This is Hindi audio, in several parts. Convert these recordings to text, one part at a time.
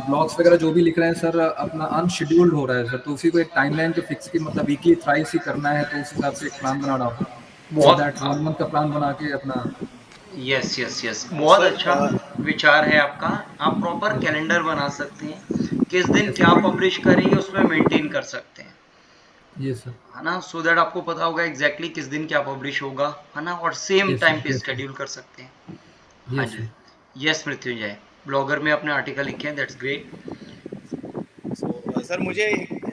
ब्लॉग्स वगैरह जो भी लिख रहे हैं सर अपना अनशेड्यूल्ड हो रहा है सर, तो उसी को एक टाइमलाइन पे फिक्स की मतलब वीकली थ्राइस ही करना है, तो उस हिसाब से एक प्लान बना रहा हूँ सो बहुत दैट 1 मंथ का प्लान बना के अपना। यस यस यस, बहुत सर अच्छा विचार है आपका। आप प्रॉपर यस कैलेंडर बना सकते हैं, किस दिन यस क्या सर। पब्लिश करेंगे उसमें मेंटेन कर सकते हैं, ये सर। है ना, सो दैट आपको पता होगा एग्जैक्टली किस दिन क्या पब्लिश होगा, है ना, और सेम यस टाइम सर। पे यस सर। स्केड्यूल कर सकते हैं। हाँ यस जी। सर। यस मृत्युंजय, ब्लॉगर में अपने आर्टिकल लिखे हैं, दैट्स ग्रेट। सर मुझे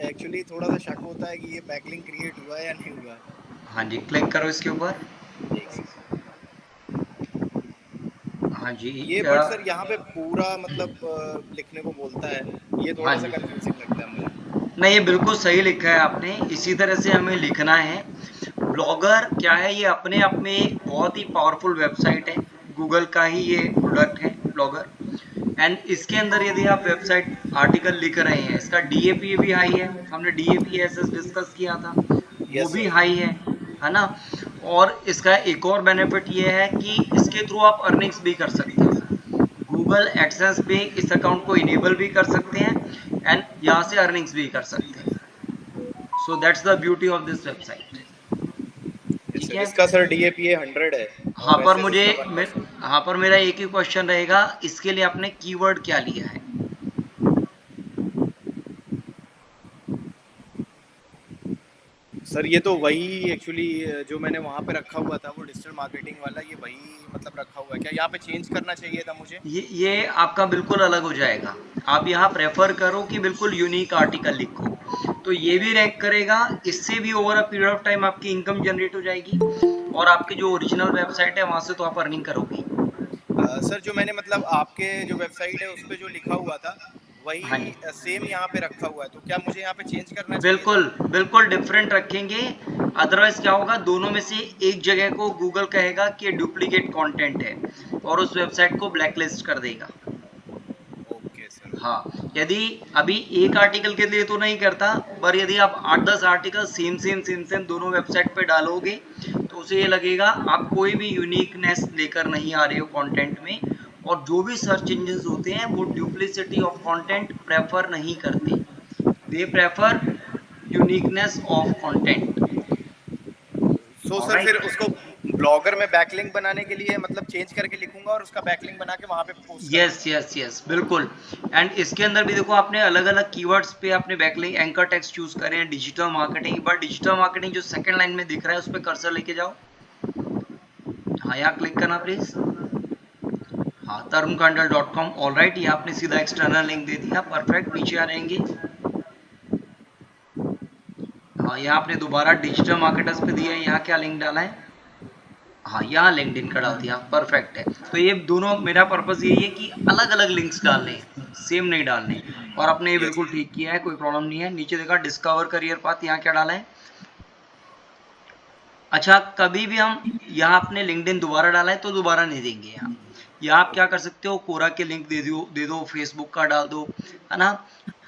एक्चुअली थोड़ा सा शक होता है कि ये बैकलिंक क्रिएट हुआ है या नहीं हुआ है। हाँ जी, क्लिक करो इसके ऊपर। एक सेकंड। हाँ जी। ये बट सर यहाँ पे पूरा मतलब लिखने को बोलता है, ये हाँ थोड़ा सा जी, कंफ्यूजिंग लगता है मुझे। नहीं ये बिल्कुल सही लिखा है आपने, इसी तरह से हमें लिखना है। ब्लॉगर क्या है, ये अपने आप में एक बहुत ही पावरफुल वेबसाइट है, गूगल का ही ये प्रोडक्ट है ब्लॉगर। एंड इसके अंदर यदि आप वेबसाइट आर्टिकल लिख रहे हैं, इसका डीएपी भी हाई है, हमने डीएपी एसएस डिस्कस किया था, वो यस भी सर। हाई है ना। और इसका एक और बेनिफिट ये है कि इसके थ्रू आप अर्निंग्स भी कर सकते हो, गूगल एडसेंस पे इस अकाउंट को इनेबल भी कर सकते हैं एंड यहाँ से अर्निंग्स भी कर सकते हैं। सो that's the beauty of this website. Yes ठीक सर, है। इसका सर डीएपीए 100 है हाँ और पर एसएस मुझे इसका 1%। हाँ पर मेरा एक ही क्वेश्चन रहेगा, इसके लिए आपने कीवर्ड क्या लिया है? सर ये तो वही एक्चुअली जो मैंने वहाँ पे रखा हुआ था, वो डिजिटल मार्केटिंग वाला, ये वही मतलब रखा हुआ है। क्या यहाँ पे चेंज करना चाहिए था मुझे? ये आपका बिल्कुल अलग हो जाएगा। आप यहाँ प्रेफर करो कि बिल्कुल यूनिक आर्टिकल लिखो, तो ये भी रैंक करेगा, इससे भी over a period of time आपकी इनकम जनरेट हो जाएगी, और आपकी जो ओरिजिनल वेबसाइट है वहां से तो आप अर्निंग करोगे। सर जो मैंने मतलब आपके जो वेबसाइट है उस पे जो लिखा हुआ था हाँ वही जी, सेम यहाँ पे रखा हुआ है, तो क्या मुझे यहाँ पे चेंज करना चाहिए था? बिल्कुल बिल्कुल डिफरेंट रखेंगे। अदरवाइज क्या होगा, दोनों में से एक जगह को गूगल कहेगा कि ये डुप्लीकेट कंटेंट है और उस वेबसाइट को ब्लैकलिस्ट कर देगा। Okay sir. हाँ, यदि अभी एक आर्टिकल के लिए तो नहीं करता, पर यदि आप 8-10 आर्टिकल सेम दोनों वेबसाइट पे डालोगे, तो उसे ये लगेगा आप कोई भी यूनिकनेस लेकर नहीं आ रहे हो कंटेंट में, और जो भी सर्च इंजन होते हैं वो डुप्लिसिटी ऑफ कंटेंट प्रेफर नहीं करते, they prefer uniqueness of content. So sir फिर ऑलराइट। उसको ब्लॉगर में बैकलिंक बनाने के लिए मतलब चेंज करके लिखूंगा और उसका बैकलिंक बना के वहाँ पे पोस्ट कर यस दूंगा। यस यस बिल्कुल। एंड इसके अंदर भी देखो, आपने अलग अलग कीवर्ड्स पे अपने बैकलिंक एंकर टेक्स्ट चूज करे हैं, डिजिटल मार्केटिंग, एक बार डिजिटल मार्केटिंग जो सेकंड लाइन में दिख रहा है उस पर कर्सर लेके जाओ। हाँ यहाँ क्लिक करना प्लीज। हाँ tarumkandal.com, ऑल राइट, ये आपने सीधा एक्सटर्नल लिंक दे दिया, परफेक्ट, नीचे आ जाएंगे। हाँ यहाँ आपने दोबारा डिजिटल मार्केटर्स पे दिया है, यहाँ क्या लिंक डाला है? हाँ यहाँ लिंक्डइन का डाल दिया, परफेक्ट है। तो ये दोनों, मेरा पर्पस यही है कि अलग अलग लिंक्स डालने हैं, सेम नहीं डालने, और आपने ये यस। बिल्कुल ठीक किया है, कोई प्रॉब्लम नहीं है। नीचे देखा डिस्कवर करियर पाथ, यहाँ क्या डाला है? अच्छा, कभी भी हम यहाँ अपने लिंक्डइन दोबारा डाला है तो दोबारा नहीं देंगे यहाँ। या आप क्या कर सकते हो, कोरा के लिंक दे दो, फेसबुक का डाल दो, है ना,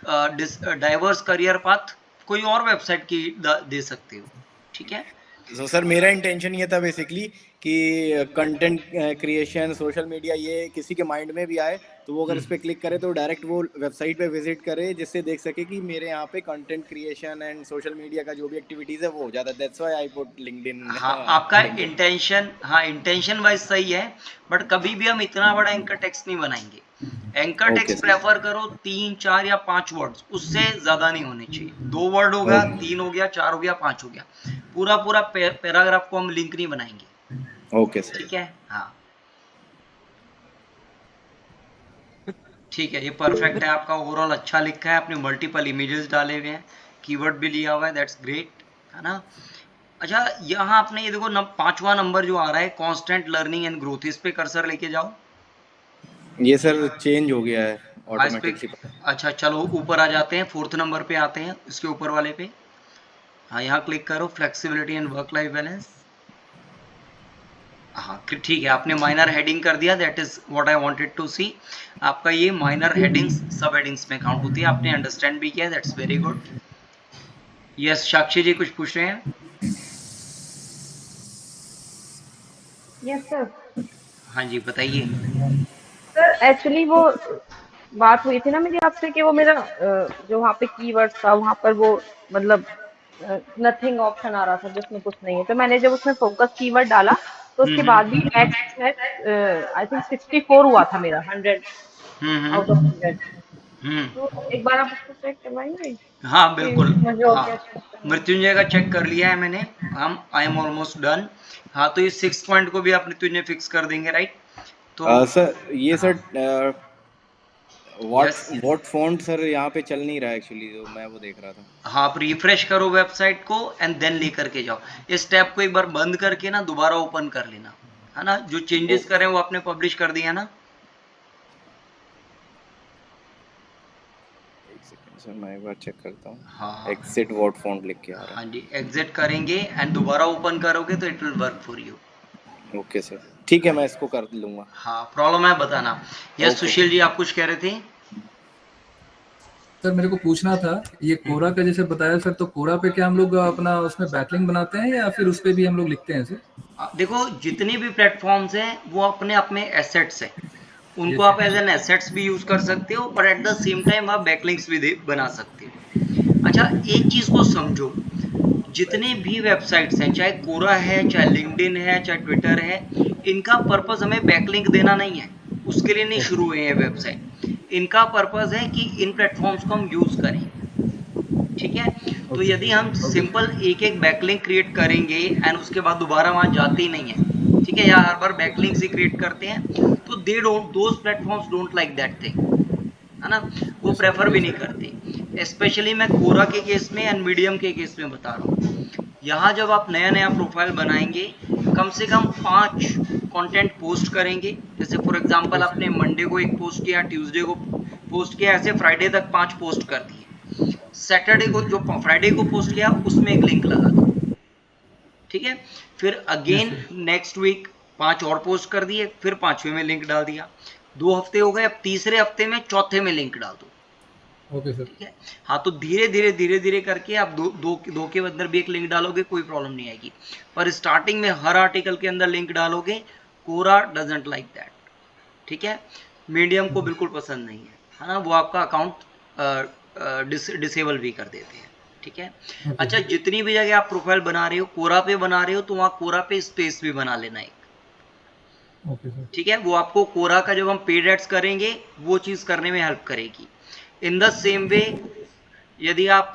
डाइवर्स करियर पाथ कोई और वेबसाइट की दे सकते हो। ठीक है। तो सर मेरा इंटेंशन ये था बेसिकली कि कंटेंट क्रिएशन सोशल मीडिया ये किसी के माइंड में भी आए, तो वो अगर इस पे क्लिक करे तो डायरेक्ट वो वेबसाइट पे विजिट करे, जिससे देख सके कि मेरे यहाँ पे content creation and social media का जो भी एक्टिविटीज है वो हो जाता है। That's why I put LinkedIn हाँ आपका लिंक्डइन। इंटेंशन, हाँ इंटेंशन वाइज सही है, बट कभी भी हम इतना बड़ा एंकर टेक्स्ट नहीं बनाएंगे। Anchor okay text sir. Prefer करो 3, 4 या 5 वर्ड्स, उससे ज्यादा नहीं होने चाहिए। 2 वर्ड हो गया, ओके। 3 हो गया, 4 हो गया, 5 हो गया, पूरा पूरा पैराग्राफ को हम लिंक नहीं बनाएंगे। Okay sir. ठीक है। हाँ ठीक है, ये परफेक्ट है आपका, ओवरऑल अच्छा लिखा है आपने, मल्टीपल इमेजेस डाले हुए हैं, कीवर्ड भी लिया हुआ है, दैट्स ग्रेट, है ना। अच्छा, यहाँ आपने ये देखो 5वां नंबर जो आ रहा है, कांस्टेंट लर्निंग एंड ग्रोथ, इस पे कर्सर लेके जाओ। ये सर चेंज हो गया है हाँ इस पे, ऑटोमेटिकली। अच्छा चलो ऊपर आ जाते हैं, 4th नंबर पे आते हैं, इसके ऊपर वाले पे। हाँ यहाँ क्लिक करो, flexibility and work life balance. हाँ ठीक है, आपने माइनर हेडिंग कर दिया, that is what I wanted to see. आपका ये माइनर हेडिंग्स सब हेडिंग्स में काउंट होती है, आपने अंडरस्टैंड भी किया, that's very good. Yes Sakshi ji कुछ पूछ रहे हैं? Yes sir. हाँ जी बताइए। सर एक्चुअली वो बात हुई थी ना मेरी आपसे कि वो मेरा जो वहाँ पे कीवर्ड्स था वहाँ पर वो मतलब नथिंग ऑप्शन आ रहा था जिसमें कुछ नहीं है, तो मैंने जब उसमें फोकस कीवर्ड डाला तो उसके बाद भी नेक्स्ट नेक्स्ट आई थिंक 64 हुआ था मेरा 100 आउट ऑफ 100। तो एक बार आप उसको चेक करवाएंगे हाँ कि बिल्कुल। मुझे और हाँ, क्या चेक करना है। मृत्युंजय का चेक कर लिया है मैंने। हम आई एम ऑलमोस्ट डन। हाँ, तो ये 6 पॉइंट को भी आप मृत्युंजय फिक्स कर देंगे, राइट? तो सर ये हाँ, sir yes. What font sir यहाँ पे चल नहीं रहा एक्चुअली, तो मैं वो देख रहा था। हाँ, आप रिफ्रेश करो वेबसाइट को एंड देन लेकर के जाओ। इस टैब को एक बार बंद करके ना दोबारा ओपन कर लेना, है ना? जो चेंजेस करें वो आपने पब्लिश कर दिया ना। एक सेकंड सर, मैं एक बार चेक करता हूँ। हाँ, एक्सिट व्हाट फॉन्ट लिख के आ रहा हाँ जी, एग्जिट करेंगे एंड दोबारा ओपन करोगे तो it will work for you. है। ओके सर, ठीक है, हाँ मैं जी। इसको कर लूँगा। हाँ, प्रॉब्लम है बताना। यस ओके सुशील सर। जी, आप कुछ कह रहे थे? सर मेरे को पूछना था, ये कोरा का जैसे बताया सर, तो कोरा पे क्या हम लोग अपना उसमें बैकलिंक बनाते हैं या फिर उस पे भी हम लोग लिखते हैं सर? देखो, जितने भी प्लेटफॉर्म्स हैं वो अपने अपने एसेट्स हैं। उनको यस आप सर। एज एन एसेट्स भी यूज कर सकते हो, पर एट द सेम टाइम आप बैकलिंक्स भी बना सकते हो। अच्छा, एक चीज को समझो, जितने भी वेबसाइट्स हैं, चाहे कोरा है, चाहे लिंक्डइन है, चाहे ट्विटर है, इनका पर्पस हमें बैकलिंक देना नहीं है। उसके लिए नहीं शुरू हुए हैं वेबसाइट। इनका पर्पस है कि इन प्लेटफॉर्म्स को हम यूज करें। ठीक है? तो ओके यदि हम ओके सिंपल एक एक बैकलिंक क्रिएट करेंगे एंड उसके बाद दोबारा वहां जाते ही नहीं है, ठीक है, या हर बार बैकलिंक ही क्रिएट करते हैं, तो they don't those platforms don't like that thing, है ना? वो यस प्रेफर सर भी यस नहीं सर करते। स्पेशली मैं कोरा के केस में एंड मीडियम के केस में बता रहा हूँ। यहाँ जब आप नया नया प्रोफाइल बनाएंगे, कम से कम 5 कंटेंट पोस्ट करेंगे। जैसे फॉर एग्जांपल यस आपने मंडे को एक पोस्ट किया, ट्यूसडे को पोस्ट किया, ऐसे फ्राइडे तक 5 पोस्ट कर दिए। सैटरडे ओके को जो सर फ्राइडे को पोस्ट किया उसमें एक लिंक लगा दो। ठीक है? फिर yes again sir next week 5 और पोस्ट कर दिए, फिर 5वें में लिंक डाल दिया। 2 हफ्ते हो गए, अब तीसरे हफ्ते में चौथे में लिंक डाल दो। ओके सर ठीक है? हाँ, तो धीरे धीरे करके आप दो के अंदर भी एक लिंक डालोगे, कोई प्रॉब्लम नहीं आएगी। पर स्टार्टिंग में हर आर्टिकल के अंदर लिंक डालोगे, कोरा डजंट लाइक दैट। ठीक है? मीडियम को बिल्कुल पसंद नहीं है ना? वो आपका अकाउंट डिसेबल भी कर देते हैं। ठीक है? ओके अच्छा, सर जितनी भी जगह आप प्रोफाइल बना रहे हो, कोरा पे बना रहे हो, तो वहाँ कोरा पे स्पेस भी बना लेना एक। ओके सर ठीक है? वो आपको कोरा का जब हम पेड एड्स करेंगे वो चीज़ करने में हेल्प करेगी। इन द सेम वे, यदि आप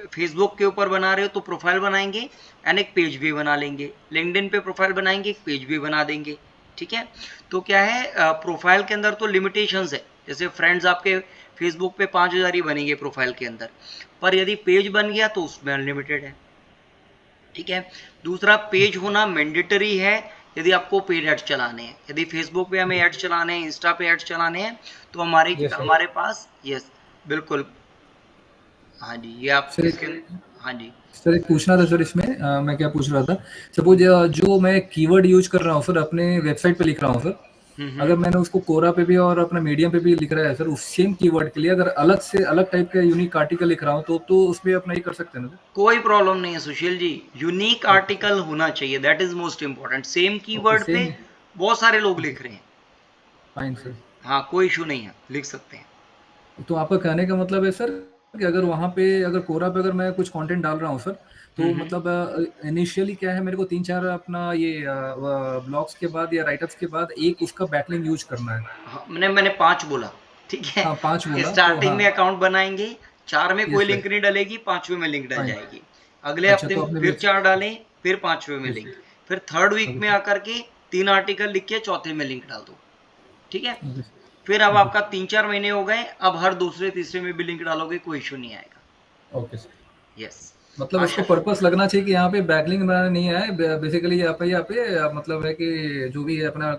फेसबुक के ऊपर बना रहे हो तो प्रोफाइल बनाएंगे एंड एक पेज भी बना लेंगे। लिंक्डइन पे प्रोफाइल बनाएंगे, एक पेज भी बना देंगे। ठीक है? तो क्या है, प्रोफाइल के अंदर तो लिमिटेशंस है। जैसे फ्रेंड्स आपके फेसबुक पे 5000 ही बनेंगे प्रोफाइल के अंदर, पर यदि पेज बन गया तो उसमें अनलिमिटेड है। ठीक है? दूसरा, पेज होना मैंडेटरी है यदि आपको पेड एड्स चलाने हैं। यदि फेसबुक पे हमें एड्स चलाने हैं, इंस्टा पे एड्स चलाने हैं, तो यस सर हमारे पास, यस बिल्कुल। हाँ जी, ये आप सर इसके, एक हाँ जी। सर एक पूछना था सर इसमें, मैं क्या पूछ रहा था, सपोज जो मैं कीवर्ड यूज कर रहा हूँ सर, अपने वेबसाइट पे लिख रहा हूँ सर, अगर मैंने उसको कोरा पे भी और अपना मीडियम पे भी लिख रहा है सर, उस सेम कीवर्ड के लिए अगर अलग से अलग टाइप का यूनिक आर्टिकल लिख रहा हूँ तो उसमें अपना ये कर सकते हैं ना कोई प्रॉब्लम नहीं है Sushil ji. Unique sir? Okay article होना चाहिए, that is most important. Same okay keyword पे सेम बहुत सारे लोग लिख रहे हैं। Fine sir. हाँ, कोई इशू नहीं है, लिख सकते हैं। तो आपका कहने का मतलब है सर कि अगर वहाँ पे अगर कोरा पे अगर मैं कुछ कंटेंट डाल रहा हूँ सर, तो हम्म। मतलब इनिशियली क्या है, मेरे को 3-4 अपना ये ब्लॉग्स के बाद या राइटअप्स के बाद एक उसका बैकलिंक यूज करना है। हाँ, मैंने 5 बोला। ठीक है? हाँ 5 बोला तो स्टार्टिंग हाँ में अकाउंट बनाएंगे, 4 में कोई यस सर लिंक नहीं डलेगी, 5वें में लिंक डल फाइन। जाएगी। अगले अच्छा हफ्ते तो में अपने फिर वेब 4 डालें, फिर 5वें में यस लिंक, फिर थर्ड वीक ओके में सर आकर के 3 आर्टिकल लिख के चौथे में लिंक डाल दो। ठीक है? ओके फिर अब ओके आपका 3-4 महीने हो गए, अब हर दूसरे तीसरे में भी लिंक डालोगे, कोई इशू नहीं आएगा। Okay sir. यस। मतलब उसको आशा, पर्पस लगना चाहिए कि यहाँ पे बैकलिंक बनाना नहीं है, बेसिकली यहाँ पे मतलब है कि जो भी है अपना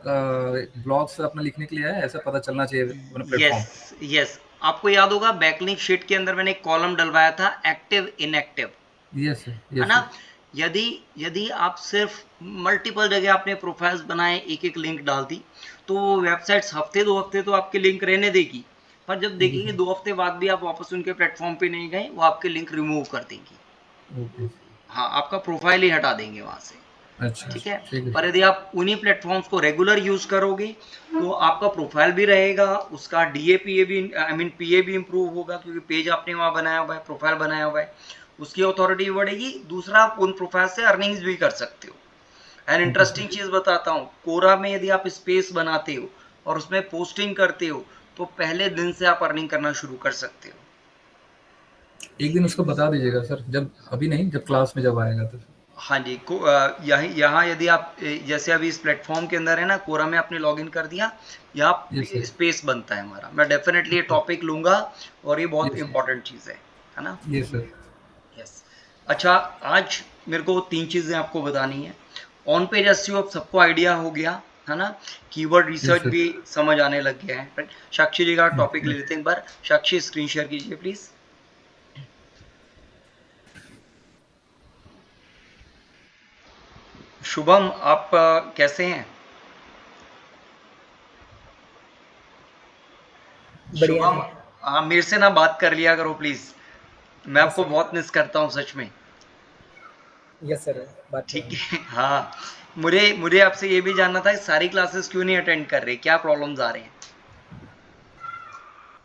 ब्लॉग्स अपना लिखने के लिए है, ऐसा पता चलना चाहिए अपना प्लेटफॉर्म। Yes yes. आपको याद होगा बैकलिंक शीट के अंदर मैंने एक कॉलम डलवाया था, एक्टिव इनएक्टिव, यस सर है यस ना? सर यदि यदि आप सिर्फ मल्टीपल जगह आपने प्रोफाइल्स बनाए, एक एक लिंक डाल दी, तो वो वेबसाइट्स हफ्ते 2 हफ्ते तो आपके लिंक रहने देगी, पर जब ओके देखेंगे सर 2 हफ्ते बाद भी आप वापस उनके प्लेटफॉर्म पे नहीं गए, वो आपके लिंक रिमूव कर देंगी। ओके हाँ, आपका प्रोफाइल ही हटा देंगे वहां से। अच्छा, ठीक है। ठीक है। पर यदि आप उन्हीं प्लेटफॉर्म्स को रेगुलर यूज करोगे तो आपका प्रोफाइल भी रहेगा, उसका डीएपीए भी आई मीन पीए भी इम्प्रूव होगा, क्योंकि पेज आपने वहाँ बनाया हुआ है, प्रोफाइल बनाया हुआ है, उसकी अथॉरिटी बढ़ेगी। दूसरा, आप उन प्रोफाइल से अर्निंग्स भी कर सकते हो। And okay interesting sir. चीज बताता हूँ, कोरा में यदि आप स्पेस बनाते हो और उसमें पोस्टिंग करते हो तो पहले दिन से आप अर्निंग करना शुरू कर सकते हो। एक दिन उसको बता दीजिएगा सर, जब अभी नहीं, जब क्लास में जब आएगा तो। हाँ जी, यहाँ यदि आप जैसे अभी इस प्लेटफॉर्म के अंदर है ना, कोरा में आपने लॉगिन कर दिया, यहाँ यस सर। स्पेस बनता है हमारा। मैं डेफिनेटली ये टॉपिक लूंगा और ये बहुत यस इंपॉर्टेंट चीज़ है ना। सर। Yes sir. यस। अच्छा, आज मेरे को 3 चीज़ें आपको बतानी है। ऑन पेज एसईओ अब सबको आइडिया हो गया है ना, कीवर्ड यस रिसर्च सर। भी समझ आने लग गया है, राइट। साक्षी जी का टॉपिक ले यस। लेते हैं एक बार। साक्षी स्क्रीन शेयर कीजिए प्लीज। शुभम, आप कैसे हैं? बढ़िया शुभम, सर। हाँ, मेरे से ना बात कर लिया करो प्लीज, मैं यस आपको सर। बहुत मिस करता हूँ सच में। यस सर, बात ठीक करेंगे। है। हाँ, मुझे मुझे आपसे ये भी जानना था, सारी क्लासेस क्यों नहीं अटेंड कर रहे, क्या प्रॉब्लम्स आ रहे हैं?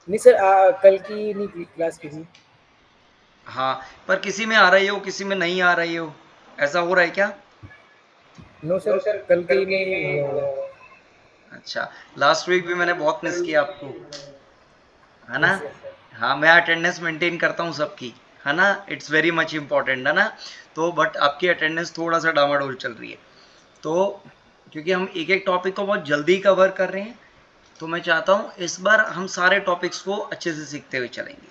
नहीं सर, कल की नहीं क्लास की थी। हाँ, पर किसी में आ रही हो, किसी में नहीं आ रही हो, ऐसा हो रहा है क्या? नो सर, कल की नहीं हुआ होगा। अच्छा, लास्ट वीक भी मैंने बहुत मिस किया आपको, है ना। Yes sir. हाँ, मैं अटेंडेंस मेंटेन करता हूँ सबकी, है ना, इट्स वेरी मच इम्पोर्टेंट, है ना। तो बट आपकी अटेंडेंस थोड़ा सा डामाडोल चल रही है, तो क्योंकि हम एक एक टॉपिक को बहुत जल्दी कवर कर रहे हैं, तो मैं चाहता हूँ इस बार हम सारे टॉपिक्स को अच्छे से सीखते हुए चलेंगे,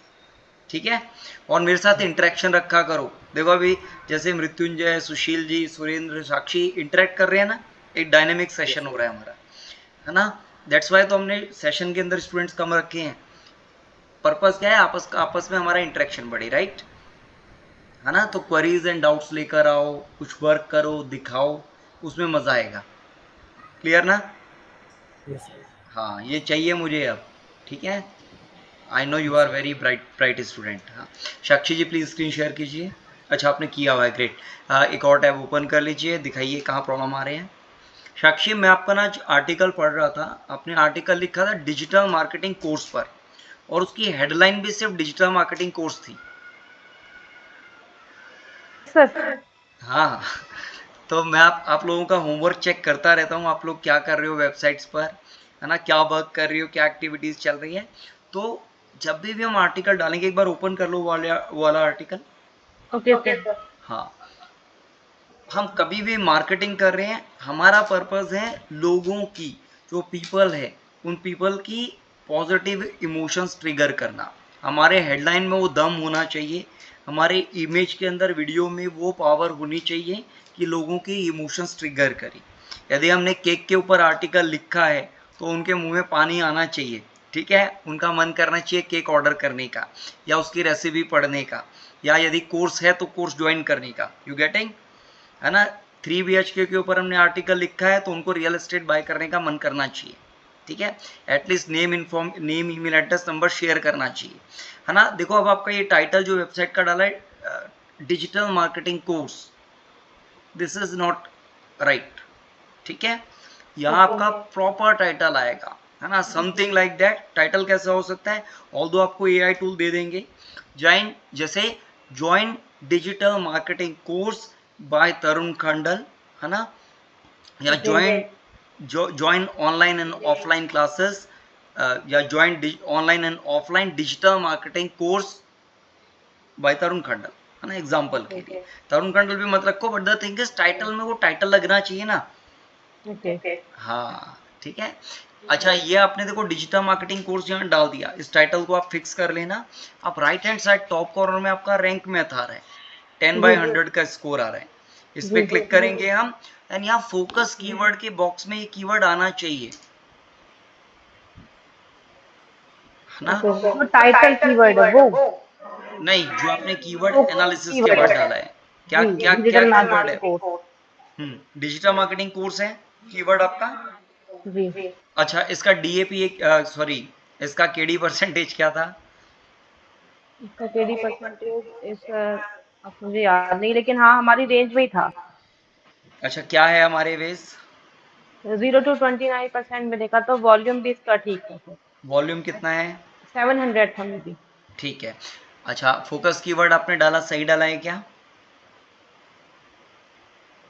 ठीक है। और मेरे साथ इंटरेक्शन रखा करो। देखो अभी जैसे मृत्युंजय, सुशील जी, सुरेंद्र, साक्षी इंटरेक्ट कर रहे हैं ना, एक डायनेमिक सेशन हो रहा है हमारा, है ना। दैट्स वाई तो हमने सेशन के अंदर स्टूडेंट्स कम रखे हैं। पर्पस क्या है, आपस में हमारा इंटरेक्शन बढ़े, राइट, है ना। तो क्वेरीज एंड डाउट्स लेकर आओ, कुछ वर्क करो, दिखाओ, उसमें मजा आएगा। क्लियर ना? Yes sir. हाँ, ये चाहिए मुझे अब, ठीक है। I know you are very bright student. हाँ, Sakshi ji please screen share कीजिए। अच्छा, आपने किया हुआ है, ग्रेट। एक और टैब ओपन कर लीजिए, दिखाइए कहाँ प्रॉब्लम आ रहे हैं। साक्षी, मैं आपका ना आर्टिकल पढ़ रहा था, आपने आर्टिकल लिखा था डिजिटल मार्केटिंग कोर्स पर, और उसकी हेडलाइन भी सिर्फ डिजिटल मार्केटिंग कोर्स थी। सर। हाँ, तो मैं आप लोगों का होमवर्क चेक करता रहता हूँ, आप लोग क्या कर रहे हो वेबसाइट्स पर, है ना, क्या वर्क कर रही हो, क्या एक्टिविटीज चल रही है। तो जब भी हम आर्टिकल डालेंगे, एक बार ओपन कर लो वाला आर्टिकल। Okay sir. हाँ, हम कभी भी मार्केटिंग कर रहे हैं, हमारा पर्पस है लोगों की, जो पीपल है, उन पीपल की पॉजिटिव इमोशंस ट्रिगर करना। हमारे हेडलाइन में वो दम होना चाहिए, हमारे इमेज के अंदर, वीडियो में वो पावर होनी चाहिए कि लोगों की इमोशंस ट्रिगर करें। यदि हमने केक के ऊपर आर्टिकल लिखा है तो उनके मुंह में पानी आना चाहिए, ठीक है, उनका मन करना चाहिए केक ऑर्डर करने का, या उसकी रेसिपी पढ़ने का, या यदि कोर्स है तो कोर्स ज्वाइन करने का। यू गेटिंग, है ना। 3 BHK के ऊपर हमने आर्टिकल लिखा है तो उनको रियल एस्टेट बाय करने का मन करना चाहिए, ठीक है। At least name, email address, number share करना चाहिए, है ना। देखो अब आपका ये टाइटल जो वेबसाइट का डाला है, digital marketing course, this is not right, ठीक है। यहाँ आपका प्रॉपर टाइटल आएगा, है ना, समथिंग लाइक दैट। टाइटल कैसा हो सकता है, ऑल्दो आपको AI टूल दे देंगे, join digital marketing course by Tarun Khandal, है ना, या join online and offline classes, या join online and offline digital marketing course by Tarun Khandal, है ना, एग्जाम्पल के लिए। तरुण खंडल भी मत रखो, but the thing is title में वो टाइटल लगना चाहिए ना। ओके। हाँ, ठीक है। अच्छा, ये आपने देखो डिजिटल मार्केटिंग कोर्स यहाँ डाल दिया, इस टाइटल को आप फिक्स कर लेना। आप right hand side top corner में आपका रैंक मैथ आ रहा है, 10/100 का स्कोर आ रहा है, इस पे क्लिक करेंगे हम, एंड यहाँ फोकस कीवर्ड के बॉक्स में ये कीवर्ड आना चाहिए, है ना। जो टाइटल कीवर्ड है वो। नहीं, जो आपने कीवर्ड फोकस एनालिसिस के बाद कीवर्ड डाला है, क्या जी, क्या क्या डिजिटल कीवर्ड है? Marketing course. Digital marketing course है कीवर्ड आपका। जी। अच्छा, इसका डीएपी, सॉरी, इसका केडी परसेंटेज क्या था? इसका केडी परसेंटेज इस अब मुझे याद नहीं, लेकिन हाँ हमारी रेंज में ही था। अच्छा, क्या है हमारे वेज? 0 to 29% में देखा तो वॉल्यूम भी इसका ठीक है सर। वॉल्यूम कितना है? 700 था मे बी। ठीक है। अच्छा, फोकस कीवर्ड आपने डाला, सही डाला है क्या?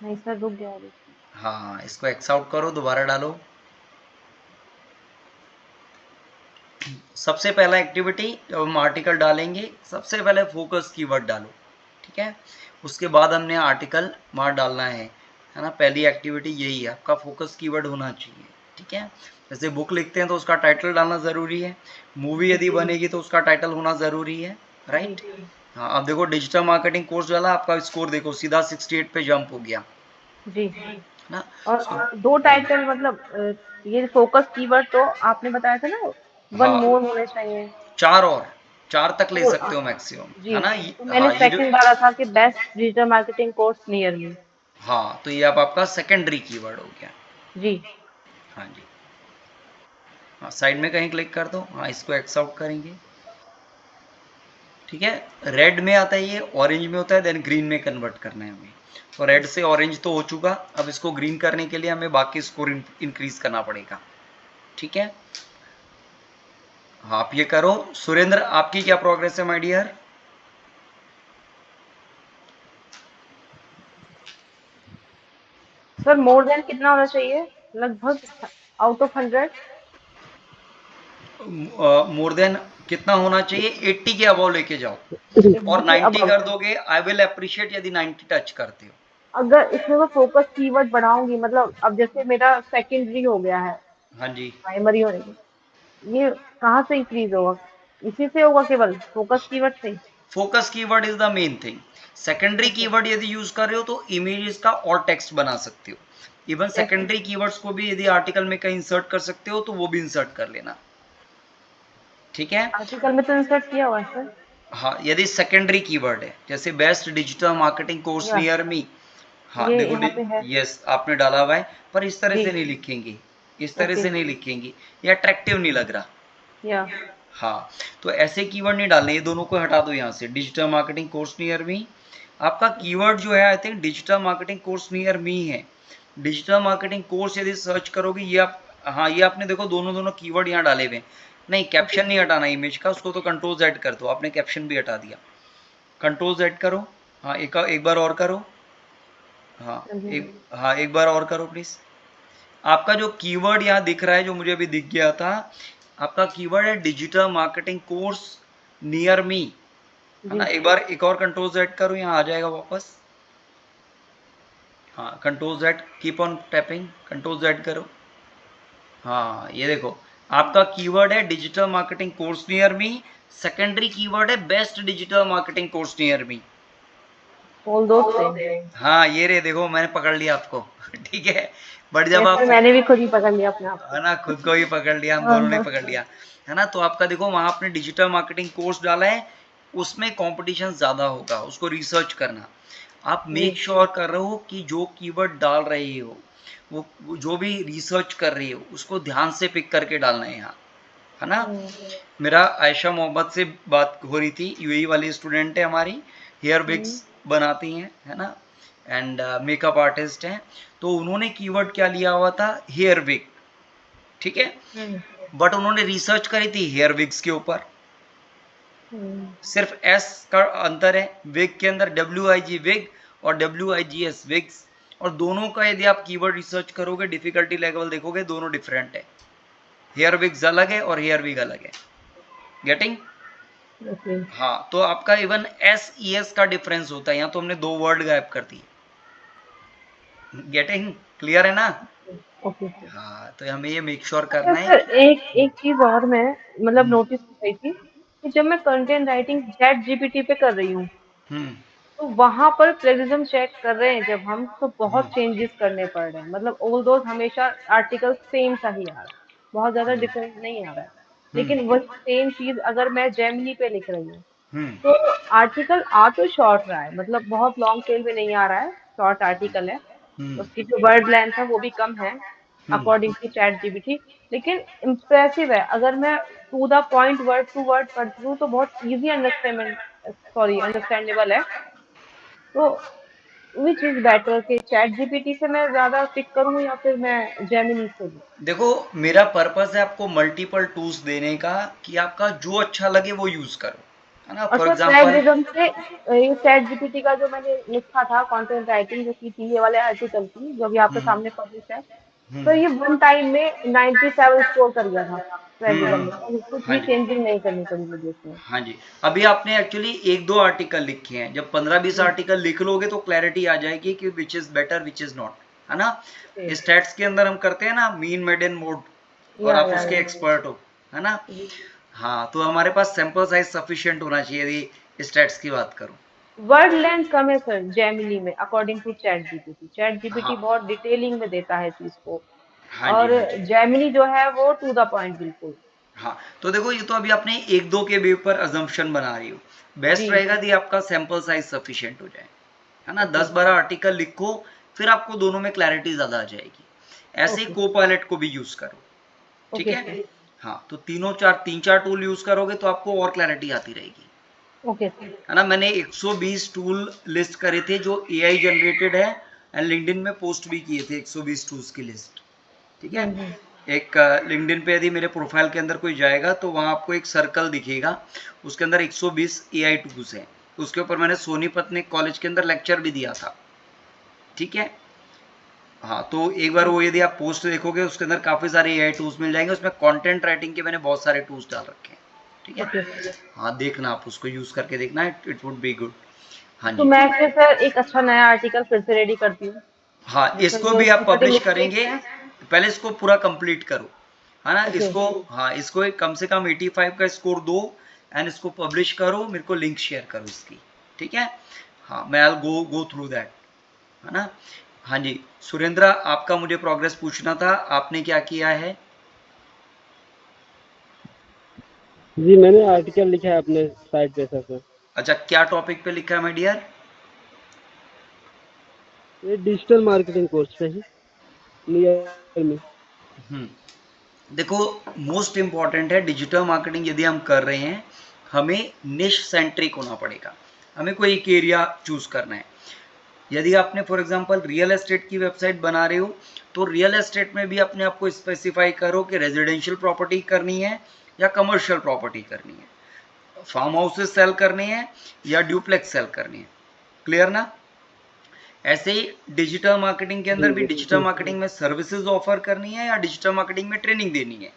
नहीं सर, रुक गया अभी। हाँ, इसको एक्स आउट करो, दोबारा डालो। सबसे पहला एक्टिविटी जब हम आर्टिकल डालेंगे, सबसे पहले फोकस कीवर्ड डालो, ठीक है। उसके बाद हमने आर्टिकल वहाँ डालना है ना। पहली एक्टिविटी यही है, आपका फोकस कीवर्ड होना चाहिए, ठीक है। जैसे बुक लिखते हैं तो उसका टाइटल डालना ज़रूरी है, मूवी यदि बनेगी तो उसका टाइटल होना ज़रूरी है, राइट। हाँ, अब देखो डिजिटल मार्केटिंग कोर्स डाला, आपका स्कोर देखो सीधा 68 पे जंप हो गया जी। ना। और उसको 2 टाइटल मतलब ये फोकस कीवर्ड तो आपने बताया था ना, 1 हाँ, मोर होने चाहिए। 4 तक ले तो सकते हो मैक्सिमम, जी, है ना। तो मैंने हाँ, ये जो सेकंड डाला था कि best digital marketing course near मी। हाँ, तो ये अब आपका सेकेंडरी कीवर्ड हो गया। जी। हाँ जी। हाँ, साइड में कहीं क्लिक कर दो। हाँ, इसको एक्स आउट करेंगे, ठीक है। रेड में आता है ये, ऑरेंज में होता है, देन ग्रीन में कन्वर्ट करना है हमें। तो रेड से ऑरेंज तो हो चुका, अब इसको ग्रीन करने के लिए हमें बाकी स्कोर इंक्रीज करना पड़ेगा, ठीक है। हाँ, आप ये करो। सुरेंद्र, आपकी क्या प्रोग्रेस है my dear? Sir more than कितना होना चाहिए? लगभग आउट ऑफ 100। मोर देन कितना होना चाहिए? 80 के अबव लेके जाओ, और 80 के 90 अबव। कर दोगे आई विल अप्रिशिएट यदि 90 टच करते हो। अगर इसमें मैं फोकस कीवर्ड बढ़ाऊंगी, मतलब अब जैसे मेरा सेकेंडरी हो गया है, हाँ जी। प्राइमरी होने की, ये कहाँ से इंक्रीज होगा? इसी से होगा, केवल फोकस कीवर्ड से ही? Focus keyword is the main thing. Secondary okay. Keyword यदि यूज कर रहे हो तो इमेजेस का और टेक्स्ट बना सकते हो। इवन जैसे सेकेंडरी कीवर्ड्स को भी यदि आर्टिकल में कहीं इंसर्ट कर सकते हो तो वो भी इंसर्ट कर लेना, ठीक है। आर्टिकल में तो इंसर्ट किया हुआ है सर। हाँ, यदि सेकेंडरी कीवर्ड है, जैसे बेस्ट डिजिटल मार्केटिंग कोर्स या नियर मी। हाँ ये देखो, यहाँ पे है। यस आपने डाला हुआ है, पर इस तरह जी। से नहीं लिखेंगे, इस तरह ओके। से नहीं लिखेंगे, ये अट्रैक्टिव नहीं लग रहा। या हाँ, तो ऐसे कीवर्ड नहीं डालने, ये दोनों को हटा दो यहाँ से। डिजिटल मार्केटिंग कोर्स नियर मी, आपका कीवर्ड जो है I think digital marketing course near मी है। डिजिटल मार्केटिंग कोर्स यदि सर्च करोगे, ये आप, हाँ ये आपने देखो दोनों दोनों कीवर्ड यहाँ डाले हुए हैं। नहीं, ओके। कैप्शन नहीं हटाना इमेज का, उसको तो कंट्रोल जेड कर दो, आपने कैप्शन भी हटा दिया। कंट्रोल जेड करो। हाँ, एक बार और करो। हाँ, एक बार और करो प्लीज। आपका जो कीवर्ड यहाँ दिख रहा है, जो मुझे अभी दिख गया था, आपका कीवर्ड है डिजिटल मार्केटिंग कोर्स नियर मी, है ना। जी। एक बार एक और कंट्रोल जेड करो, यहाँ आ जाएगा वापस। हाँ, control Z, keep on tapping, control Z करो। हाँ, ये देखो आपका कीवर्ड है digital marketing course near me, secondary keyword है best digital marketing course near me. All do same. हाँ, ये रे देखो, मैंने पकड़ लिया आपको ठीक है। बट जब यस आप, सर, मैंने भी खुद ही पकड़ लिया अपने आप को। है ना, खुद को ही पकड़ लिया, हम हाँ दोनों ने हाँ। पकड़ लिया, है ना। तो आपका देखो वहां आपने डिजिटल मार्केटिंग कोर्स डाला है, उसमें कंपटीशन ज्यादा होगा, उसको रिसर्च करना। आप मेक जी। श्योर कर रहे हो कि जो कीवर्ड डाल रहे हो, वो जो भी रिसर्च कर रही हो उसको ध्यान से पिक करके डालना है यहाँ, है ना। मेरा आयशा मोहम्मद से बात हो रही थी, यूएई वाली स्टूडेंट है हमारी, हेयर विग्स बनाती हैं, है ना, एंड मेकअप आर्टिस्ट हैं। तो उन्होंने कीवर्ड क्या लिया हुआ था? हेयर विग, ठीक है। बट उन्होंने रिसर्च करी थी हेयर विग्स के ऊपर, सिर्फ एस का अंतर है, विग के अंदर WIG विग और WIGS विग्स, और दोनों का यदि आप कीवर्ड रिसर्च करोगे, डिफिकल्टी लेवल देखोगे, दोनों डिफरेंट है। हेयर विग्स अलग है और हेयर विग अलग है, गेटिंग। ओके। हाँ, तो आपका इवन SES का डिफरेंस होता है, यहाँ तो हमने 2 वर्ड गायब कर दिए, गेटिंग क्लियर है ना। ओके। हाँ, तो हमें ये मेक श्योर अच्छा करना है सर, कि एक एक चीज और मैं मतलब नोटिस की गई थी कि जब मैं कंटेंट राइटिंग चैट जीपीटी पे कर रही हूँ, हम्म तो वहां पर प्लेगरिज्म चेक कर रहे हैं जब हम, तो बहुत चेंजेस करने पड़ रहे हैं। मतलब ऑल दो हमेशा आर्टिकल सेम सा ही आ रहा है, बहुत ज्यादा डिफरेंस नहीं आ रहा है। हम्म लेकिन वही सेम चीज अगर मैं जेमिनी पे लिख रही हूँ, हम्म तो आर्टिकल आ तो शॉर्ट रहा है, मतलब बहुत लॉन्ग टेल में नहीं आ रहा है, शॉर्ट आर्टिकल है। हम्म उसकी जो वर्ड लेंथ है वो भी कम है hmm according to chat GPT. लेकिन इम्प्रेसिव है, अगर मैं to the point word to word पढ़ती हूँ तो बहुत इजी अंडरस्टैंड, सॉरी अंडरस्टैंडेबल है। तो विच इज बेटर कि चैट जीपीटी से मैं ज्यादा पिक करूँ या फिर मैं जेमिनी से भी? देखो मेरा पर्पस है आपको मल्टीपल टूल्स देने का कि आपका जो अच्छा लगे वो यूज करो, है ना। और फॉर सर एग्जांपल प्लेगरिज्म से ये चैट जीपीटी का जो मैंने लिखा था कंटेंट राइटिंग जो की थी ये वाले आर्टिकल की जो भी आपके सामने पब्लिश है, तो ये वन टाइम में 97 स्कोर कर गया था प्लेगरिज्म में, और कुछ हाँ भी जी, चेंजिंग नहीं करनी पड़ी मुझे इसमें। हाँ जी। अभी आपने एक्चुअली एक दो आर्टिकल लिखे हैं, जब 15-20 आर्टिकल लिख लोगे तो क्लैरिटी आ जाएगी कि which is better which is not, है ना। स्टैट्स के अंदर हम करते हैं ना मीन मेडियन मोड, और आप उसके या एक्सपर्ट हो, है ना। जी। हाँ, तो हमारे पास सैंपल साइज सफिशिएंट होना चाहिए यदि स्टैट्स की बात करूं। वर्ड लेंथ कम है सर जेमिनी में according to chat GPT. Chat GPT हाँ, बहुत डिटेलिंग में देता है चीज को, हाँ जी, और हाँ जी। जेमिनी जो है वो टू द पॉइंट बिल्कुल। हाँ, तो देखो ये तो अभी आपने एक दो के ऊपर अजम्पशन बना रही हो। बेस्ट जी रहेगा कि आपका सैंपल साइज सफिशिएंट हो जाए, है ना। ओके 10-12 आर्टिकल लिखो, फिर आपको दोनों में क्लैरिटी ज्यादा आ जाएगी। ऐसे ही ओके कोपायलट को भी यूज करो, ठीक ओके है। सर हाँ, तो तीन चार टूल यूज करोगे तो आपको और क्लैरिटी आती रहेगी, ओके सर है ना। मैंने 120 टूल लिस्ट करे थे जो एआई जनरेटेड है, एंड लिंक्डइन में पोस्ट भी किए थे 120 टूल्स की लिस्ट, ठीक है। हम्म। एक लिंक्डइन पे यदि मेरे प्रोफाइल के अंदर कोई जाएगा तो वहां आपको एक सर्कल दिखेगा, उसके अंदर 120 एआई टूल्स हैं। उसके ऊपर मैंने सोनीपत में कॉलेज के अंदर लेक्चर भी दिया था, ठीक है। हाँ, तो एक बार वो यदि आप पोस्ट देखोगे उसके अंदर काफी सारे एआई टूल्स मिल जाएंगे, उसमें कंटेंट राइटिंग के मैंने बहुत सारे टूल्स डाल रखे हैं, ठीक है। Okay sir. हाँ, देखना, आप उसको यूज करके देखना, इट वुड बी गुड। हाँ तो जी। मैं फिर सर एक अच्छा नया आर्टिकल फिर से रेडी करती हूँ, हाँ, जैसे इसको जो भी आप छोटी छोटी पब्लिश मिस्टेक्स करेंगे, हैं। पहले इसको पूरा कंप्लीट करो, है ना। ओके इसको, हाँ, इसको एक कम से कम 85 का स्कोर दो, एंड इसको पब्लिश करो, मेरे को लिंक शेयर करो इसकी, ठीक है। हाँ, मैं आई गो थ्रू दैट, है ना। हाँ जी, सुरेंद्र, आपका मुझे प्रोग्रेस पूछना था, आपने क्या किया है। जी मैंने आर्टिकल लिखा है अपने साइट पे सर। अच्छा, क्या टॉपिक पे लिखा है माय डियर। ये डिजिटल मार्केटिंग कोर्स पे है नियर में। देखो, मोस्ट इंपॉर्टेंट है डिजिटल मार्केटिंग यदि हम कर रहे हैं, हमें निश सेंट्रिक होना पड़ेगा, हमें कोई एक एरिया चूज करना है। यदि आपने फॉर एग्जांपल रियल एस्टेट की वेबसाइट बना रहे हो, तो रियल एस्टेट में भी अपने आप को स्पेसिफाई करो कि रेजिडेंशियल प्रॉपर्टी करनी है या कमर्शियल प्रॉपर्टी करनी है, फार्म हाउसेस सेल करने हैं या ड्यूप्लेक्स सेल करनी है, क्लियर ना। ऐसे ही डिजिटल मार्केटिंग के अंदर भी डिजिटल मार्केटिंग में सर्विसेज ऑफर करनी है या डिजिटल मार्केटिंग में ट्रेनिंग देनी है।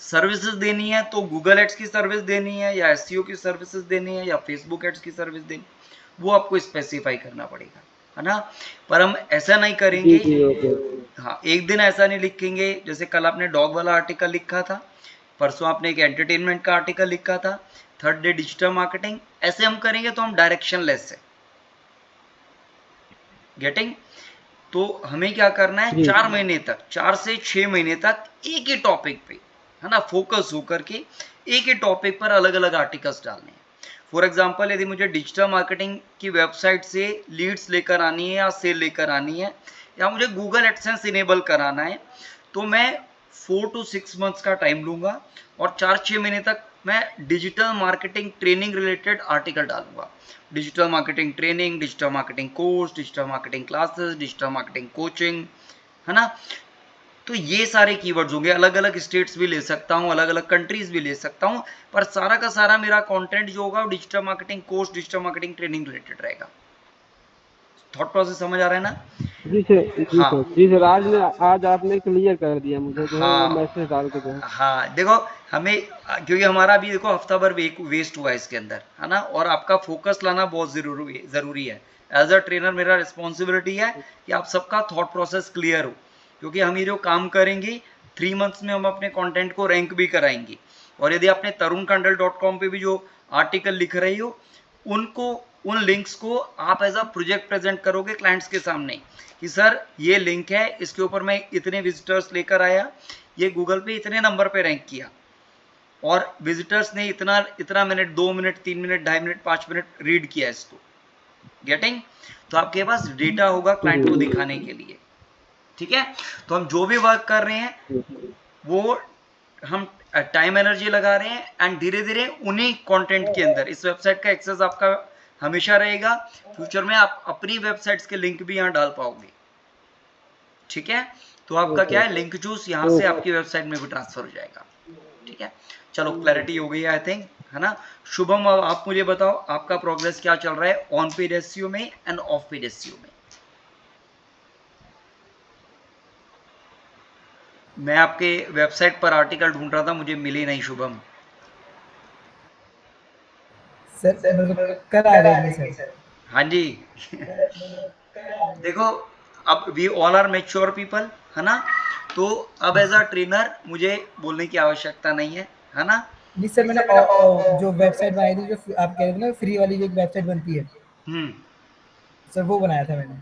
सर्विसेज देनी है तो गूगल एड्स की सर्विस देनी है या एसईओ की सर्विसेज देनी है या फेसबुक एड्स की सर्विस देनी, वो आपको स्पेसिफाई करना पड़ेगा, है ना। पर हम ऐसा नहीं करेंगे, हाँ, एक दिन ऐसा नहीं लिखेंगे, जैसे कल आपने डॉग वाला आर्टिकल लिखा था, परसों आपने एक एंटरटेनमेंट का आर्टिकल लिखा था, थर्ड डे डिजिटल मार्केटिंग, ऐसे हम करेंगे तो हम डायरेक्शन लेस है, गेटिंग। तो हमें क्या करना है, 4 महीने तक, 4 से 6 महीने तक एक ही टॉपिक पे, है ना, फोकस होकर के एक ही टॉपिक पर अलग अलग आर्टिकल्स डालने हैं। फॉर एग्जांपल, यदि मुझे डिजिटल मार्केटिंग की वेबसाइट से लीड्स लेकर आनी है या सेल लेकर आनी है या मुझे गूगल एडसेंस इनेबल कराना है, तो मैं 4 to 6 मंथ्स का टाइम लूंगा और 4-6 महीने तक मैं digital marketing training related article डालूंगा। Digital marketing training, digital marketing course, digital marketing classes, digital marketing coaching, है ना। तो ये सारे कीवर्ड्स होंगे, अलग अलग स्टेट्स भी ले सकता हूँ, अलग अलग कंट्रीज भी ले सकता हूँ, पर सारा का सारा मेरा कंटेंट जो होगा वो digital marketing course, digital marketing training related रहेगा। थॉट प्रोसेस समझ आ रहा है ना। जी सर, जी हाँ, सर, जी सर, आज आपने क्लियर कर दिया मुझे, जो है वो हाँ, मैसेज डाल के जो है। हाँ, देखो, हमें, क्योंकि हमारा अभी देखो हफ्ता भर वेस्ट हुआ इसके अंदर, है ना, और आपका फोकस लाना बहुत जरूरी है। एज अ ट्रेनर मेरा रिस्पॉन्सिबिलिटी है कि आप सबका थॉट प्रोसेस क्लियर हो, क्योंकि हम ये जो काम करेंगे 3 मंथ्स में हम अपने कंटेंट को रैंक भी कराएंगे। और यदि आपने tarunkangal.com पे भी जो आर्टिकल लिख रही हो, उनको, उन लिंक्स को आप एज अ प्रोजेक्ट प्रेजेंट करोगे क्लाइंट्स के सामने कि सर ये लिंक है, इसके ऊपर मैं इतने विजिटर्स लेकर आया, ये गूगल पे इतने नंबर पे रैंक किया, और विजिटर्स ने इतना इतना minute, 2 minute, 3 minute, 2.5 minute, 5 minute read किया इसको, गेटिंग। तो आपके पास डेटा होगा क्लाइंट को दिखाने के लिए, ठीक है। तो हम जो भी वर्क कर रहे हैं वो हम टाइम एनर्जी लगा रहे हैं, एंड धीरे धीरे उन्हीं कंटेंट के अंदर, इस वेबसाइट का एक्सेस आपका हमेशा रहेगा। फ्यूचर में आप अपनी वेबसाइट्स के लिंक भी यहाँ डाल पाओगे, ठीक है। तो आपका क्या है, लिंक जूस यहाँ से आपकी वेबसाइट में भी ट्रांसफर हो जाएगा, ठीक है। चलो क्लैरिटी हो गई आई थिंक, है ना। शुभम अब आप मुझे बताओ आपका प्रोग्रेस क्या चल रहा है ऑन पेज एसईओ में एंड ऑफ पेज एसईओ में। मैं आपके वेबसाइट पर आर्टिकल ढूंढ रहा था, मुझे मिली नहीं शुभम। सर मतलब कल आ जाएंगे सर। हाँ जी देखो अब we all are mature people, है ना। तो अब एज अ ट्रेनर मुझे बोलने की आवश्यकता नहीं है ना। नहीं सर, मैंने जो वेबसाइट बनाई थी, जो आप कह रहे थे ना फ्री वाली जो एक वेबसाइट बनती है सर, वो बनाया था मैंने।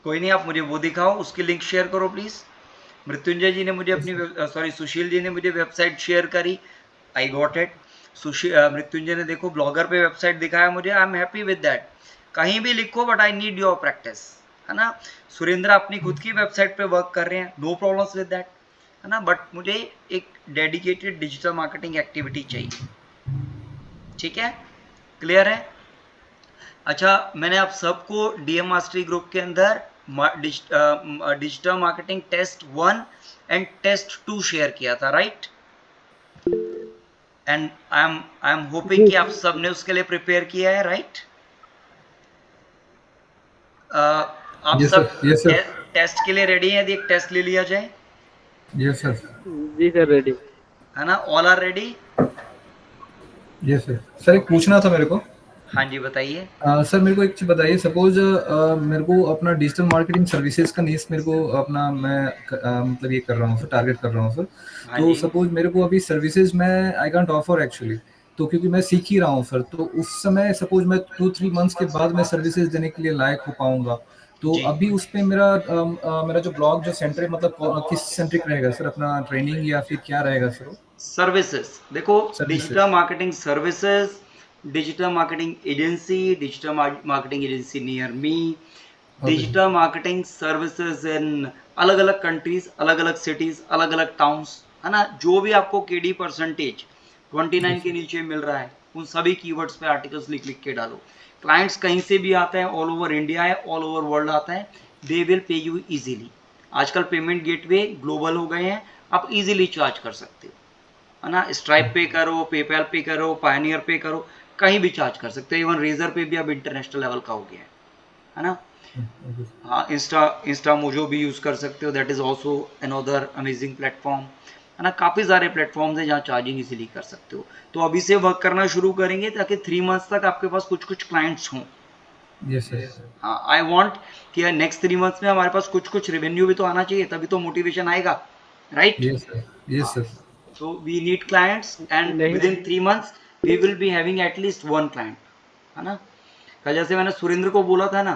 कोई नहीं, आप मुझे वो दिखाओ, उसकी लिंक शेयर करो प्लीज। मृत्युंजय जी ने मुझे अपनी सॉरी सुशील जी ने मुझे वेबसाइट शेयर करी, आई गॉट इट। मृत्युंजय ने देखो ब्लॉगर पे वेबसाइट दिखाया मुझे, I am happy with that. कहीं भी लिखो but I need your practice, है ना। सुरेंद्र अपनी खुद की वेबसाइट पे वर्क कर रहे हैं, नो प्रॉब्लम्स विद दैट, है ना। बट मुझे एक डेडिकेटेड डिजिटल मार्केटिंग एक्टिविटी चाहिए, ठीक है, क्लियर है। अच्छा मैंने आप सबको डीएम मास्टरी ग्रुप के अंदर digital marketing test 1 and test 2 share किया था, right. And I am hoping कि आप सबने उसके लिए प्रिपेयर किया है, राइट। आप Yes, सब sir. Yes, sir. टेस्ट के लिए रेडी हैं, यदि एक टेस्ट ले लिया जाए, Yes, sir. जी सर रेडी। है ना। All are ready. Yes, sir. Sir एक पूछना था मेरे को। हाँ जी बताइए। सर मेरे को एक चीज बताइए, सपोज मेरे को अपना डिजिटल मार्केटिंग सर्विसेज का नीश मेरे को अपना मैं मतलब ये कर रहा हूँ सर, टारगेट कर रहा हूँ सर। हाँ तो जी। सपोज मेरे को अभी सर्विसेज में आई कांट ऑफर एक्चुअली, तो क्योंकि मैं सीख ही रहा हूँ सर, तो उस समय सपोज मैं 2-3 मंथ्स के बाद मैं सर्विसेज देने के लिए लायक हो पाऊंगा, तो जी। अभी उस पे मेरा जो ब्लॉग जो सेंटर मतलब किस सेंट्रिक रहेगा सर, अपना ट्रेनिंग या फिर क्या रहेगा सर वो? सर्विसेज देखो, services. Digital marketing services, digital marketing agency, digital marketing agency near me, digital marketing services in अलग अलग कंट्रीज, अलग अलग सिटीज, अलग अलग टाउन्स, है ना। जो भी आपको केडी परसेंटेज 29 के नीचे मिल रहा है, उन सभी कीवर्ड्स पे आर्टिकल्स लिख लिख के डालो। क्लाइंट्स कहीं से भी आते हैं, ऑल ओवर इंडिया है, ऑल ओवर वर्ल्ड आता है, they will pay you easily. आजकल पेमेंट गेटवे ग्लोबल हो गए हैं, आप इजीली चार्ज कर सकते हो, है ना। स्ट्राइप पे करो, पेपैल पे करो, पायनियर पे करो, कहीं भी चार्ज कर सकते हो। इवन रेजर पे भी अब इंटरनेशनल लेवल का हो गया है ना। हाँ, इंस्टा मोजो भी यूज़ कर सकते हो, that is also another amazing platform, है ना। काफ़ी सारे प्लेटफॉर्म्स हैं जहाँ चार्जिंग इजीली कर सकते हो। तो अभी से वर्क करना शुरू करेंगे ताकि 3 मंथ्स तक आपके पास कुछ कुछ क्लाइंट्स हों। Yes sir. हाँ, आई वांट कि नेक्स्ट 3 मंथ्स में हमारे पास कुछ कुछ रेवेन्यू भी तो आना चाहिए, तभी तो मोटिवेशन आएगा, right. Yes sir. Yes sir. So we need clients and नहीं। within 3 months we will be having at least 1 client, है ना। कल जैसे मैंने सुरेंद्र को बोला था ना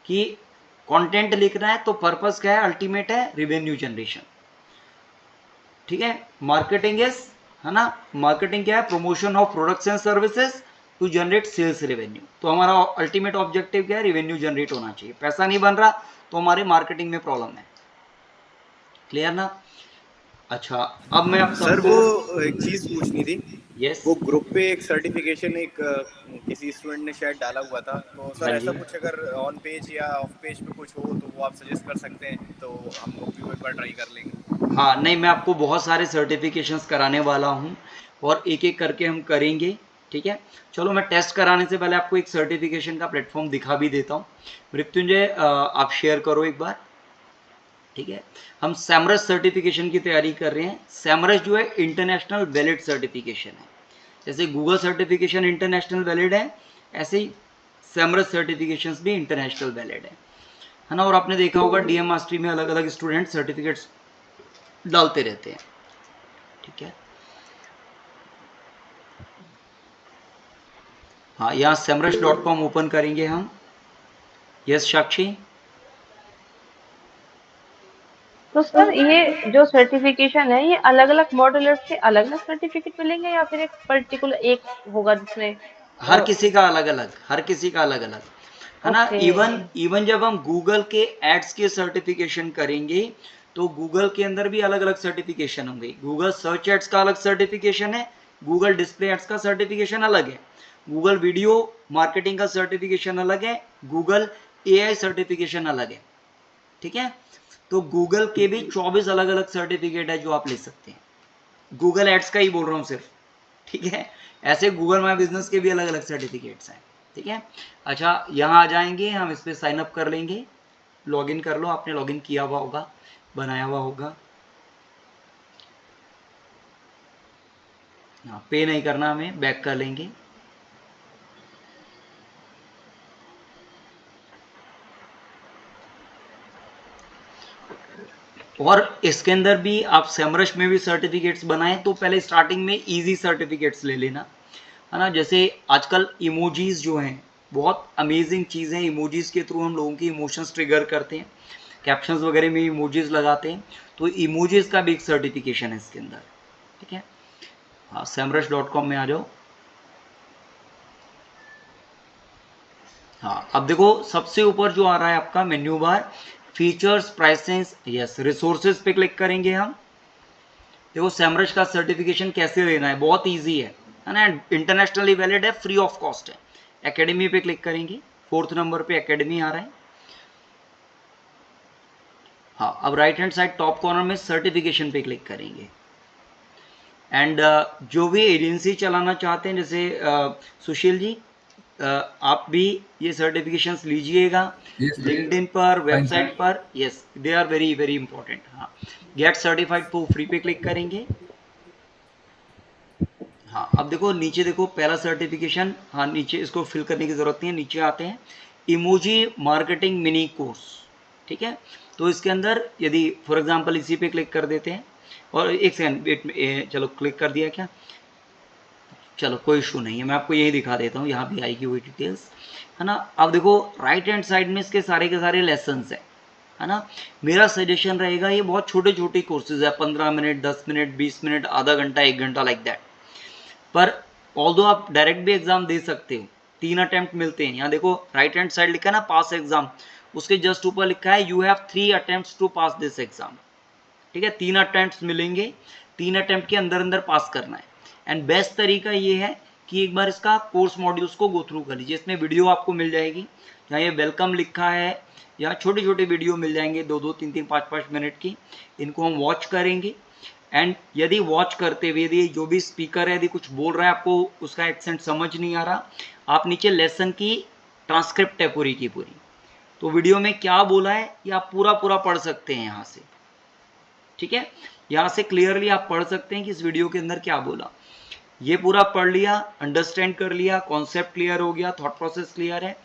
कि कंटेंट लिखना है तो पर्पस क्या है, अल्टीमेट है रेवेन्यू जनरेशन, ठीक है। मार्केटिंग इज, है ना, मार्केटिंग क्या है, promotion of products and services to generate sales revenue. तो हमारा अल्टीमेट ऑब्जेक्टिव क्या है, रेवेन्यू जनरेट होना चाहिए। पैसा नहीं बन रहा तो हमारी मार्केटिंग में प्रॉब्लम है, क्लियर ना। अच्छा अब मैं आप सर वो एक चीज पूछनी थी। यस वो ग्रुप पे एक सर्टिफिकेशन एक किसी स्टूडेंट ने शायद डाला हुआ था, तो सर हाँ ऐसा जी। कुछ अगर ऑन पेज या ऑफ पेज पे कुछ हो तो वो आप सजेस्ट कर सकते हैं, तो हम लोग भी वो एक बार ट्राई कर लेंगे। हाँ नहीं, मैं आपको बहुत सारे सर्टिफिकेशंस कराने वाला हूँ और एक एक करके हम करेंगे, ठीक है। चलो मैं टेस्ट कराने से पहले आपको एक सर्टिफिकेशन का प्लेटफॉर्म दिखा भी देता हूँ। मृत्युंजय आप शेयर करो एक बार, ठीक है। हम सैमरस सर्टिफिकेशन की तैयारी कर रहे हैं। सैमरस जो है इंटरनेशनल वैलिड सर्टिफिकेशन है। जैसे गूगल सर्टिफिकेशन इंटरनेशनल वैलिड है, ऐसे ही सैमरस सर्टिफिकेशंस भी इंटरनेशनल वैलिड है ना। और आपने देखा होगा डीएम मास्टरी में अलग अलग स्टूडेंट सर्टिफिकेट्स डालते रहते हैं, ठीक है। हाँ, यहाँ semrush.com ओपन करेंगे हम। यस साक्षी। तो सर ये जो सर्टिफिकेशन है, ये अलग अलग मॉड्यूलर्स के अलग अलग सर्टिफिकेट मिलेंगे या फिर एक पर्टिकुलर एक होगा जिसमें हर किसी का अलग अलग, हर किसी का अलग अलग, है ना। ओके। इवन जब हम गूगल के एड्स के सर्टिफिकेशन करेंगे तो गूगल के अंदर भी अलग अलग सर्टिफिकेशन होंगे। गूगल सर्च एड्स का अलग सर्टिफिकेशन है, गूगल डिस्प्ले एड्स का सर्टिफिकेशन अलग है। गूगल वीडियो मार्केटिंग का सर्टिफिकेशन अलग है, गूगल AI सर्टिफिकेशन अलग है, ठीक है। तो गूगल के भी 24 अलग अलग सर्टिफिकेट है जो आप ले सकते हैं, गूगल एड्स का ही बोल रहा हूँ सिर्फ, ठीक है। ऐसे गूगल माई बिजनेस के भी अलग अलग सर्टिफिकेट्स हैं, ठीक है। अच्छा, यहाँ आ जाएंगे हम, इस पर साइन अप कर लेंगे, लॉगिन कर लो, आपने लॉगिन किया हुआ होगा, बनाया हुआ होगा। हाँ, पे नहीं करना, हमें बैक कर लेंगे। और इसके अंदर भी आप सेमरश में भी सर्टिफिकेट्स बनाएं तो पहले स्टार्टिंग में इजी सर्टिफिकेट्स ले लेना, है ना। जैसे आजकल इमोजीज जो हैं बहुत अमेजिंग चीज़ है, इमोजीज के थ्रू हम लोगों की इमोशंस ट्रिगर करते हैं, कैप्शंस वगैरह में इमोजीज लगाते हैं, तो इमोजीज का भी एक सर्टिफिकेशन है इसके अंदर, ठीक है। हाँ, semrush.com में आ जाओ। हाँ, अब देखो सबसे ऊपर जो आ रहा है आपका menu bar, features, prices, yes, resources पे क्लिक करेंगे हम। देखो सेमरश का सर्टिफिकेशन कैसे लेना है, बहुत इजी है ना, इंटरनेशनली वैलिड है, फ्री ऑफ कॉस्ट है। एकेडमी पे क्लिक करेंगे, 4th नंबर पे एकेडमी आ रहा है। हाँ, अब right hand side top corner में सर्टिफिकेशन पे क्लिक करेंगे। एंड जो भी एजेंसी चलाना चाहते हैं, जैसे सुशील जी, आप भी ये सर्टिफिकेशंस लीजिएगा, लिंक्डइन पर, वेबसाइट पर, yes, they are very very important. हाँ, गेट सर्टिफाइड फॉर फ्री पे क्लिक करेंगे। हाँ, अब देखो नीचे देखो पहला सर्टिफिकेशन, हाँ नीचे इसको फिल करने की जरूरत नहीं है, नीचे आते हैं, इमोजी मार्केटिंग मिनी कोर्स, ठीक है। तो इसके अंदर यदि फॉर एग्जांपल इसी पे क्लिक कर देते हैं, और एक सेकंड वेट, चलो क्लिक कर दिया क्या, चलो कोई इशू नहीं है, मैं आपको यही दिखा देता हूँ, यहाँ भी आएगी वही डिटेल्स, है ना। अब देखो राइट हैंड साइड में इसके सारे के सारे लेसन्स है ना। मेरा सजेशन रहेगा, ये बहुत छोटे छोटे कोर्सेज है, 15 मिनट, 10 मिनट, 20 मिनट, आधा घंटा, 1 घंटा, लाइक दैट। पर ऑल्दो आप डायरेक्ट भी एग्जाम दे सकते हो, 3 अटेम्प्ट मिलते हैं। यहाँ देखो राइट हैंड साइड लिखा है ना पास एग्जाम, उसके जस्ट ऊपर लिखा है you have 3 attempts to pass this exam, ठीक है। 3 अटेम्प्ट्स मिलेंगे, 3 अटेम्प्ट के अंदर अंदर पास करना है। एंड बेस्ट तरीका ये है कि एक बार इसका कोर्स मॉड्यूल्स को गो थ्रू कर लीजिए, इसमें वीडियो आपको मिल जाएगी, यहाँ ये वेलकम लिखा है, यहाँ छोटे छोटे वीडियो मिल जाएंगे, 2-2, 3-3, 5-5 मिनट की, इनको हम वॉच करेंगे। एंड यदि वॉच करते हुए यदि जो भी स्पीकर है यदि कुछ बोल रहा है, आपको उसका एक्सेंट समझ नहीं आ रहा, आप नीचे लेसन की ट्रांसक्रिप्ट है पूरी की पूरी, तो वीडियो में क्या बोला है ये आप पूरा पूरा पढ़ सकते हैं यहाँ से, ठीक है। यहाँ से क्लियरली आप पढ़ सकते हैं कि इस वीडियो के अंदर क्या बोला, ये पूरा पढ़ लिया, अंडरस्टैंड कर लिया, कॉन्सेप्ट क्लियर हो गया, थॉट प्रोसेस क्लियर है,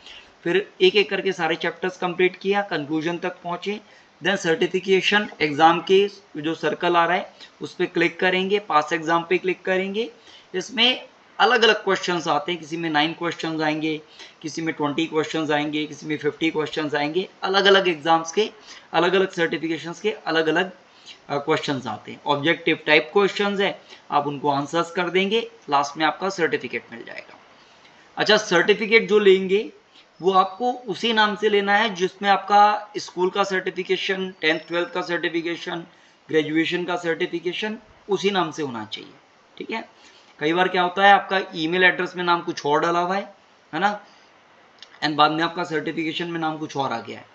फिर एक एक करके सारे चैप्टर्स कंप्लीट किया, कंक्लूजन तक पहुंचे, देन सर्टिफिकेशन एग्जाम के जो सर्कल आ रहा है उस पर क्लिक करेंगे, पास एग्जाम पे क्लिक करेंगे। इसमें अलग अलग क्वेश्चंस आते हैं, किसी में 9 क्वेश्चंस आएंगे, किसी में 20 क्वेश्चंस आएंगे, किसी में 50 क्वेश्चंस आएंगे, अलग अलग एग्जाम्स के अलग अलग सर्टिफिकेशंस के अलग अलग क्वेश्चंस आते हैं। ऑब्जेक्टिव टाइप क्वेश्चंस है, आप उनको आंसर्स कर देंगे, लास्ट में आपका सर्टिफिकेट मिल जाएगा। अच्छा, सर्टिफिकेट जो लेंगे वो आपको उसी नाम से लेना है जिसमें आपका स्कूल का सर्टिफिकेशन, 10th 12th का सर्टिफिकेशन, ग्रेजुएशन का सर्टिफिकेशन उसी नाम से होना चाहिए, ठीक है। कई बार क्या होता है आपका ईमेल एड्रेस में नाम कुछ और डाला हुआ है ना, एंड बाद में आपका सर्टिफिकेशन में नाम कुछ और आ गया है,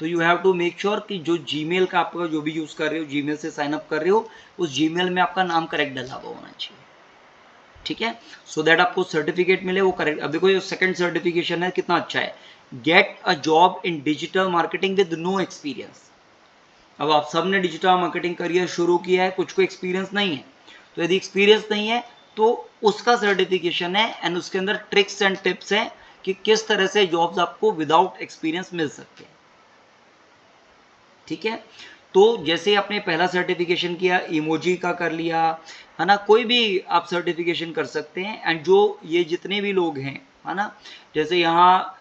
तो you have to make sure कि जो जीमेल का आपका जो भी यूज़ कर रहे हो, जीमेल से साइन अप कर रहे हो, उस जीमेल में आपका नाम करेक्ट डाला हुआ होना चाहिए, ठीक है, सो दैट आपको सर्टिफिकेट मिले वो करेक्ट। अब देखो ये सेकंड सर्टिफिकेशन है, कितना अच्छा है, get a job in digital marketing with no experience. अब आप सब ने डिजिटल मार्केटिंग करियर शुरू किया है, कुछ को एक्सपीरियंस नहीं है, तो यदि एक्सपीरियंस नहीं है तो उसका सर्टिफिकेशन है, एंड उसके अंदर ट्रिक्स एंड टिप्स हैं कि किस तरह से जॉब्स आपको विदाउट एक्सपीरियंस मिल सकते हैं, ठीक है। तो जैसे आपने पहला सर्टिफिकेशन किया, इमोजी का कर लिया, है ना, कोई भी आप सर्टिफिकेशन कर सकते हैं। एंड जो ये जितने भी लोग हैं, है ना, जैसे यहाँ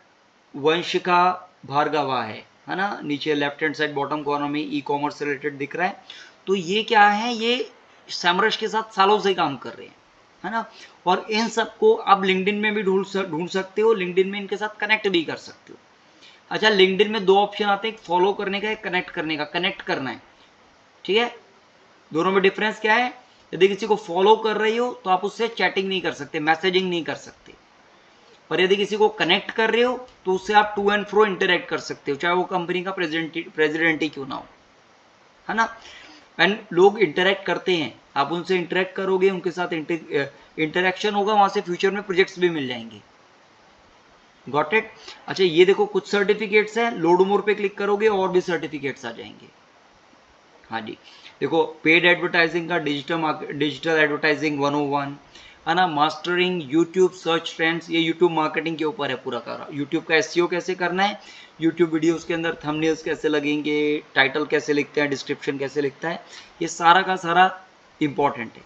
वंशिका भार्गवा है ना, नीचे left hand side bottom corner में ई कॉमर्स से रिलेटेड दिख रहा है, तो ये क्या है, ये सेमरश के साथ सालों से काम कर रहे हैं, है ना, और इन सबको आप लिंक्डइन में भी ढूंढ सकते हो, लिंक्डइन में इनके साथ कनेक्ट भी कर सकते हो। अच्छा, लिंक्डइन में 2 ऑप्शन आते हैं, एक फॉलो करने का, एक कनेक्ट करने का। कनेक्ट करना है, ठीक है, दोनों में डिफरेंस क्या है, यदि किसी को फॉलो कर रही हो तो आप उससे चैटिंग नहीं कर सकते, मैसेजिंग नहीं कर सकते, पर यदि किसी को कनेक्ट कर रहे हो तो उससे आप टू एंड फ्रो इंटरेक्ट कर सकते हो, चाहे वो कंपनी का प्रेसिडेंट ही क्यों ना हो, है ना। एंड लोग इंटरेक्ट करते हैं, आप उनसे इंटरेक्ट करोगे, उनके साथ इंटरेक्शन होगा, वहां से फ्यूचर में प्रोजेक्ट्स भी मिल जाएंगे। Got it. अच्छा ये देखो कुछ सर्टिफिकेट्स हैं, लोड मोर पे क्लिक करोगे और भी सर्टिफिकेट्स आ जाएंगे। हाँ जी देखो पेड एडवर्टाइजिंग का डिजिटल एडवर्टाइजिंग 101 है ना, मास्टरिंग यूट्यूब सर्च ट्रेंड्स, ये यूट्यूब मार्केटिंग के ऊपर है पूरा का। यूट्यूब का एसईओ कैसे करना है, यूट्यूब वीडियोस के अंदर थंबनेल्स कैसे लगेंगे, टाइटल कैसे लिखते हैं, डिस्क्रिप्शन कैसे लिखता है, ये सारा का सारा इंपॉर्टेंट है।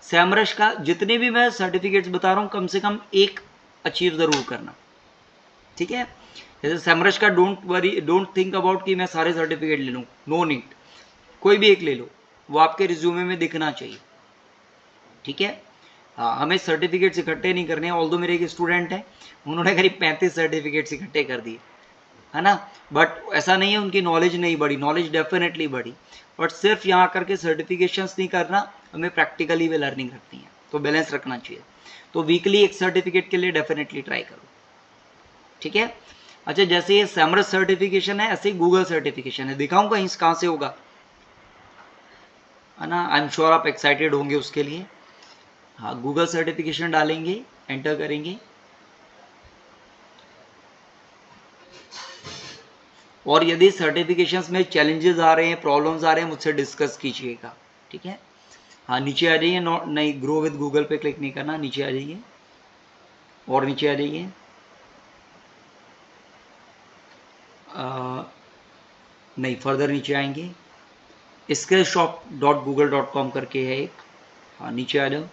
सैमरश का जितने भी मैं सर्टिफिकेट्स बता रहा हूँ कम से कम एक अचीव ज़रूर करना, ठीक है। जैसे सैमरश का डोंट थिंक अबाउट कि मैं सारे सर्टिफिकेट ले लूँ, नो नीड, कोई भी एक ले लो, वो आपके रिज्यूमे में दिखना चाहिए, ठीक है। हाँ हमें सर्टिफिकेट्स इकट्ठे नहीं करने हैं, ऑल्दो मेरे एक स्टूडेंट है उन्होंने करीब 35 सर्टिफिकेट्स इकट्ठे कर दिए, है ना। बट ऐसा नहीं है उनकी नॉलेज नहीं बढ़ी, नॉलेज डेफिनेटली बढ़ी, बट सिर्फ यहाँ करके सर्टिफिकेशंस नहीं करना, हमें प्रैक्टिकली भी लर्निंग रखनी है, तो बैलेंस रखना चाहिए। तो वीकली एक सर्टिफिकेट के लिए डेफिनेटली ट्राई करो, ठीक है। अच्छा जैसे ये सैमरस सर्टिफिकेशन है ऐसे ही गूगल सर्टिफिकेशन है, दिखाऊं कहाँ से होगा, है ना। आई एम श्योर आप एक्साइटेड होंगे उसके लिए। हाँ गूगल सर्टिफिकेशन डालेंगे, एंटर करेंगे, और यदि सर्टिफिकेशंस में चैलेंजेस आ रहे हैं, प्रॉब्लम्स आ रहे हैं, मुझसे डिस्कस कीजिएगा, ठीक है। हाँ नीचे आ जाइए, नहीं ग्रो विद गूगल पे क्लिक नहीं करना, नीचे आ जाइए और नीचे आ जाइए, नहीं फर्दर नीचे आएंगे, skillshop.google.com करके है एक, हाँ नीचे आ जाओ,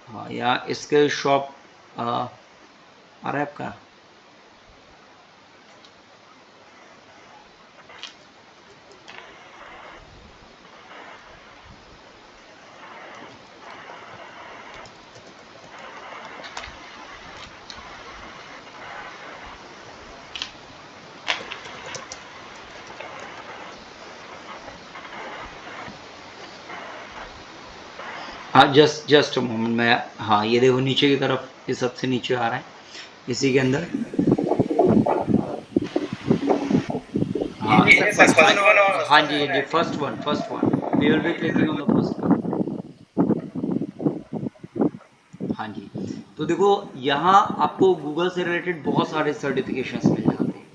हाँ यहाँ स्किल शॉप आ रहा है आपका, हाँ जस्ट मोमेंट मैं, हाँ ये देखो नीचे की तरफ, ये सबसे नीचे आ रहा है इसी के अंदर, हाँ हाँ जी first one we will be clicking on the first one. हाँ जी तो देखो यहाँ आपको गूगल से रिलेटेड बहुत सारे सर्टिफिकेशंस मिल जाते हैं,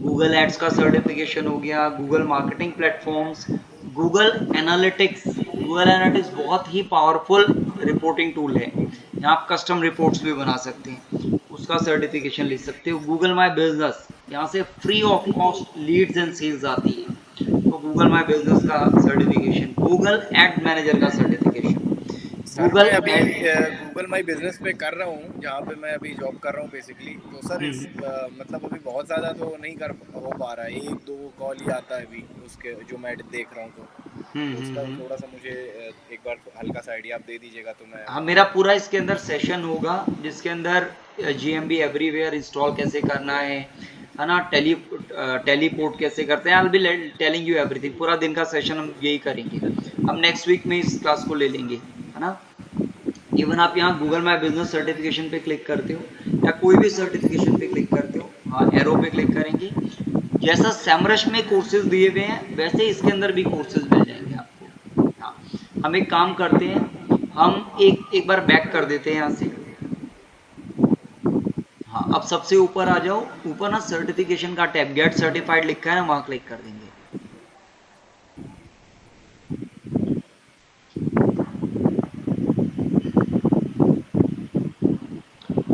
गूगल एड्स का सर्टिफिकेशन हो गया, Google marketing platforms, Google analytics बहुत ही पावरफुल रिपोर्टिंग टूल है, यहाँ आप कस्टम रिपोर्ट्स भी बना सकते हैं, उसका सर्टिफिकेशन ले सकते हो। गूगल माई बिजनेस, यहाँ से free of cost leads and sales आती है, तो गूगल माई बिजनेस का सर्टिफिकेशन, गूगल एड मैनेजर का सर्टिफिकेशन, सर मैं अभी गूगल माई बिजनेस पे कर रहा हूँ, जहाँ पे मैं अभी जॉब कर रहा हूँ बेसिकली, तो सर इस मतलब अभी बहुत ज़्यादा तो नहीं कर हो पा रहा है, एक दो कॉल ही आता है अभी उसके जो मैं देख रहा हूँ, तो उसका थोड़ा सा मुझे एक बार हल्का सा आइडिया आप दे दीजिएगा तो मैं। हाँ मेरा पूरा इसके अंदर सेशन होगा जिसके अंदर GMB एवरीवेयर इंस्टॉल कैसे करना है ना, टेलीपोर्ट कैसे करते हैं, I will be telling you everything, पूरा दिन का सेशन हम यही करेंगे, हम नेक्स्ट वीक में इस क्लास को ले लेंगे, है ना। इवन आप यहाँ गूगल माई बिजनेस सर्टिफिकेशन पे क्लिक करते हो या कोई भी सर्टिफिकेशन पे क्लिक करते हो, हाँ एरो पे क्लिक करेंगे, जैसा सैमरश में कोर्सेज दिए हुए हैं वैसे इसके अंदर भी कोर्सेज मिल जाएंगे आपको। हाँ हम एक काम करते हैं, हम एक बार बैक कर देते हैं यहाँ से, हाँ अब सबसे ऊपर आ जाओ, ऊपर ना सर्टिफिकेशन का टैब गेट सर्टिफाइड लिखा है ना, वहां क्लिक कर देंगे।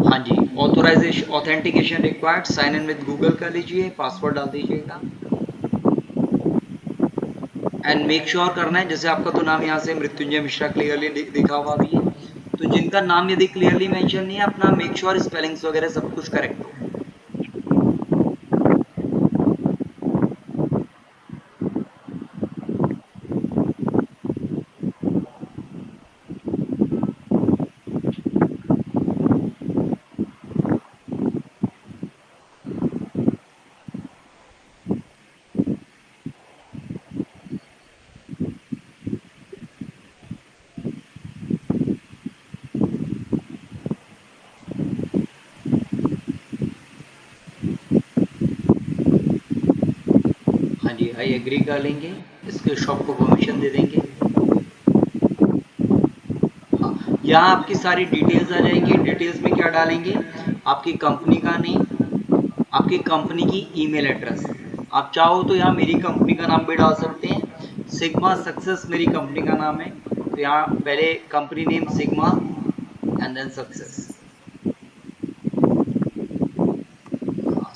हाँ जी authorization authentication required, sign in with Google कर लीजिए, पासवर्ड डाल दीजिएगा एंड मेक श्योर करना है, जैसे आपका तो नाम यहाँ से मृत्युंजय मिश्रा क्लियरली दिखा हुआ भी है, तो जिनका नाम यदि क्लियरली मेंशन नहीं है अपना मेक श्योर स्पेलिंग्स वगैरह सब कुछ करेक्ट हो। आई एग्री कर लेंगे, इसके शॉप को परमिशन दे देंगे। हाँ, यहाँ आपकी सारी डिटेल्स आ जाएंगी। डिटेल्स में क्या डालेंगे, आपकी कंपनी का नेम, आपकी कंपनी की ईमेल एड्रेस। आप चाहो तो यहाँ मेरी कंपनी का नाम भी डाल सकते हैं, सिग्मा सक्सेस मेरी कंपनी का नाम है, तो यहाँ पहले company name Sigma and then success.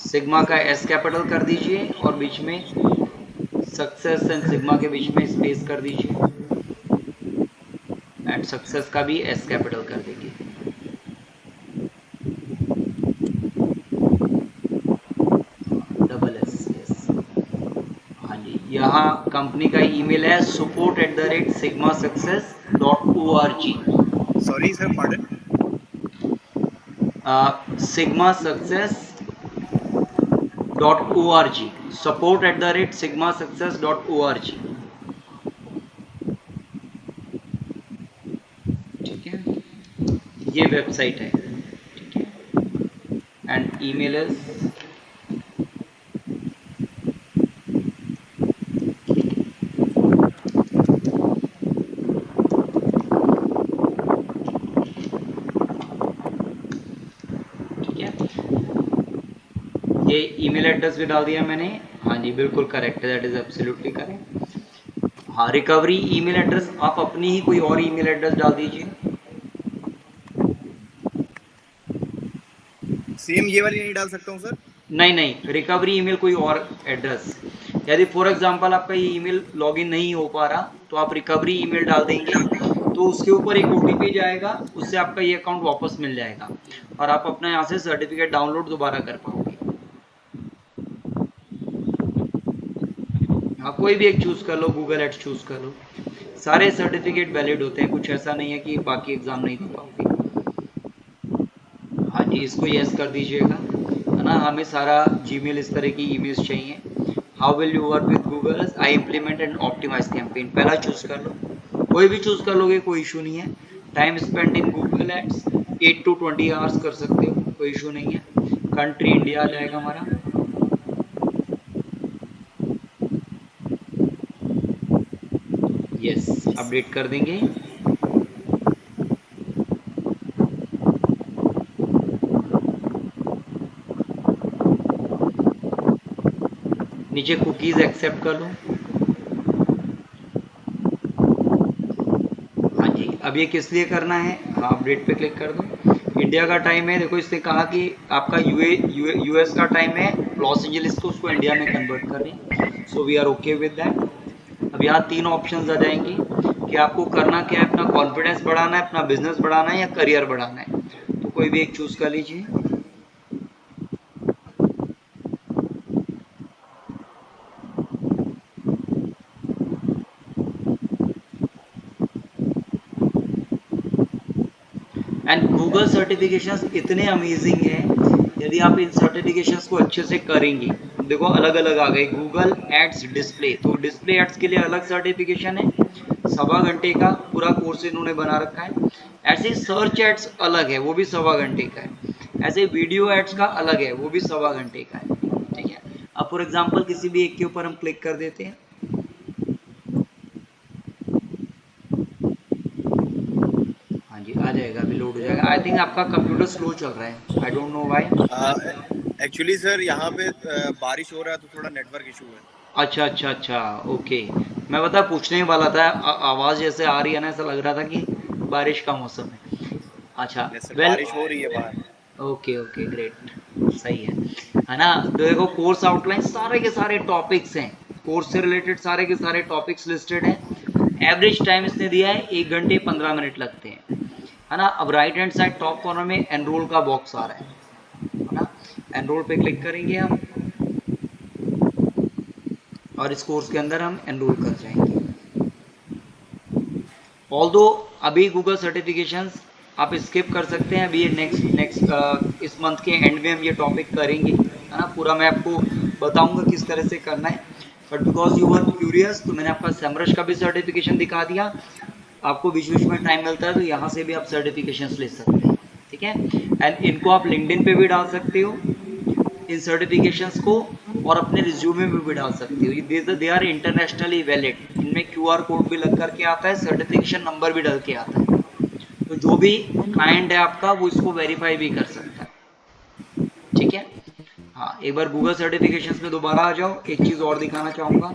Sigma का एस कैपिटल कर दीजिए और बीच में सक्सेस एंड सिग्मा के बीच में स्पेस कर दीजिए, एंड सक्सेस का भी एस कैपिटल कर देंगे। Double S, yes. हाँ जी, यहाँ कंपनी का ईमेल है support@sigmasuccess.org। Sorry sir, pardon. sigmasuccess.org, support@sigmasuccess.org। ठीक है, ये वेबसाइट है, ठीक है, एंड ईमेल इज ये ईमेल एड्रेस भी डाल दिया मैंने। हाँ जी, बिल्कुल करेक्ट है, दैट इज एब्सोल्युटली करेक्ट। हाँ, रिकवरी ईमेल एड्रेस आप अपनी ही कोई और ईमेल एड्रेस डाल दीजिए। सेम ये वाली नहीं डाल सकता हूँ सर? नहीं नहीं, रिकवरी ईमेल कोई और एड्रेस। यदि फॉर एग्जांपल आपका ये ईमेल लॉगिन नहीं हो पा रहा तो आप रिकवरी ईमेल डाल देंगे, तो उसके ऊपर एक ओटीपी जाएगा, उससे आपका ये अकाउंट वापस मिल जाएगा और आप अपना यहाँ से सर्टिफिकेट डाउनलोड दोबारा कर पाओगे। हाँ, कोई भी एक चूज कर लो, गूगल एड्स चूज कर लो, सारे सर्टिफिकेट वैलिड होते हैं, कुछ ऐसा नहीं है कि बाकी एग्जाम नहीं दे पाओगे। हाँ जी, इसको यस कर दीजिएगा, है ना। हमें सारा जीमेल इस तरह की ईमेल्स चाहिए। How will you work with Google? I implement and optimise campaign, पहला चूज कर लो, कोई भी चूज कर लोगे, कोई इशू नहीं है। Time spend in Google ads 8 to 20 hours कर सकते हो, कोई इशू नहीं है। कंट्री इंडिया आ जाएगा हमारा। यस, अपडेट कर देंगे। नीचे कुकीज एक्सेप्ट कर लो। हाँ जी, अब ये किस लिए करना है? हाँ, अपडेट पे क्लिक कर दो। इंडिया का टाइम है, देखो इसने कहा कि आपका यूएस का टाइम है, लॉस एंजलिस को उसको इंडिया में कन्वर्ट कर रहे हैं, so we are okay with that. अब यहाँ 3 ऑप्शंस आ जाएंगे कि आपको करना क्या है, अपना कॉन्फिडेंस बढ़ाना है, अपना बिजनेस बढ़ाना है या करियर बढ़ाना है, तो कोई भी एक चूज कर लीजिए। एंड गूगल सर्टिफिकेशंस इतने अमेजिंग हैं, यदि आप इन सर्टिफिकेशंस को अच्छे से करेंगे। देखो अलग अलग आ गए, गूगल एड्स डिस्प्ले, तो डिस्प्ले एड्स के लिए अलग सर्टिफिकेशन है, 1.25 घंटे का पूरा कोर्स इन्होंने बना रखा है। ऐसे सर्च एड्स अलग है, वो भी 1.25 घंटे का है। ऐसे वीडियो एड्स का अलग है, वो भी 1.25 घंटे का है, ठीक है। अब फॉर एग्जाम्पल किसी भी एक के ऊपर हम क्लिक कर देते हैं, आ जाएगा, अभी लोड हो जाएगा। आई थिंक आपका कंप्यूटर स्लो चल रहा है, I don't know why. Actually sir यहाँ पे बारिश हो रहा है तो थोड़ा नेटवर्क इशू है। अच्छा अच्छा अच्छा, ओके। मैं बता पूछने ही वाला था, आवाज़ जैसे आ रही है ना, ऐसा लग रहा था कि बारिश का मौसम है। अच्छा, बारिश हो रही है बाहर। ओके ओके, ग्रेट, सही है ना। देखो कोर्स आउटलाइन सारे के सारे टॉपिक्स हैं, कोर्स से रिलेटेड सारे के सारे टॉपिक्स लिस्टेड हैं। एवरेज टाइम इसने दिया है 1 घंटे 15 मिनट लगते हैं, है ना। अब right hand side top corner में एनरोल का बॉक्स आ रहा है ना। एनरोल पे क्लिक करेंगे हम और इस कोर्स के अंदर हम एनरोल कर जाएंगे। ऑल्दो अभी गूगल सर्टिफिकेशंस आप स्किप कर सकते हैं, अभी ये नेक्स्ट इस मंथ के एंड में हम ये टॉपिक करेंगे, है ना। पूरा मैं आपको बताऊंगा किस तरह से करना है, but because you are curious तो मैंने आपका सेमरश का भी सर्टिफिकेशन दिखा दिया। आपको बीच बीच में टाइम मिलता है तो यहाँ से भी आप सर्टिफिकेशंस ले सकते हैं, ठीक है। एंड इनको आप लिंक्डइन पे भी डाल सकते हो इन सर्टिफिकेशंस को, और अपने रिज्यूमे में भी डाल सकते हो। दे आर इंटरनेशनली वैलिड, इनमें QR कोड भी लग करके आता है, सर्टिफिकेशन नंबर भी डल के आता है, तो जो भी क्लाइंट है आपका वो इसको वेरीफाई भी कर सकता है। ठीक है, हाँ एक बार गूगल सर्टिफिकेशंस में दोबारा आ जाओ। एक चीज और दिखाना चाहूंगा,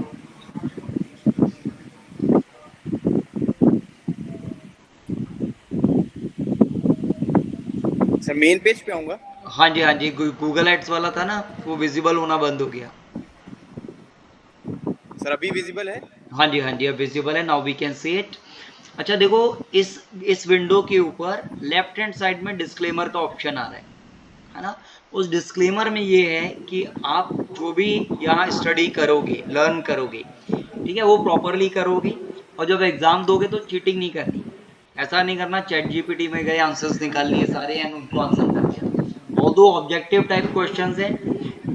सर मेन पेज पे आऊंगा। हाँ जी हाँ जी, गूगल एड्स वाला था ना, वो विजिबल होना बंद हो गया। सर अभी विजिबल है? हाँ जी हाँ जी, अब विजिबल है, now we can see it. अच्छा देखो, इस विंडो के ऊपर लेफ्ट हैंड साइड में डिस्क्लेमर का ऑप्शन आ रहा है ना। उस डिस्क्लेमर में ये है कि आप जो भी यहाँ स्टडी करोगे, लर्न करोगे, ठीक है, वो प्रॉपरली करोगे, और जब एग्जाम दोगे तो चीटिंग नहीं करनी। ऐसा नहीं करना चैट जीपीटी में गए आंसर्स निकाल लिए सारे एंड उनको आंसर कर दिया। और दो ऑब्जेक्टिव टाइप क्वेश्चंस हैं,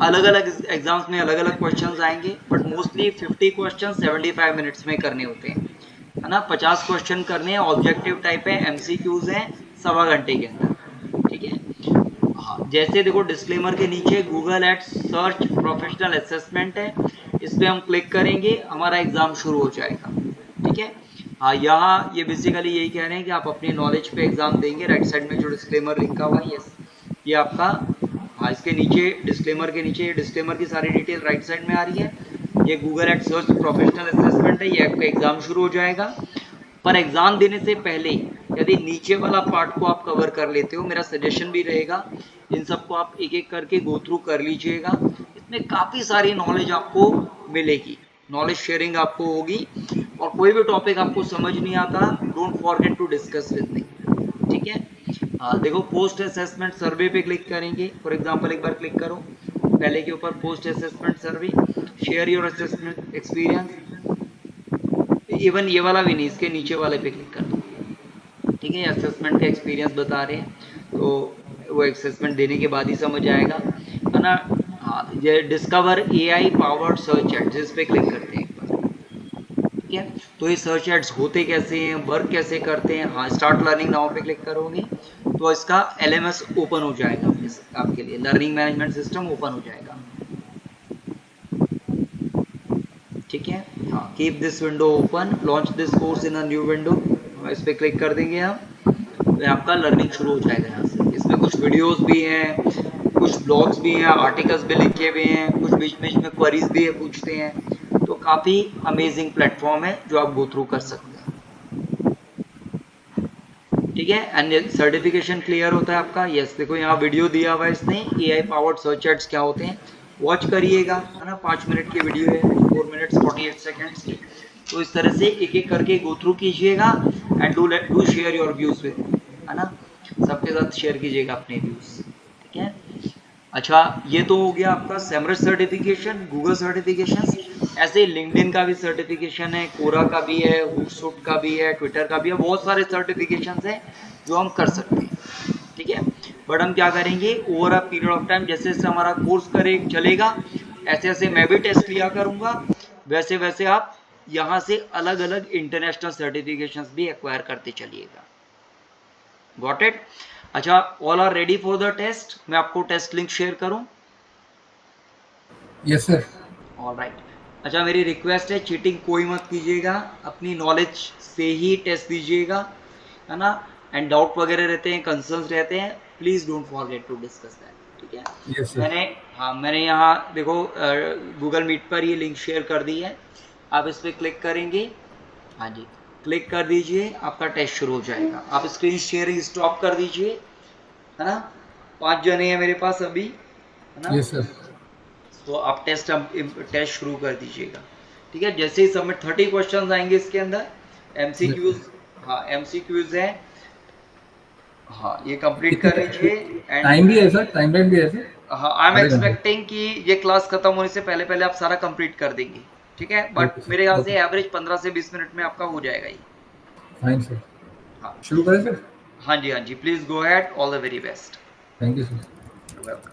अलग अलग एग्जाम्स में अलग अलग क्वेश्चंस आएंगे, बट मोस्टली 50 क्वेश्चन 75 मिनट्स में करने होते हैं, है ना। 50 क्वेश्चन करने हैं, ऑब्जेक्टिव टाइप है, एमसीक्यूज हैं, सवा घंटे के अंदर। ठीक है, हाँ जैसे देखो डिस्क्लेमर के नीचे Google ads search professional assessment है, इस पर हम क्लिक करेंगे, हमारा एग्जाम शुरू हो जाएगा। ठीक है, हाँ यहाँ ये बेसिकली यही कह रहे हैं कि आप अपनी नॉलेज पे एग्जाम देंगे। राइट साइड में जो डिस्क्लेमर लिखा हुआ है, यस ये आपका, हाँ इसके नीचे डिस्क्लेमर के नीचे डिस्क्लेमर की सारी डिटेल राइट साइड में आ रही है। ये Google ads search professional assessment है, ये आपका एग्जाम शुरू हो जाएगा। पर एग्जाम देने से पहले यदि नीचे वाला पार्ट को आप कवर कर लेते हो, मेरा सजेशन भी रहेगा इन सबको आप एक एक करके गो थ्रू कर लीजिएगा। इसमें काफी सारी नॉलेज आपको मिलेगी, नॉलेज शेयरिंग आपको होगी, और कोई भी टॉपिक आपको समझ नहीं आता, don't forget to discuss with me. ठीक है, देखो पोस्ट असेसमेंट सर्वे पे क्लिक करेंगे। फॉर एग्जांपल एक बार क्लिक करो पहले के ऊपर, post assessment survey, share your assessment experience. Even ये वाला भी नहीं, इसके नीचे वाले पे क्लिक कर दो। ठीक है, असेसमेंट का एक्सपीरियंस बता रहे हैं, तो वो असेसमेंट देने के बाद ही समझ आएगा, है ना। हाँ ये discover AI powered search ads, इस पे क्लिक करते हैं एक बार। ठीक है, तो ये सर्च एड्स होते कैसे हैं, वर्क कैसे करते हैं। हाँ स्टार्ट लर्निंग नाउ पे क्लिक करोगे तो इसका LMS ओपन हो जाएगा, आपके लिए लर्निंग मैनेजमेंट सिस्टम ओपन हो जाएगा। ठीक है, हाँ keep this window open, launch this course in a new window, इस पे क्लिक कर देंगे हम, तो आपका लर्निंग शुरू हो जाएगा यहाँ से। इसमें कुछ वीडियोस भी हैं, कुछ ब्लॉग्स भी हैं, आर्टिकल्स भी लिखे हुए हैं, कुछ बीच बीच में क्वेरीज भी है, पूछते हैं, तो काफ़ी अमेजिंग प्लेटफॉर्म है जो आप गो थ्रू कर सकते हैं। ठीक है, एंड सर्टिफिकेशन क्लियर होता है आपका। यस देखो यहाँ वीडियो दिया हुआ है इसने, AI पावर्ड सर्च एड्स क्या होते हैं, वॉच करिएगा, है ना। 5 मिनट की वीडियो है, 4 मिनट्स 48 सेकेंड्स की, तो इस तरह से एक एक करके गो थ्रू कीजिएगा, and do share your views with, है ना, सबके साथ शेयर कीजिएगा अपने व्यूज। ठीक है, अच्छा ये तो हो गया आपका सेमरस सर्टिफिकेशन, गूगल सर्टिफिकेशन। ऐसे लिंक्डइन का भी सर्टिफिकेशन है, कोरा का भी है, हुकसूट का भी है, ट्विटर का भी है, बहुत सारे सर्टिफिकेशन हैं जो हम कर सकते हैं। ठीक है, बट हम क्या करेंगे over a period of time, जैसे जैसे हमारा कोर्स चलेगा, ऐसे ऐसे मैं भी टेस्ट लिया करूंगा, वैसे वैसे आप यहाँ से अलग अलग इंटरनेशनल सर्टिफिकेशंस भी एक्वायर करते चलिएगा। Got it? अच्छा all are ready for the test? मैं आपको टेस्ट लिंक शेयर करूं? Yes sir. ऑलराइट, अच्छा मेरी रिक्वेस्ट है चीटिंग कोई मत कीजिएगा, अपनी नॉलेज से ही टेस्ट दीजिएगा, है ना। एंड डाउट वगैरह रहते हैं, कंसर्न्स रहते हैं, please don't forget to discuss that. ठीक है, यस सर। मैंने यहाँ देखो गूगल मीट पर ये लिंक शेयर कर दी है, आप इस पर क्लिक करेंगे। हाँ जी क्लिक कर दीजिए, आपका टेस्ट शुरू हो जाएगा। आप स्क्रीन शेयरिंग स्टॉप कर दीजिए, है ना। 5 जने हैं मेरे पास अभी, है ना। Yes sir. तो आप टेस्ट शुरू कर दीजिएगा। ठीक है, जैसे ही सबमिट 30 क्वेश्चंस आएंगे इसके अंदर, MCQs, हाँ MCQs है, हाँ ये कंप्लीट कर लीजिए। एंड टाइम भी है सर, टाइम लाइन भी है सर। हाँ आई एम एक्सपेक्टिंग कि ये क्लास खत्म होने से पहले पहले आप सारा कंप्लीट कर देंगे। ठीक है, बट मेरे ख्याल से एवरेज 15 से 20 मिनट में आपका हो जाएगा ये। Fine sir. हाँ शुरू करें सर? हाँ जी please go ahead, all the very best. Thank you sir. Welcome.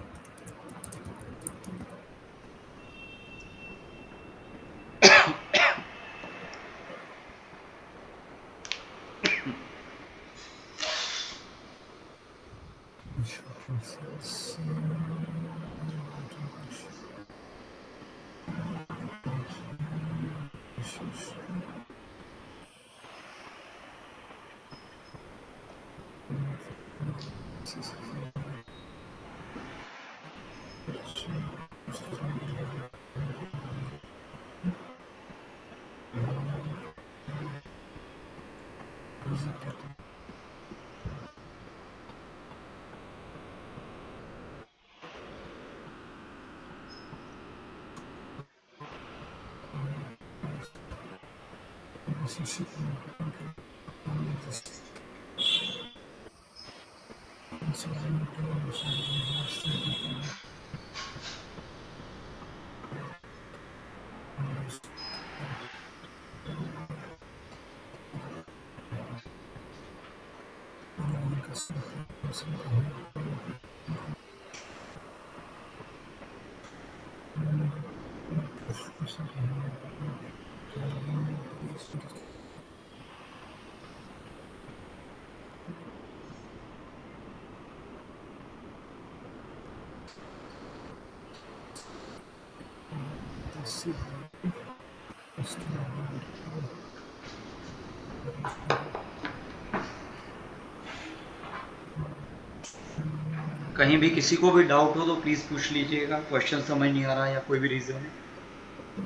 कहीं भी किसी को भी डाउट हो तो प्लीज पूछ लीजिएगा, क्वेश्चन समझ नहीं आ रहा या कोई भी रीजन है।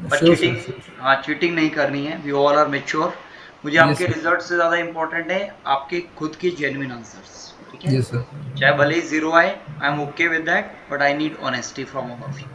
पर चीटिंग, हाँ चीटिंग नहीं करनी है, वी ऑल आर मेच्योर। मुझे आपके रिजल्ट से ज्यादा इंपॉर्टेंट है आपके खुद के जेन्युइन आंसर्स, ठीक है? चाहे भले ही 0 आए, I am okay with that, but I need honesty from all of you.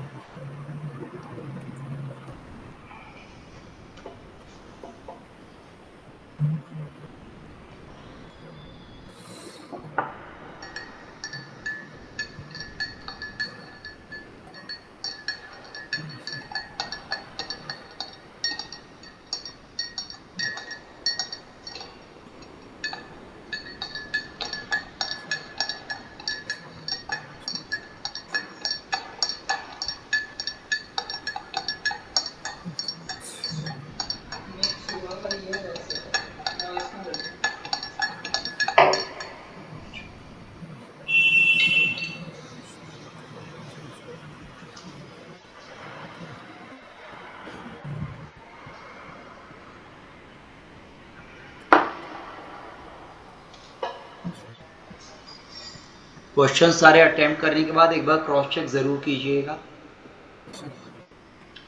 Question सारे अटेम्प्ट करने के बाद एक बार क्रॉस चेक जरूर कीजिएगा,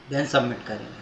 देन सबमिट करेंगे।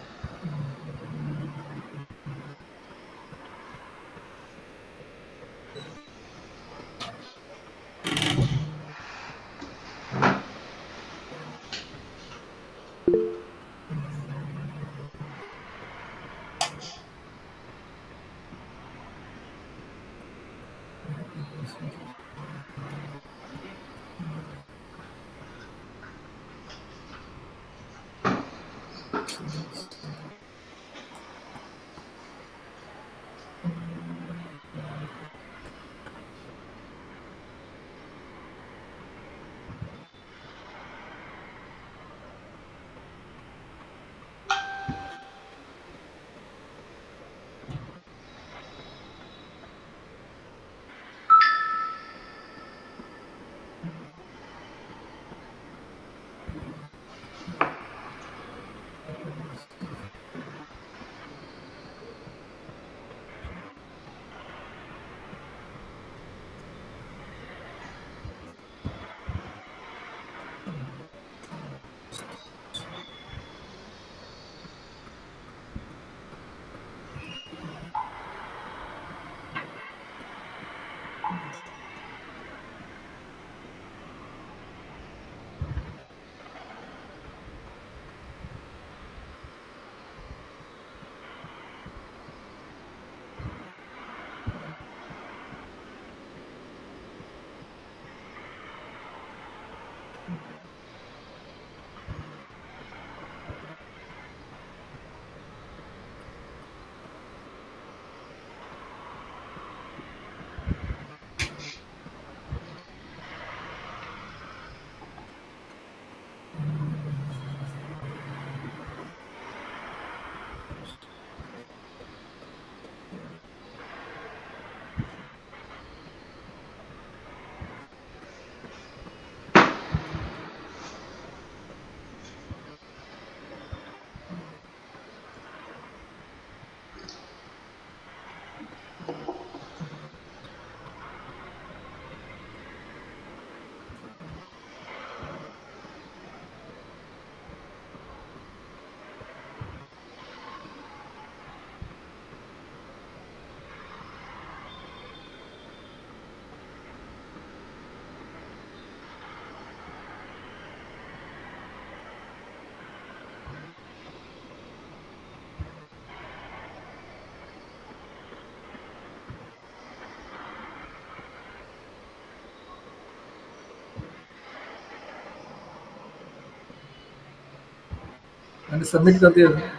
मैंने सबमिट कर दिया sir.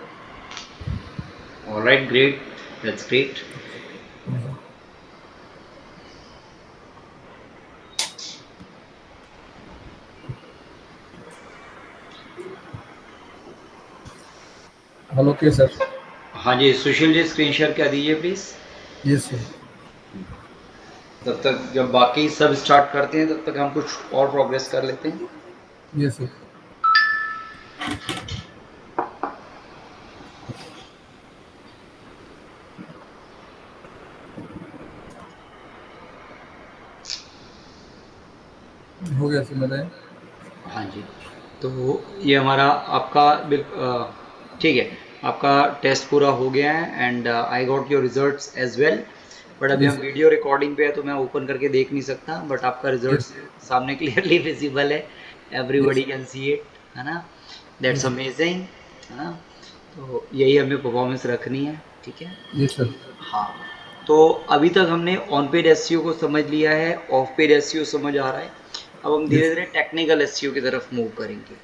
Alright, great, that's great. Hello के सर। हाँ जी, सुशील जी स्क्रीन शेयर कर दीजिए प्लीज़। Yes sir. तब तक जब बाकी सब स्टार्ट करते हैं तब तक हम कुछ और प्रोग्रेस कर लेते हैं। Yes sir. हो गया सर मेरा। हाँ जी, तो ये हमारा आपका ठीक है, आपका टेस्ट पूरा हो गया है and I got your results as well. But अभी Yes, हम वीडियो रिकॉर्डिंग पे है तो मैं ओपन करके देख नहीं सकता, बट आपका yes, रिजल्ट्स सामने क्लियरली विजिबल है, everybody yes, can see it, है ना। दैट्स yes, अमेजिंग, है ना। तो यही हमें परफॉर्मेंस रखनी है, ठीक है। yes sir. हाँ, तो अभी तक हमने ऑन पेड एसईओ को समझ लिया है, ऑफ पेड एसईओ समझ आ रहा है। अब हम धीरे Yes, धीरे टेक्निकल एसईओ की तरफ मूव करेंगे,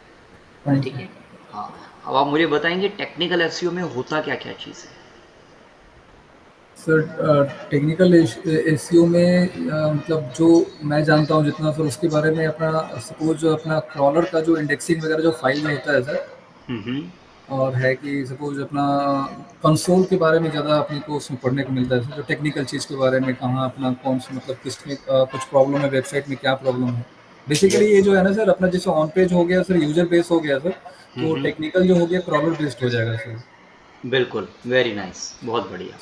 fine. ठीक है। हाँ, अब आप मुझे बताएंगे टेक्निकल एसईओ में होता क्या क्या चीज़ है। सर टेक्निकल एसईओ में मतलब जो मैं जानता हूँ जितना सर उसके बारे में अपना सपोज अपना क्रॉलर का जो इंडेक्सिंग वगैरह जो फाइल जो होता है सर, हम्म, और है कि सपोज अपना कंसोल के बारे में ज़्यादा अपने को उसमें पढ़ने को मिलता है सर, जो टेक्निकल चीज़ के बारे में कहाँ अपना कौन सा मतलब किस में कुछ प्रॉब्लम है वेबसाइट में क्या प्रॉब्लम है। बेसिकली यस, ये जो है ना सर अपना जैसे ऑन पेज हो गया सर यूजर बेस हो गया सर, तो हम्म, टेक्निकल जो हो गया क्रॉलर बेस्ड हो जाएगा सर। बिल्कुल, वेरी नाइस, बहुत बढ़िया,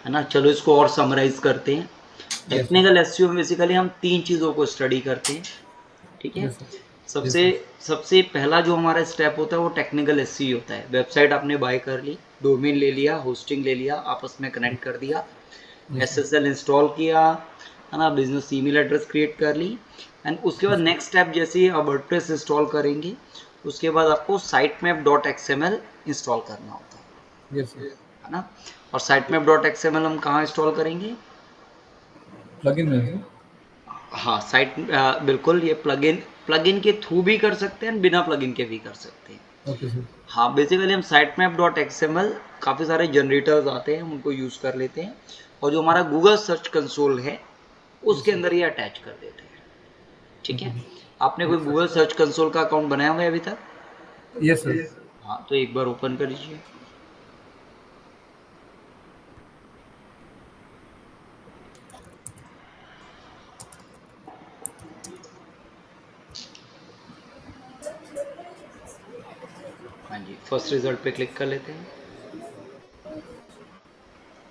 है ना। चलो इसको और समराइज करते हैं। Yes sir. टेक्निकल एसईओ में बेसिकली हम तीन चीज़ों को स्टडी करते हैं, ठीक है। Yes sir. यस सबसे सर। सबसे पहला जो हमारा स्टेप होता है वो टेक्निकल एसईओ होता है। वेबसाइट आपने बाय कर ली, डोमेन ले लिया, होस्टिंग ले लिया, आपस में कनेक्ट कर दिया, यस सर। एसएसएल इंस्टॉल किया, है ना, बिजनेस ईमेल एड्रेस क्रिएट कर ली। एंड उसके बाद नेक्स्ट स्टेप जैसे ही आप वर्डप्रेस इंस्टॉल करेंगे उसके बाद आपको sitemap.xml इंस्टॉल करना होता यस सर। है ना। और sitemap.xml हम कहाँ इंस्टॉल करेंगे। प्लगइन में सर। हाँ, बिल्कुल, ये प्लगइन के थ्रू भी कर सकते हैं, बिना प्लगइन के भी कर सकते हैं। Okay sir. हाँ, बेसिकली हम sitemap.xml काफ़ी सारे जनरेटर्स आते हैं उनको यूज़ कर लेते हैं, और जो हमारा गूगल सर्च कंसोल है उसके अंदर ये अटैच कर देते हैं, ठीक है। आपने कोई गूगल सर्च कंसोल का अकाउंट बनाया हुआ है अभी तक। Yes sir. हाँ, तो एक बार ओपन कर लीजिए। हाँ जी, फर्स्ट रिजल्ट पे क्लिक कर लेते हैं।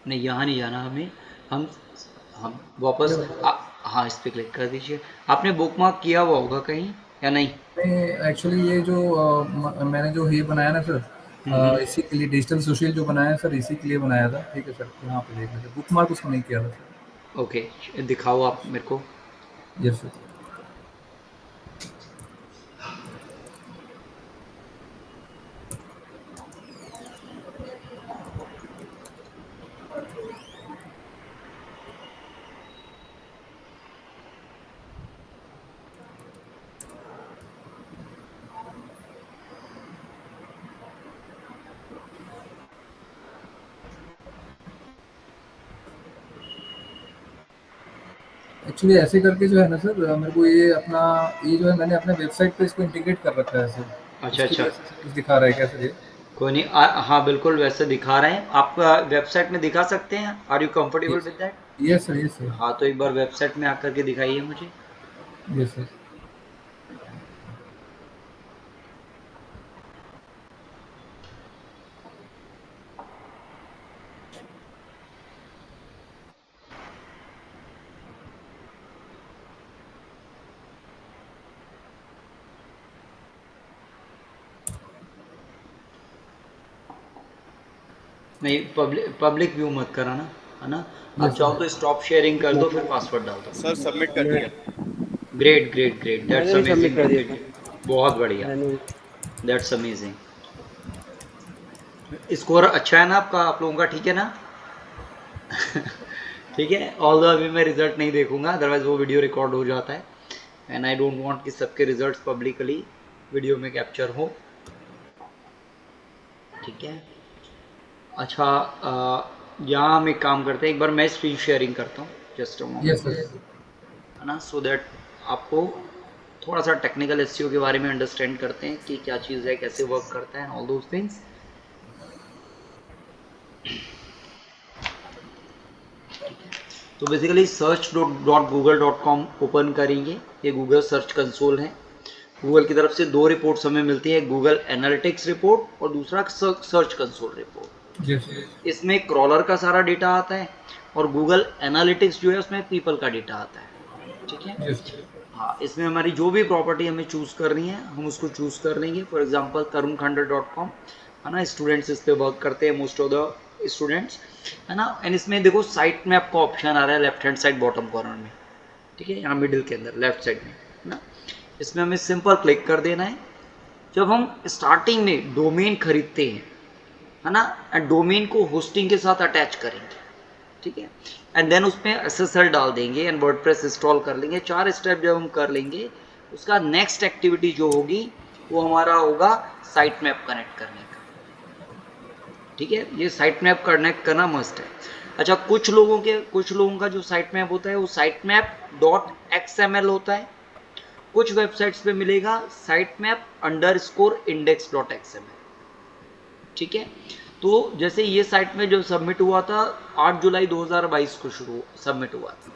नहीं, यहाँ नहीं जाना हमें, हम वापस हाँ, इस पे क्लिक कर दीजिए। आपने बुकमार्क किया हुआ होगा कहीं या नहीं। नहीं एक्चुअली ये जो मैंने जो ये बनाया ना सर, हम्म, इसी के लिए डिजिटल सोशल जो बनाया है सर इसी के लिए बनाया था, ठीक है सर। यहाँ पे देख लीजिए बुक मार्क उसको नहीं किया था सर। ओके, दिखाओ आप मेरे को। Yes sir. एक्चुअली ऐसे करके जो है ना सर मेरे को ये अपना ये जो है मैंने अपने वेबसाइट पे इसको इंटीग्रेट कर रखा है सर, अच्छा, इसकी अच्छा, वजह से कुछ दिखा रहा है क्या सर ये। कोई नहीं। हाँ, बिल्कुल वैसे दिखा रहे हैं। आप वेबसाइट में दिखा सकते हैं। Are you comfortable yes with that. Yes sir. Yes sir. हाँ, तो एक बार वेबसाइट में आकर के दिखाइए मुझे। Yes sir. नहीं, पब्लिक व्यू मत कराना, है ना। आप यस चाहो सर। तो स्टॉप शेयरिंग कर दो, फिर पासवर्ड डाल दो। सर सबमिट कर मैं दिया। ग्रेट, ग्रेट, ग्रेट, मैंने दैट्स भी सबमिट अमेजिंग। कर दिया था। बहुत बढ़िया, मैंने दैट्स अमेजिंग। स्कोर अच्छा है ना आपका, आप लोगों का ठीक है ना। ठीक है, ऑल्दो अभी मैं रिजल्ट नहीं देखूंगा, अदरवाइज वो वीडियो रिकॉर्ड हो जाता है एंड आई डोंट वांट कि सबके रिजल्ट्स पब्लिकली वीडियो में कैप्चर हो। ठीक है। अच्छा, यहाँ हम एक काम करते हैं, एक बार मैं स्क्रीन शेयरिंग करता हूँ, just a moment, yes sir. है ना, सो दैट आपको थोड़ा सा टेक्निकल एसईओ के बारे में अंडरस्टैंड करते हैं कि क्या चीज़ है, कैसे वर्क करता है, ऑल दोज थिंग्स। तो बेसिकली search.google.com ओपन करेंगे, ये गूगल सर्च कंसोल है। गूगल की तरफ से 2 रिपोर्ट्स हमें मिलती है, गूगल एनालिटिक्स रिपोर्ट और दूसरा सर्च कंसोल रिपोर्ट। यस इसमें क्रॉलर का सारा डेटा आता है और गूगल एनालिटिक्स जो है उसमें पीपल का डेटा आता है, ठीक है। यस हाँ, इसमें हमारी जो भी प्रॉपर्टी हमें चूज़ करनी है हम उसको चूज़ कर लेंगे। फॉर एग्जांपल tarunkhanda.com, है ना, स्टूडेंट्स इस पे वर्क करते हैं, मोस्ट ऑफ द स्टूडेंट्स, है ना। एंड इसमें देखो साइट में आपका ऑप्शन आ रहा है left hand side bottom corner में, ठीक है, यहाँ मिडिल के अंदर लेफ्ट साइड में, है ना। इसमें हमें सिंपल क्लिक कर देना है। जब हम स्टार्टिंग में डोमेन खरीदते हैं, है ना, एंड डोमेन को होस्टिंग के साथ अटैच करेंगे, ठीक है, एंड देन उसमें SSL डाल देंगे एंड वर्डप्रेस इंस्टॉल कर लेंगे। 4 स्टेप जब हम कर लेंगे, उसका नेक्स्ट एक्टिविटी जो होगी वो हमारा होगा साइट मैप कनेक्ट करने का, ठीक है। ये साइट मैप कनेक्ट करना मस्ट है। अच्छा, कुछ लोगों का जो साइट मैप होता है वो साइट मैप .xml होता है। कुछ वेबसाइट्स पे मिलेगा साइट मैप _index.xml, ठीक है। तो जैसे ये साइट में जो सबमिट हुआ था 8 जुलाई 2022 को सबमिट हुआ था,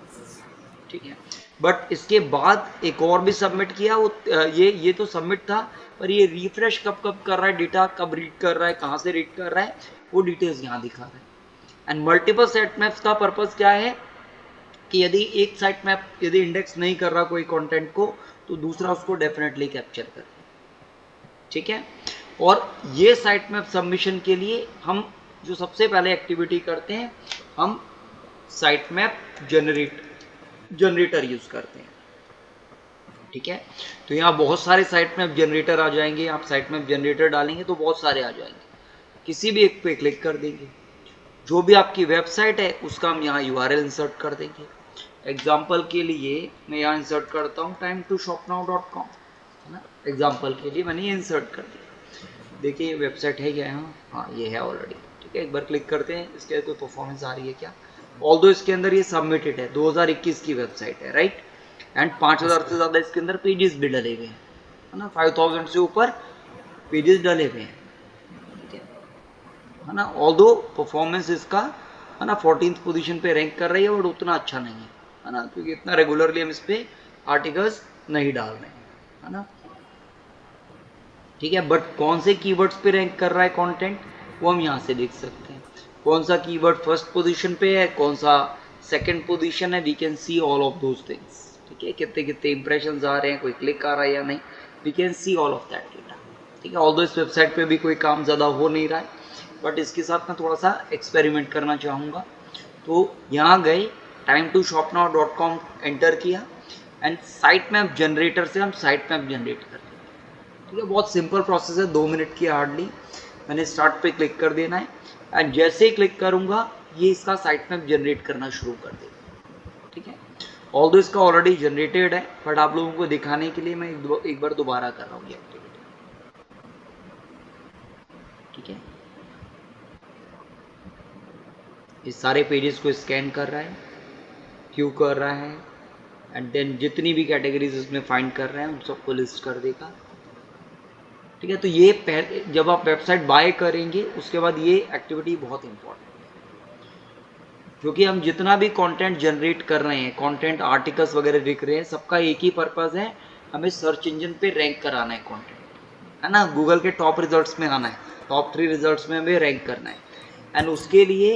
ठीक है। बट इसके बाद एक और भी सबमिट किया, वो ये तो सबमिट था, पर ये रिफ्रेश कब कर रहा है, डेटा कब रीड कर रहा है, कहाँ से रीड कर रहा है, वो डिटेल्स यहाँ दिखा रहा है। एंड मल्टीपल साइट मैप्स का पर्पस क्या है कि यदि एक साइट मैप यदि इंडेक्स नहीं कर रहा कोई कंटेंट को, तो दूसरा उसको डेफिनेटली कैप्चर कर, ठीक है। और ये साइट मैप सबमिशन के लिए हम जो सबसे पहले एक्टिविटी करते हैं, हम साइट मैप जनरेटर यूज करते हैं, ठीक है। तो यहाँ बहुत सारे साइट मैप जनरेटर आ जाएंगे। आप साइट मैप जनरेटर डालेंगे तो बहुत सारे आ जाएंगे, किसी भी एक पे क्लिक कर देंगे। जो भी आपकी वेबसाइट है उसका हम यहाँ URL इंसर्ट कर देंगे। एग्जाम्पल के लिए मैं यहाँ इंसर्ट करता हूँ time2shopnow.com, है ना। एग्जाम्पल के लिए मैंने ये इंसर्ट कर दिया। देखिए वेबसाइट है क्या यहाँ, हाँ ये है ऑलरेडी, ठीक है। एक बार क्लिक करते हैं, इसके कोई परफॉर्मेंस आ रही है क्या। ऑल्दो इसके अंदर ये सबमिटेड है, 2021 की वेबसाइट है, राइट। एंड 5000 से ज़्यादा इसके अंदर पेजेस भी डले हुए हैं, है ना। 5000 से ऊपर पेजेस डले हुए हैं, ठीक है ना। ऑल्दो परफॉर्मेंस इसका, है ना, 14th पोजीशन पे रैंक कर रही है, बट उतना अच्छा नहीं है ना, क्योंकि इतना रेगुलरली हम इस पे आर्टिकल्स नहीं डाल रहे हैं, है ना, ठीक है। बट कौन से कीवर्ड्स पे रैंक कर रहा है कंटेंट, वो हम यहाँ से देख सकते हैं। कौन सा कीवर्ड फर्स्ट पोजीशन पे है, कौन सा सेकंड पोजीशन है, we can see all of those things, ठीक है। कितने कितने इंप्रेशंस आ रहे हैं, कोई क्लिक आ रहा है या नहीं, we can see all of that data, ठीक है। ऑल्दो इस वेबसाइट पे भी कोई काम ज़्यादा हो नहीं रहा है, बट इसके साथ मैं थोड़ा सा एक्सपेरिमेंट करना चाहूँगा। तो यहाँ गए, time2shopnow.com एंटर किया एंड साइट मैप जनरेटर से हम साइट मैप जनरेट कर, ठीक है। बहुत सिंपल प्रोसेस है, 2 मिनट की हार्डली। मैंने स्टार्ट पे क्लिक कर देना है एंड जैसे ही क्लिक करूंगा ये इसका साइट मैप जनरेट करना शुरू कर देगा, ठीक है। ऑल्दो इसका ऑलरेडी जनरेटेड है, बट आप लोगों को दिखाने के लिए मैं एक बार दोबारा कर रहा हूँ ये एक्टिविटी, ठीक है। इस सारे पेजेस को स्कैन कर रहा है, क्यू कर रहा है, एंड देन जितनी भी कैटेगरीज इसमें फाइंड कर रहे हैं उन सबको लिस्ट कर देगा, ठीक है। तो ये पहले जब आप वेबसाइट बाय करेंगे उसके बाद ये एक्टिविटी बहुत इंपॉर्टेंट है, क्योंकि हम जितना भी कंटेंट जनरेट कर रहे हैं, कंटेंट आर्टिकल्स वगैरह लिख रहे हैं, सबका एक ही पर्पस है, हमें सर्च इंजन पे रैंक कराना है कंटेंट, है ना। गूगल के टॉप रिजल्ट्स में आना है, टॉप 3 रिजल्ट्स में हमें रैंक करना है। एंड उसके लिए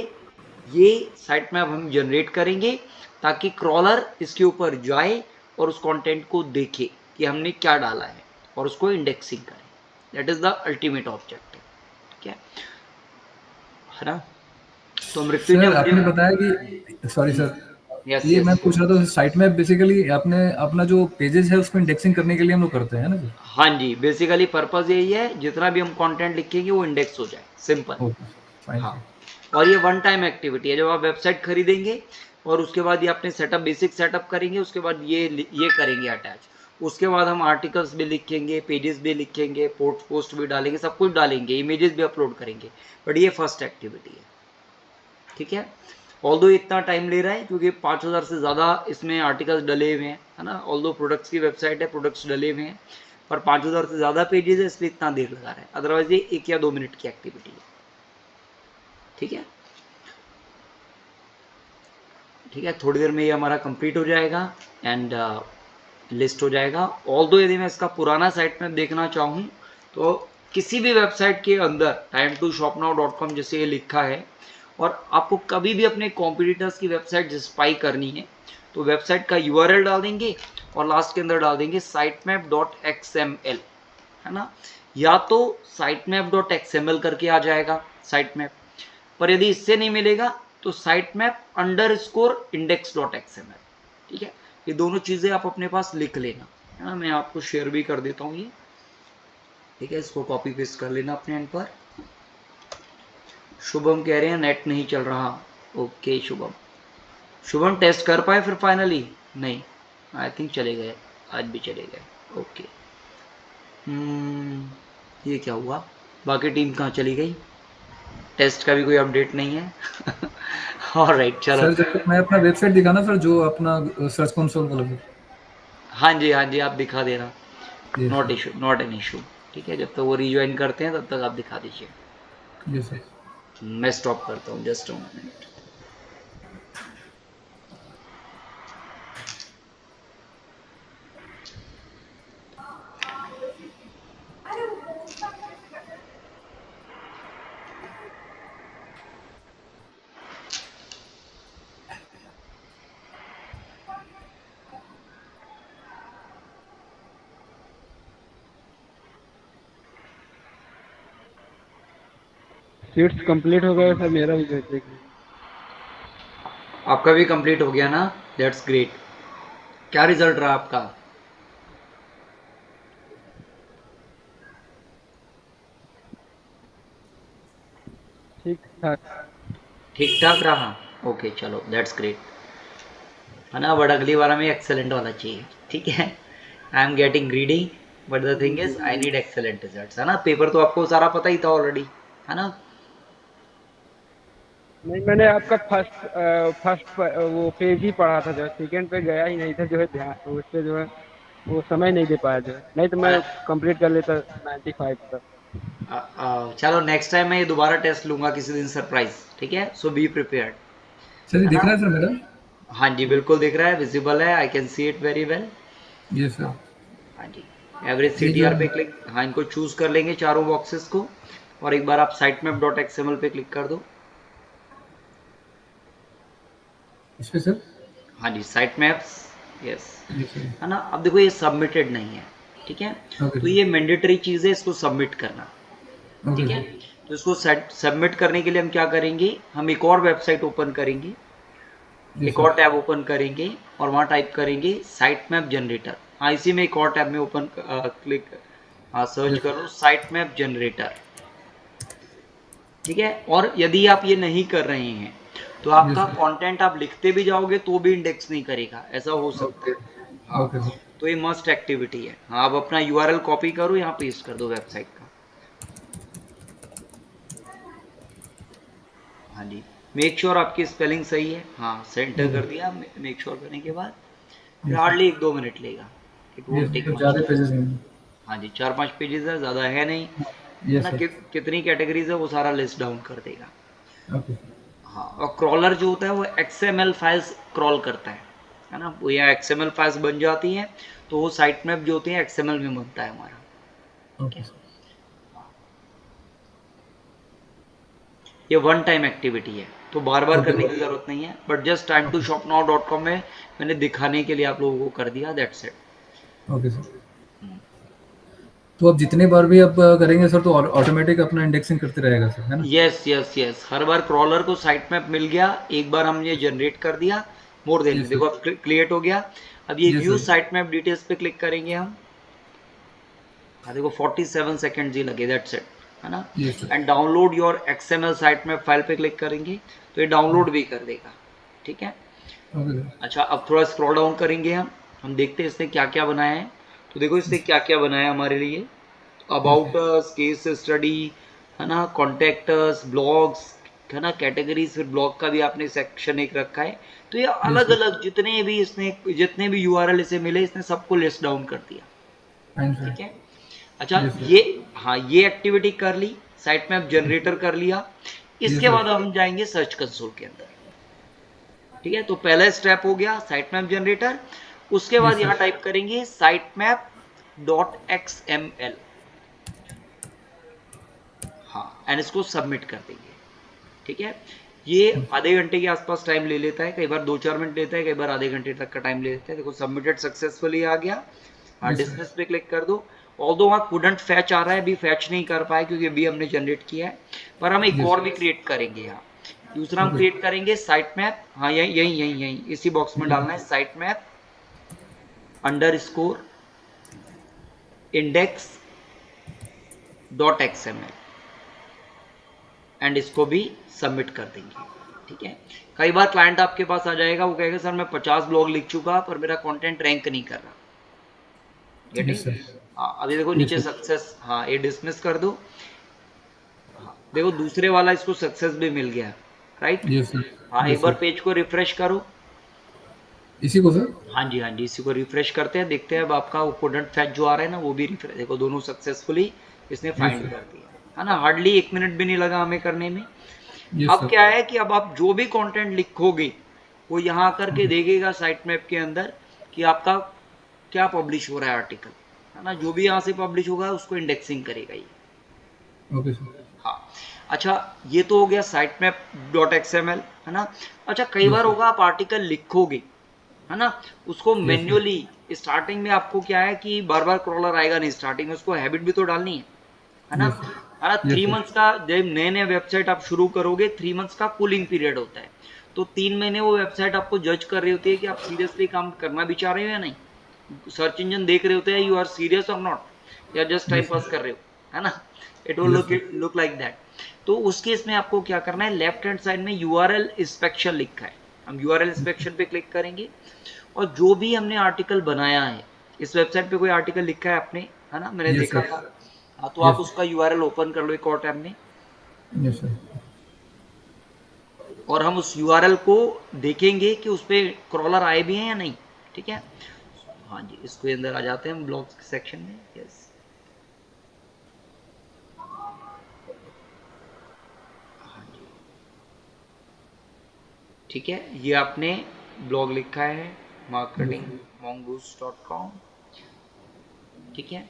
ये साइट मैप हम जनरेट करेंगे ताकि क्रॉलर इसके ऊपर जाए और उस कंटेंट को देखे कि हमने क्या डाला है और उसको इंडेक्सिंग करे। That is the ultimate objective, ठीक है ना। तो मृत्युंजय सर आपने बताया कि सॉरी सर, यस ये मैं यस, पूछ रहा था साइट मैप बेसिकली आपने अपना जो पेजेस है उसको इंडेक्सिंग करने के लिए हम लोग करते हैं ना सर। हाँ जी, बेसिकली पर्पस यही है, जितना भी हम कंटेंट लिखेंगे वो इंडेक्स हो जाए, सिंपल। Okay fine. हाँ, और ये वन टाइम एक्टिविटी है। जब आप वेबसाइट खरीदेंगे और उसके बाद ये अपने सेटअप बेसिक सेटअप करेंगे, उसके बाद ये करेंगे अटैच, उसके बाद हम आर्टिकल्स भी लिखेंगे, पेजेस भी लिखेंगे, पोस्ट भी डालेंगे, सब कुछ डालेंगे, इमेजेस भी अपलोड करेंगे, बट ये फर्स्ट एक्टिविटी है, ठीक है। ऑल्दो इतना टाइम ले रहा है क्योंकि 5000 से ज़्यादा इसमें आर्टिकल्स डले हुए हैं, है ना। ऑल्दो प्रोडक्ट्स की वेबसाइट है, प्रोडक्ट्स डले हुए हैं, पर 5000 से ज़्यादा पेजेस है, इसलिए इतना देर लगा रहा है। अदरवाइज ये 1 या 2 मिनट की एक्टिविटी है, ठीक है। ठीक है, थोड़ी देर में ये हमारा कंप्लीट हो जाएगा एंड लिस्ट हो जाएगा। ऑल्दो यदि मैं इसका पुराना साइट में देखना चाहूँ तो किसी भी वेबसाइट के अंदर time2shopnow.com जैसे ये लिखा है, और आपको कभी भी अपने कॉम्पिटिटर्स की वेबसाइट स्पाई करनी है तो वेबसाइट का URL डाल देंगे और लास्ट के अंदर डाल देंगे sitemap.xml, है ना। या तो sitemap.xml करके आ जाएगा sitemap, पर यदि इससे नहीं मिलेगा तो sitemap_index.xml, ठीक है। ये दोनों चीज़ें आप अपने पास लिख लेना, है ना। मैं आपको शेयर भी कर देता हूँ ये, ठीक है। इसको कॉपी पेस्ट कर लेना अपने एंड पर। शुभम कह रहे हैं नेट नहीं चल रहा। ओके शुभम टेस्ट कर पाए फिर फाइनली? नहीं, आई थिंक चले गए, आज भी चले गए। ओके, ये क्या हुआ? बाकी टीम कहाँ चली गई? टेस्ट का भी कोई अपडेट नहीं है। ऑलराइट, चलो सर जब तक मैं अपना वेबसाइट दिखाना सर, जो अपना सर्च कंसोल वाला है। हाँ जी आप दिखा देना, Yes, not sir. Issue, not an issue, ठीक है। जब तक वो रिज्वाइन करते हैं तब तक आप दिखा दीजिए। Yes, sir. मैं स्टॉप करता हूँ, जस्ट 1 मिनट। सीट्स कंप्लीट हो गए सर, मेरा भी भेज देंगे। आपका भी कंप्लीट हो गया ना? That's great. क्या रिजल्ट रहा आपका? ठीक ठाक। ठीक ठाक रहा? ओके चलो, दैट्स ग्रेट, है ना। बट अगली बार हमें एक्सेलेंट वाला चाहिए, ठीक है। I am getting greedy, but the thing is I need excellent results, है ना। पेपर तो आपको सारा पता ही था ऑलरेडी, है ना। नहीं, मैंने आपका फर्स्ट वो पेज ही पढ़ा था, जो सेकंड पे गया ही नहीं था, जो है ध्यान उस पे जो है वो समय नहीं दे पाया, जो है नहीं तो मैं कंप्लीट कर लेता 95 तक। चलो नेक्स्ट टाइम मैं ये दोबारा टेस्ट लूंगा किसी दिन, सरप्राइज, ठीक है। सो बी प्रिपेयर्ड। सर ये दिख रहा है सर मेरा? हाँ जी बिल्कुल दिख रहा है, विजिबल है, I can see it very well. Yes, sir. हाँ जी, एवरेज CTR पे क्लिक, हाँ इनको चूज कर लेंगे चारों बॉक्सेस को, और एक बार आप sitemap.xml पे क्लिक कर दो। इस पे सर? हाँ जी, साइटमैप्स, यस, Yes, sir. है ना। अब देखो ये सबमिटेड नहीं है, ठीक है। Okay, तो ये मैंडेटरी चीज़ है, इसको सबमिट करना, Okay, ठीक है। sir. तो इसको सबमिट करने के लिए हम क्या करेंगे, हम एक और वेबसाइट ओपन करेंगे, Yes, एक sir. और टैब ओपन करेंगे और वहाँ टाइप करेंगे साइट मैप जनरेटर। हाँ, इसी में एक और टैब में ओपन क्लिक, हाँ सर्च करो साइट मैप जनरेटर, ठीक है। और यदि आप ये नहीं कर रहे हैं तो आपका कंटेंट आप लिखते भी जाओगे तो भी इंडेक्स नहीं करेगा, ऐसा हो सकता है। हाँ, Okay, sir. तो ये मस्ट एक्टिविटी है। हाँ, आप अपना URL कॉपी करो, यहाँ पेस्ट कर दो वेबसाइट का। हाँ जी, मेक श्योर आपकी स्पेलिंग सही है। हाँ, सेंटर कर दिया, मेक श्योर करने के बाद फिर हार्डली 1-2 मिनट लेगा। It Yes, won't take sir. Much. ज़्यादा पेजेस नहीं। हाँ जी, 4-5 पेजेस है, ज़्यादा है नहीं, Yes, ना। sir. कितनी कैटेगरीज है वो सारा लिस्ट डाउन कर देगा। Okay. हाँ, और क्रॉलर जो होता है वो XML फाइल्स क्रॉल करता है ना। वो यहाँ XML फाइल्स बन जाती हैं तो वो साइट मैप जो होती है XML में बनता है हमारा। Okay, sir. ये वन टाइम एक्टिविटी है, तो बार बार करने की जरूरत नहीं है, बट जस्ट time2shopnow.com में मैंने दिखाने के लिए आप लोगों को कर दिया, दैट्स इट। Okay, sir. तो अब जितने बार भी अब करेंगे सर तो ऑटोमेटिक अपना इंडेक्सिंग करते रहेगा सर, है ना? यस, हर बार क्रॉलर को साइट मैप मिल गया, एक बार हमने जनरेट कर दिया, मोर देन, Yes, sir. देखो अब क्रिएट हो गया। अब ये Yes, view sir. Site map details पे क्लिक करेंगे हम। हाँ देखो 47 सेकेंड ही लगे, दैट्स इट, है ना। Yes, sir. And download your XML site map file पे क्लिक करेंगे तो ये डाउनलोड भी कर देगा, ठीक है। Okay, sir. अच्छा, अब थोड़ा स्क्रॉल डाउन करेंगे हम देखते हैं इसने क्या क्या बनाया है। तो देखो इसने क्या क्या बनाया हमारे लिए, अबाउट अस, केस स्टडी, है ना, कॉन्टेक्टर्स, ब्लॉग्स, है ना, कैटेगरीज, फिर ब्लॉग का भी आपने सेक्शन एक रखा है। तो ये अलग अलग जितने भी यूआरएल इसे मिले इसने सबको लिस्ट डाउन कर दिया। ठीक है, अच्छा ये एक्टिविटी कर ली, साइट मैप जनरेटर कर लिया। इसके बाद हम जाएंगे सर्च कंसोल के अंदर। ठीक है, तो पहला स्टेप हो गया साइट मैप जनरेटर। उसके बाद यहाँ टाइप करेंगे साइट मैप .xml, हाँ, एंड इसको सबमिट कर देंगे। ठीक है, ये आधे घंटे के आसपास टाइम ले लेता है, कई बार 2-4 मिनट लेता है, कई बार आधे घंटे तक का टाइम ले लेता है। देखो सबमिटेड सक्सेसफुली आ गया। हाँ, डिस्मिस पे क्लिक कर दो। ऑल्दो वहाँ couldn't fetch आ रहा है, अभी फैच नहीं कर पाए क्योंकि अभी हमने जनरेट किया है, पर हम एक और भी क्रिएट करेंगे। यहाँ दूसरा हम क्रिएट करेंगे साइट मैप, हाँ यही इसी बॉक्स में डालना है, साइट मैप _ index.xml, एंड इसको भी सबमिट कर देंगे। ठीक है, कई बार क्लाइंट आपके पास आ जाएगा, वो कहेगा सर मैं 50 ब्लॉग लिख चुका पर मेरा कंटेंट रैंक नहीं कर रहा। हाँ, अभी देखो नीचे सक्सेस, हाँ ये डिसमिस कर दो। हाँ, देखो दूसरे वाला इसको सक्सेस भी मिल गया, राइट। हाँ, एक बार पेज को रिफ्रेश करो, इसी को सर, हाँ जी इसी को रिफ्रेश करते हैं, देखते हैं अब आपका वो couldn't fetch जो आ रहा है ना वो भी रिफ्रेश, देखो दोनों सक्सेसफुली इसने फाइंड कर दिया, है ना। हार्डली 1 मिनट भी नहीं लगा हमें करने में। अब क्या है कि अब आप जो भी कंटेंट लिखोगे वो यहाँ करके देखेगा साइट मैप के अंदर कि आपका क्या पब्लिश हो रहा है आर्टिकल, है ना। जो भी यहाँ से पब्लिश होगा उसको इंडेक्सिंग करेगा ये। Okay sir. हाँ, अच्छा ये तो हो गया साइट मैप .xml, है ना। अच्छा कई बार होगा आप आर्टिकल लिखोगे, है ना, उसको मैन्युअली स्टार्टिंग में आपको क्या है कि बार बार क्रॉलर आएगा नहीं, स्टार्टिंग में उसको हैबिट भी तो डालनी है ना। 3 मंथ्स का, जब नए वेबसाइट आप शुरू करोगे 3 मंथ्स का कूलिंग पीरियड होता है, तो 3 महीने वो वेबसाइट आपको जज कर रही होती है कि आप सीरियसली काम करना भी चाह रहे हो या नहीं। सर्च इंजन देख रहे होते हैं यू आर सीरियस और नॉट, या जस्ट टाइम पास कर रहे हो, है ना। It will look like that. तो उस केस में आपको क्या करना है, लेफ्ट हैंड साइड में यूआरएल इंस्पेक्शन लिखा है, हम यूआरएल इंस्पेक्शन पे क्लिक करेंगे और जो भी हमने आर्टिकल बनाया है, इस वेबसाइट पे कोई आर्टिकल लिखा है आपने, है ना, मैंने देखा था, हाँ, तो आप उसका यूआरएल ओपन कर लो एक और टैब में, और हम उस यूआरएल को देखेंगे कि उस पे क्रॉलर आए भी हैं या नहीं। ठीक है, हाँ जी, इसके अंदर आ जाते हैं हम ब्लॉग्स सेक्शन में। यस, हाँ जी, ठीक है, ये आपने ब्लॉग लिखा है marketingmongoose.com। ठीक है,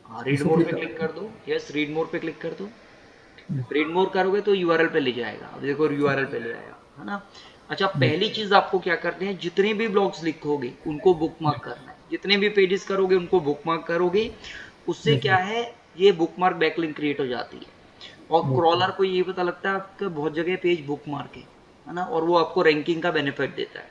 हाँ, रीड मोर पे क्लिक कर दो। यस, रीड मोर पे क्लिक कर दो। रीड मोर करोगे तो यूआरएल पे ले जाएगा, अब देखो यूआरएल पे ले आएगा, है ना। अच्छा, पहली चीज आपको क्या करते हैं, जितने भी ब्लॉग्स लिखोगे उनको बुकमार्क करना है, जितने भी पेजेस करोगे उनको बुकमार्क करोगे। उससे क्या है, ये बुकमार्क बैकलिंक क्रिएट हो जाती है और क्रॉलर को ये पता लगता है आपका बहुत जगह पेज बुकमार्क है ना, और वो आपको रैंकिंग का बेनिफिट देता है।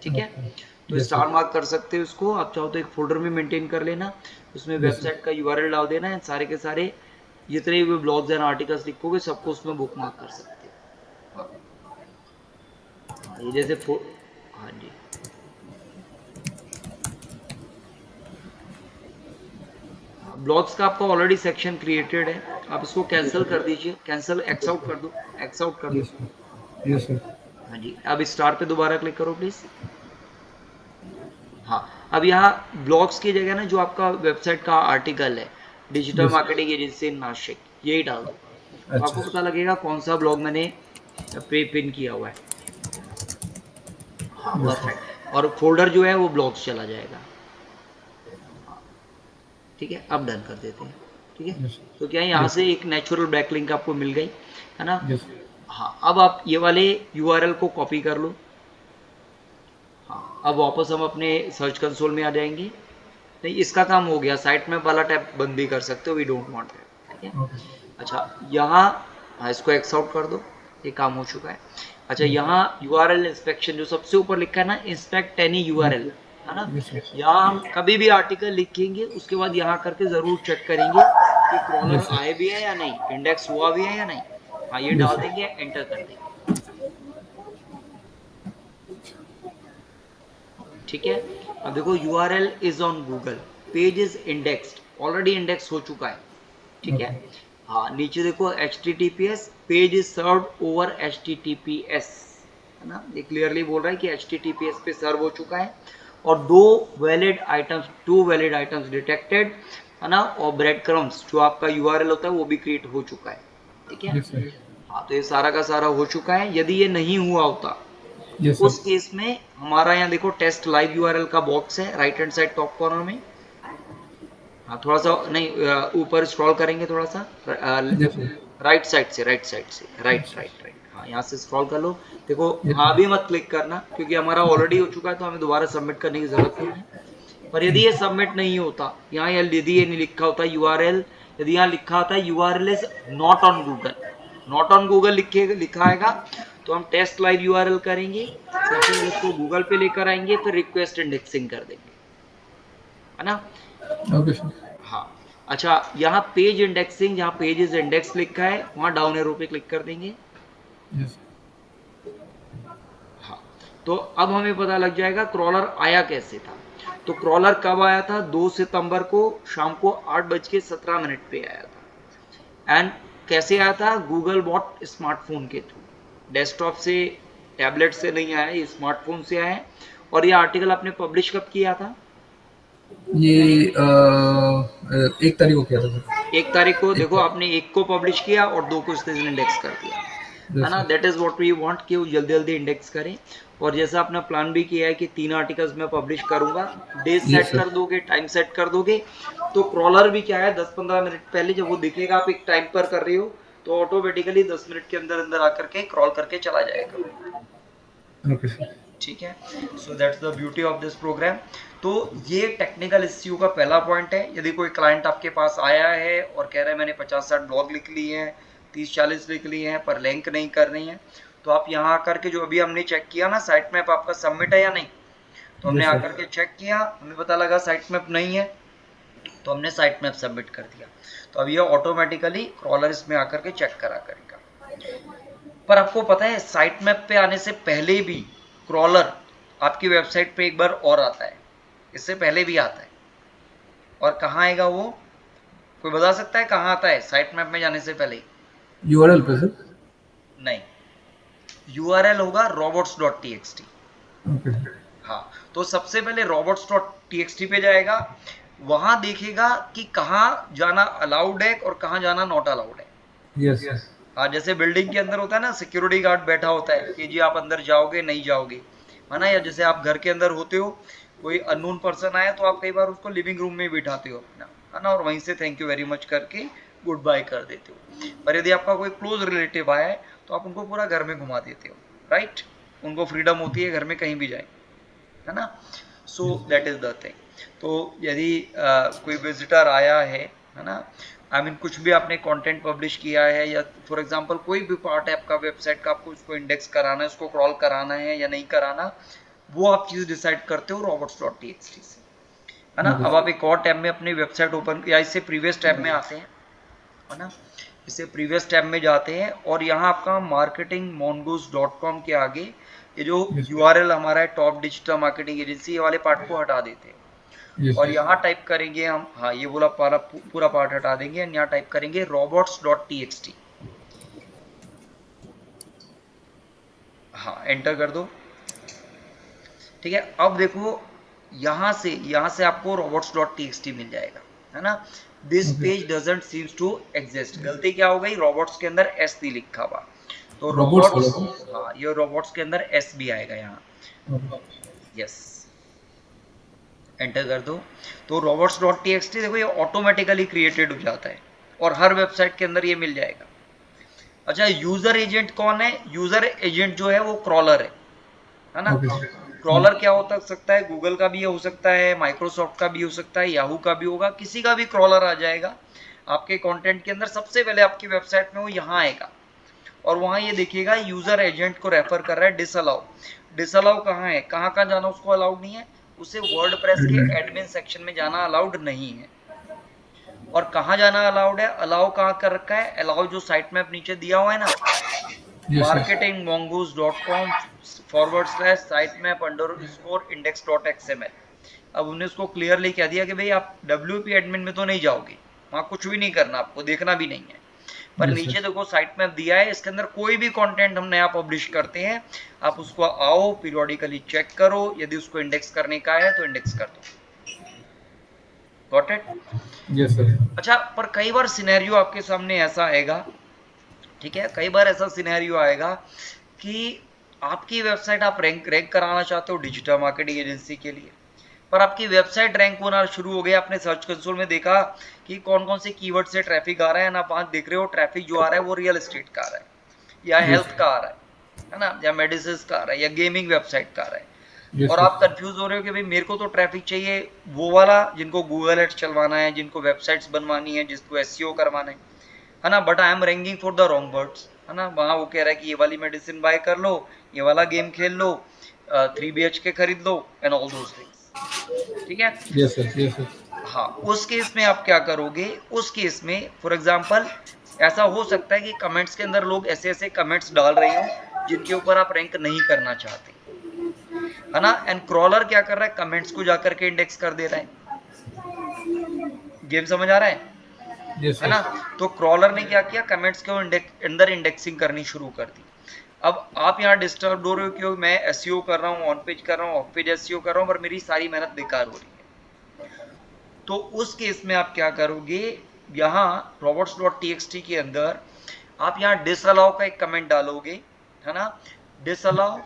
ठीक है, तो स्टार मार्क कर सकते हो उसको, आप चाहो तो एक फोल्डर में मेंटेन कर लेना, उसमें वेबसाइट का यूआरएल डाल देना है, सारे के सारे जितने भी ब्लॉग्स एंड आर्टिकल्स लिखोगे सबको उसमें बुकमार्क कर सकते हो। ये जैसे हाँ जी, ब्लॉग्स का आपका ऑलरेडी सेक्शन क्रिएटेड है, आप इसको कैंसिल कर दीजिए, कैंसिल एक्स आउट कर दो, एक्स आउट कर दो। Yes sir. हाँ जी, अब स्टार पे दोबारा क्लिक करो प्लीज। हाँ, अब यहाँ ब्लॉग्स की जगह ना जो आपका वेबसाइट का आर्टिकल है, डिजिटल मार्केटिंग एजेंसी इन नासिक, यही डाल दो। अच्छा। आपको पता लगेगा कौन सा ब्लॉग मैंने पिन किया हुआ है। हाँ, परफेक्ट, और फोल्डर जो है वो ब्लॉग्स चला जाएगा। ठीक है, अब डन कर देते हैं। ठीक है, तो क्या यहाँ से एक नेचुरल बैकलिंक आपको मिल गई, है ना। हाँ, अब आप ये वाले यूआरएल को कॉपी कर लो। हाँ, अब वापस हम अपने सर्च कंसोल में आ जाएंगे। नहीं, इसका काम हो गया, साइट मैप वाला टैब बंद भी कर सकते हो, वी डोंट वांट दैट। ठीक है, अच्छा यहाँ, हाँ, इसको एक्स आउट कर दो, ये काम हो चुका है। अच्छा, यहाँ यूआरएल इंस्पेक्शन जो सबसे ऊपर लिखा है ना, इंस्पेक्ट एनी यूआरएल, है ना, यहाँ हम कभी भी आर्टिकल लिखेंगे उसके बाद यहाँ करके जरूर चेक करेंगे कि क्रॉलर आए भी है या नहीं, इंडेक्स हुआ भी है या नहीं। हाँ, ये डाल देंगे, एंटर कर देंगे। ठीक है, अब देखो URL is on Google, page is indexed, already index हो चुका है, ठीक है। हाँ, नीचे देखो HTTPS, page is served over HTTPS, है ना, ये क्लियरली बोल रहा है कि HTTPS पे सर्व हो चुका है, और टू वैलिड आइटम्स डिटेक्टेड, है ना, और ब्रेड क्रम्स जो आपका URL होता है वो भी क्रिएट हो चुका है, ठीक है। हाँ, तो ये सारा का सारा हो चुका है। यदि ये नहीं हुआ होता उस केस में हमारा यहाँ देखो टेस्ट लाइव URL का बॉक्स है right hand side top corner में। हाँ, थोड़ा सा नहीं, ऊपर स्क्रॉल करेंगे थोड़ा सा, राइट साइड से राइट, हाँ, यहाँ से स्क्रॉल कर लो, देखो। हाँ, अभी मत क्लिक करना क्योंकि हमारा ऑलरेडी हो चुका है, तो हमें दोबारा सबमिट करने की जरूरत नहीं है। पर यदि ये सबमिट नहीं होता, यहाँ यदि ये नहीं लिखा होता URL, यदि यहाँ लिखा होता है URL is not on Google लिखा आएगा, तो हम टेस्ट लाइव URL करेंगे, सबसे पहले उसको गूगल पे लेकर आएंगे, फिर रिक्वेस्ट इंडेक्सिंग कर देंगे, है ना। हाँ, अच्छा, यहाँ पेज इंडेक्सिंग, जहाँ पेज इज इंडेक्स लिखा है वहाँ डाउन एरो पे क्लिक कर देंगे। हाँ, तो अब हमें पता लग जाएगा क्रॉलर आया कैसे था। तो क्रॉलर कब आया था? 2 सितंबर को शाम को 8:17 पे आया था। एंड कैसे आया था? गूगल बॉट स्मार्टफोन के थ्रू, डेस्कटॉप से, टैबलेट से नहीं आया, ये स्मार्टफोन से आया है। और ये आर्टिकल आपने पब्लिश कब किया था? ये 1 तारीख को किया था सर। 1 तारीख को, देखो आपने 1 को पब्लिश किया और 2 को इसने इंडेक्स कर दिया, है ना। That is what we want कि वो जल्दी जल्दी इंडेक्स करें। और जैसा आपने प्लान भी किया है कि 3 आर्टिकल्स में पब्लिश करूंगा, डेज सेट कर दोगे, टाइम सेट कर दोगे, तो क्रॉलर भी क्या है 10-15 मिनट पहले जब वो दिखेगा आप एक टाइम पर कर रहे हो, तो ऑटोमेटिकली 10 मिनट के अंदर अंदर आकर के क्रॉल करके चला जाएगा। ओके सर, ठीक है। So that's the beauty of this programme. तो ये टेक्निकल इश्यू का पहला पॉइंट है। यदि कोई क्लाइंट आपके पास आया है और कह रहा है मैंने 50-60 ब्लॉग लिख लिए हैं, 30-40 लिख लिए हैं, पर लिंक नहीं कर रही हैं, तो आप यहाँ आकर के, जो अभी हमने चेक किया ना साइट मैप आपका सबमिट है या नहीं, तो हमने आकर के चेक किया, हमें पता लगा साइट मैप नहीं है, तो हमने साइट मैप सबमिट कर दिया। तो अब ये ऑटोमेटिकली क्रॉलर इसमें आकर के चेक करा करेगा। पर आपको पता है साइट मैप पे आने से पहले भी क्रॉलर आपकी वेबसाइट पे एक बार और आता है, इससे पहले भी आता है। और कहाँ आएगा वो? कोई बता सकता है कहाँ आता है साइट मैप में जाने से पहले? URL पे सर? नहीं, URL होगा robots.txt। हाँ, तो सबसे पहले robots.txt पे जाएगा, वहां देखेगा कि कहाँ जाना अलाउड है और कहाँ जाना नॉट अलाउड है। यस। हाँ, जैसे बिल्डिंग के अंदर होता है ना, सिक्योरिटी गार्ड बैठा होता है कि जी आप अंदर जाओगे नहीं जाओगे, है ना। या जैसे आप घर के अंदर होते हो, कोई अननोन पर्सन आया तो आप कई बार उसको लिविंग रूम में बिठाते हो अपना, है ना, और वहीं से थैंक यू वेरी मच करके गुड बाय कर देते हो। पर यदि आपका कोई क्लोज रिलेटिव आया है तो आप उनको पूरा घर में घुमा देते हो, राइट। उनको फ्रीडम होती है घर में कहीं भी जाए, है ना। So that is the thing. तो यदि कोई विजिटर आया है ना, आई मीन कुछ भी आपने कंटेंट पब्लिश किया है, या फॉर एग्जांपल कोई भी पार्ट है आपका वेबसाइट का, आपको उसको इंडेक्स कराना है, उसको क्रॉल कराना है या नहीं कराना, वो आप चीज़ डिसाइड करते हो robots.txt से, है ना। अब आप एक और टैब में अपनी वेबसाइट ओपन, या इससे प्रीवियस टैब में आते हैं, है ना, इससे प्रीवियस टैब में जाते हैं, और यहाँ आपका marketingmongoose.com के आगे ये जो URL हमारा है टॉप डिजिटल मार्केटिंग एजेंसी, ये वाले पार्ट को हटा देते हैं। और यहाँ टाइप करेंगे हम, हाँ, ये बोला पूरा पार्ट हटा देंगे, और यहाँ टाइप करेंगे robots.txt। हाँ, एंटर कर दो, ठीक है। अब देखो यहाँ से आपको robots.txt मिल जाएगा, है ना। This page doesn't seems to exist. गलती क्या हो गई? robots के अंदर S नहीं लिखा हुआ, तो robots, हाँ, ये robots के अंदर S भी आएगा यहाँ। यस, एंटर कर दो, तो robots.txt देखो ये ऑटोमेटिकली क्रिएटेड हो जाता है, और हर वेबसाइट के अंदर ये मिल जाएगा। अच्छा, यूजर एजेंट कौन है? यूजर एजेंट जो है वो क्रॉलर है ना। क्रॉलर क्या हो सकता है? गूगल का भी हो सकता है, माइक्रोसॉफ्ट का भी हो सकता है, याहू का भी होगा, किसी का भी क्रॉलर आ जाएगा आपके कंटेंट के अंदर। सबसे पहले आपकी वेबसाइट में वो यहाँ आएगा, और वहाँ ये देखिएगा यूजर एजेंट को रेफर कर रहा है डिसअलाउ। डिसअलाउ कहाँ है? कहाँ जाना उसको अलाउड नहीं है? उसे वर्डप्रेस के एडमिन सेक्शन में जाना अलाउड नहीं है। और कहाँ जाना अलाउड है? अलाउ कहाँ कर रखा है? अलाउ जो साइट मैप नीचे दिया हुआ है ना, marketingmongoose.com/sitemap_index.xml, अब उन्होंने उसको क्लियरली कह दिया कि भाई आप WP एडमिन में तो नहीं जाओगे, वहाँ कुछ भी नहीं करना, आपको देखना भी नहीं है। पर नीचे देखो साइट मैप दिया है, इसके अंदर कोई भी कंटेंट हम नया पब्लिश करते हैं, आप उसको आओ पीरियोडिकली चेक करो, यदि उसको इंडेक्स करने का है तो इंडेक्स कर दो। Got it? Yes sir. अच्छा, पर कई बार सिनेरियो आपके सामने ऐसा आएगा, ठीक है, कई बार ऐसा सिनेरियो आएगा कि आपकी वेबसाइट आप रैंक कराना चाहते हो डिजिटल मार्केटिंग एजेंसी के लिए, पर आपकी वेबसाइट रैंक होना शुरू हो गया, आपने सर्च कंसोल में देखा कि कौन कौन से कीवर्ड से ट्रैफिक आ रहा है, ना आप वहां देख रहे हो ट्रैफिक जो आ रहा है वो रियल एस्टेट का आ रहा है, या हेल्थ का आ रहा है ना, या मेडिसिन का आ रहा है, या गेमिंग वेबसाइट का आ रहा है, और आप कंफ्यूज हो रहे हो कि भाई मेरे को तो ट्रैफिक चाहिए वो वाला जिनको गूगल एड्स चलवाना है, जिनको वेबसाइट्स बनवानी है, जिसको SEO करवाना है ना, but I am ranking for the wrong words, है ना, वहाँ वो कह रहा है कि ये वाली मेडिसिन बाय कर लो, ये वाला गेम खेल लो, 3 BHK खरीद लो एंड ऑल दोस थिंग्स, ठीक है? Yes sir, yes sir. हाँ, उस केस में आप क्या करोगे? उस केस में फॉर एग्जांपल ऐसा हो सकता है कि कमेंट्स के अंदर लोग ऐसे ऐसे कमेंट्स डाल रहे हो जिनके ऊपर आप रैंक नहीं करना चाहते, है ना, एंड क्रॉलर क्या कर रहा है? कमेंट्स को जाकर के इंडेक्स कर दे रहा है। गेम समझ आ रहा है? यस है ना? तो क्रॉलर ने क्या किया? कमेंट्स के अंदर इंडेक्सिंग करनी शुरू कर दी। अब आप यहाँ डिस्टर्ब हो रहे हो कि मैं SEO कर रहा हूँ, ऑन पेज कर रहा हूँ, ऑफ पेज SEO कर रहा हूँ, पर मेरी सारी मेहनत बेकार हो रही है। तो उस केस में आप क्या करोगे? यहाँ robots.txt के अंदर आप यहाँ डिसअलाउ का एक कमेंट डालोगे, है ना, डिसअलाउ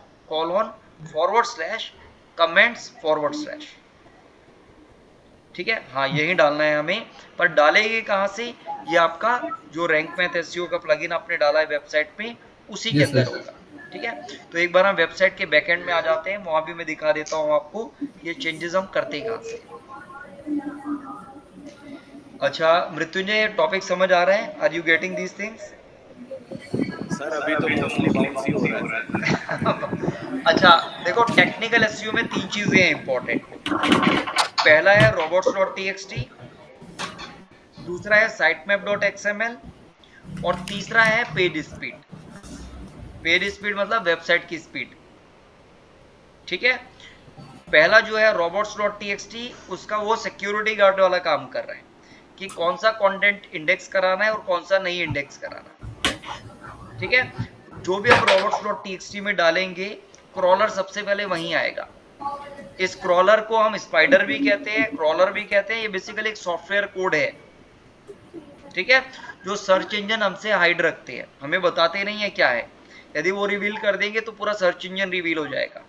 /comments/, ठीक है? हाँ, यही डालना है हमें, पर डालेंगे कहाँ से? ये आपका जो रैंक मैथ SEO का प्लगइन आपने डाला है वेबसाइट पे, उसी के अंदर होगा, ठीक है? तो एक बार हम वेबसाइट के बैकएंड में आ जाते हैं, वहां भी मैं दिखा देता हूँ आपको ये चेंजेस हम करते कहाँ से। अच्छा मृत्युंजय, टॉपिक समझ आ रहा है? Are you getting these things? Sir अभी तो मोस्टली बाउंस ही हो रहा है। अच्छा देखो, टेक्निकल SEO में 3 चीजें हैं इंपॉर्टेंट। पहला है robots.txt, दूसरा है sitemap.xml और तीसरा है पेज स्पीड। पेज स्पीड मतलब वेबसाइट की स्पीड, ठीक है? पहला जो है robots.txt, उसका वो सिक्योरिटी गार्ड वाला काम कर रहा है कि कौन सा कंटेंट इंडेक्स कराना है और कौन सा नहीं इंडेक्स कराना, ठीक है? जो भी हम robots.txt में डालेंगे, क्रॉलर सबसे पहले वहीं आएगा। इस क्रॉलर को हम स्पाइडर भी कहते हैं, क्रॉलर भी कहते हैं। ये बेसिकली एक सॉफ्टवेयर कोड है, ठीक है, जो सर्च इंजन हमसे हाइड रखते हैं, हमें बताते नहीं है क्या है। यदि वो रिवील कर देंगे तो पूरा सर्च इंजन रिवील हो जाएगा।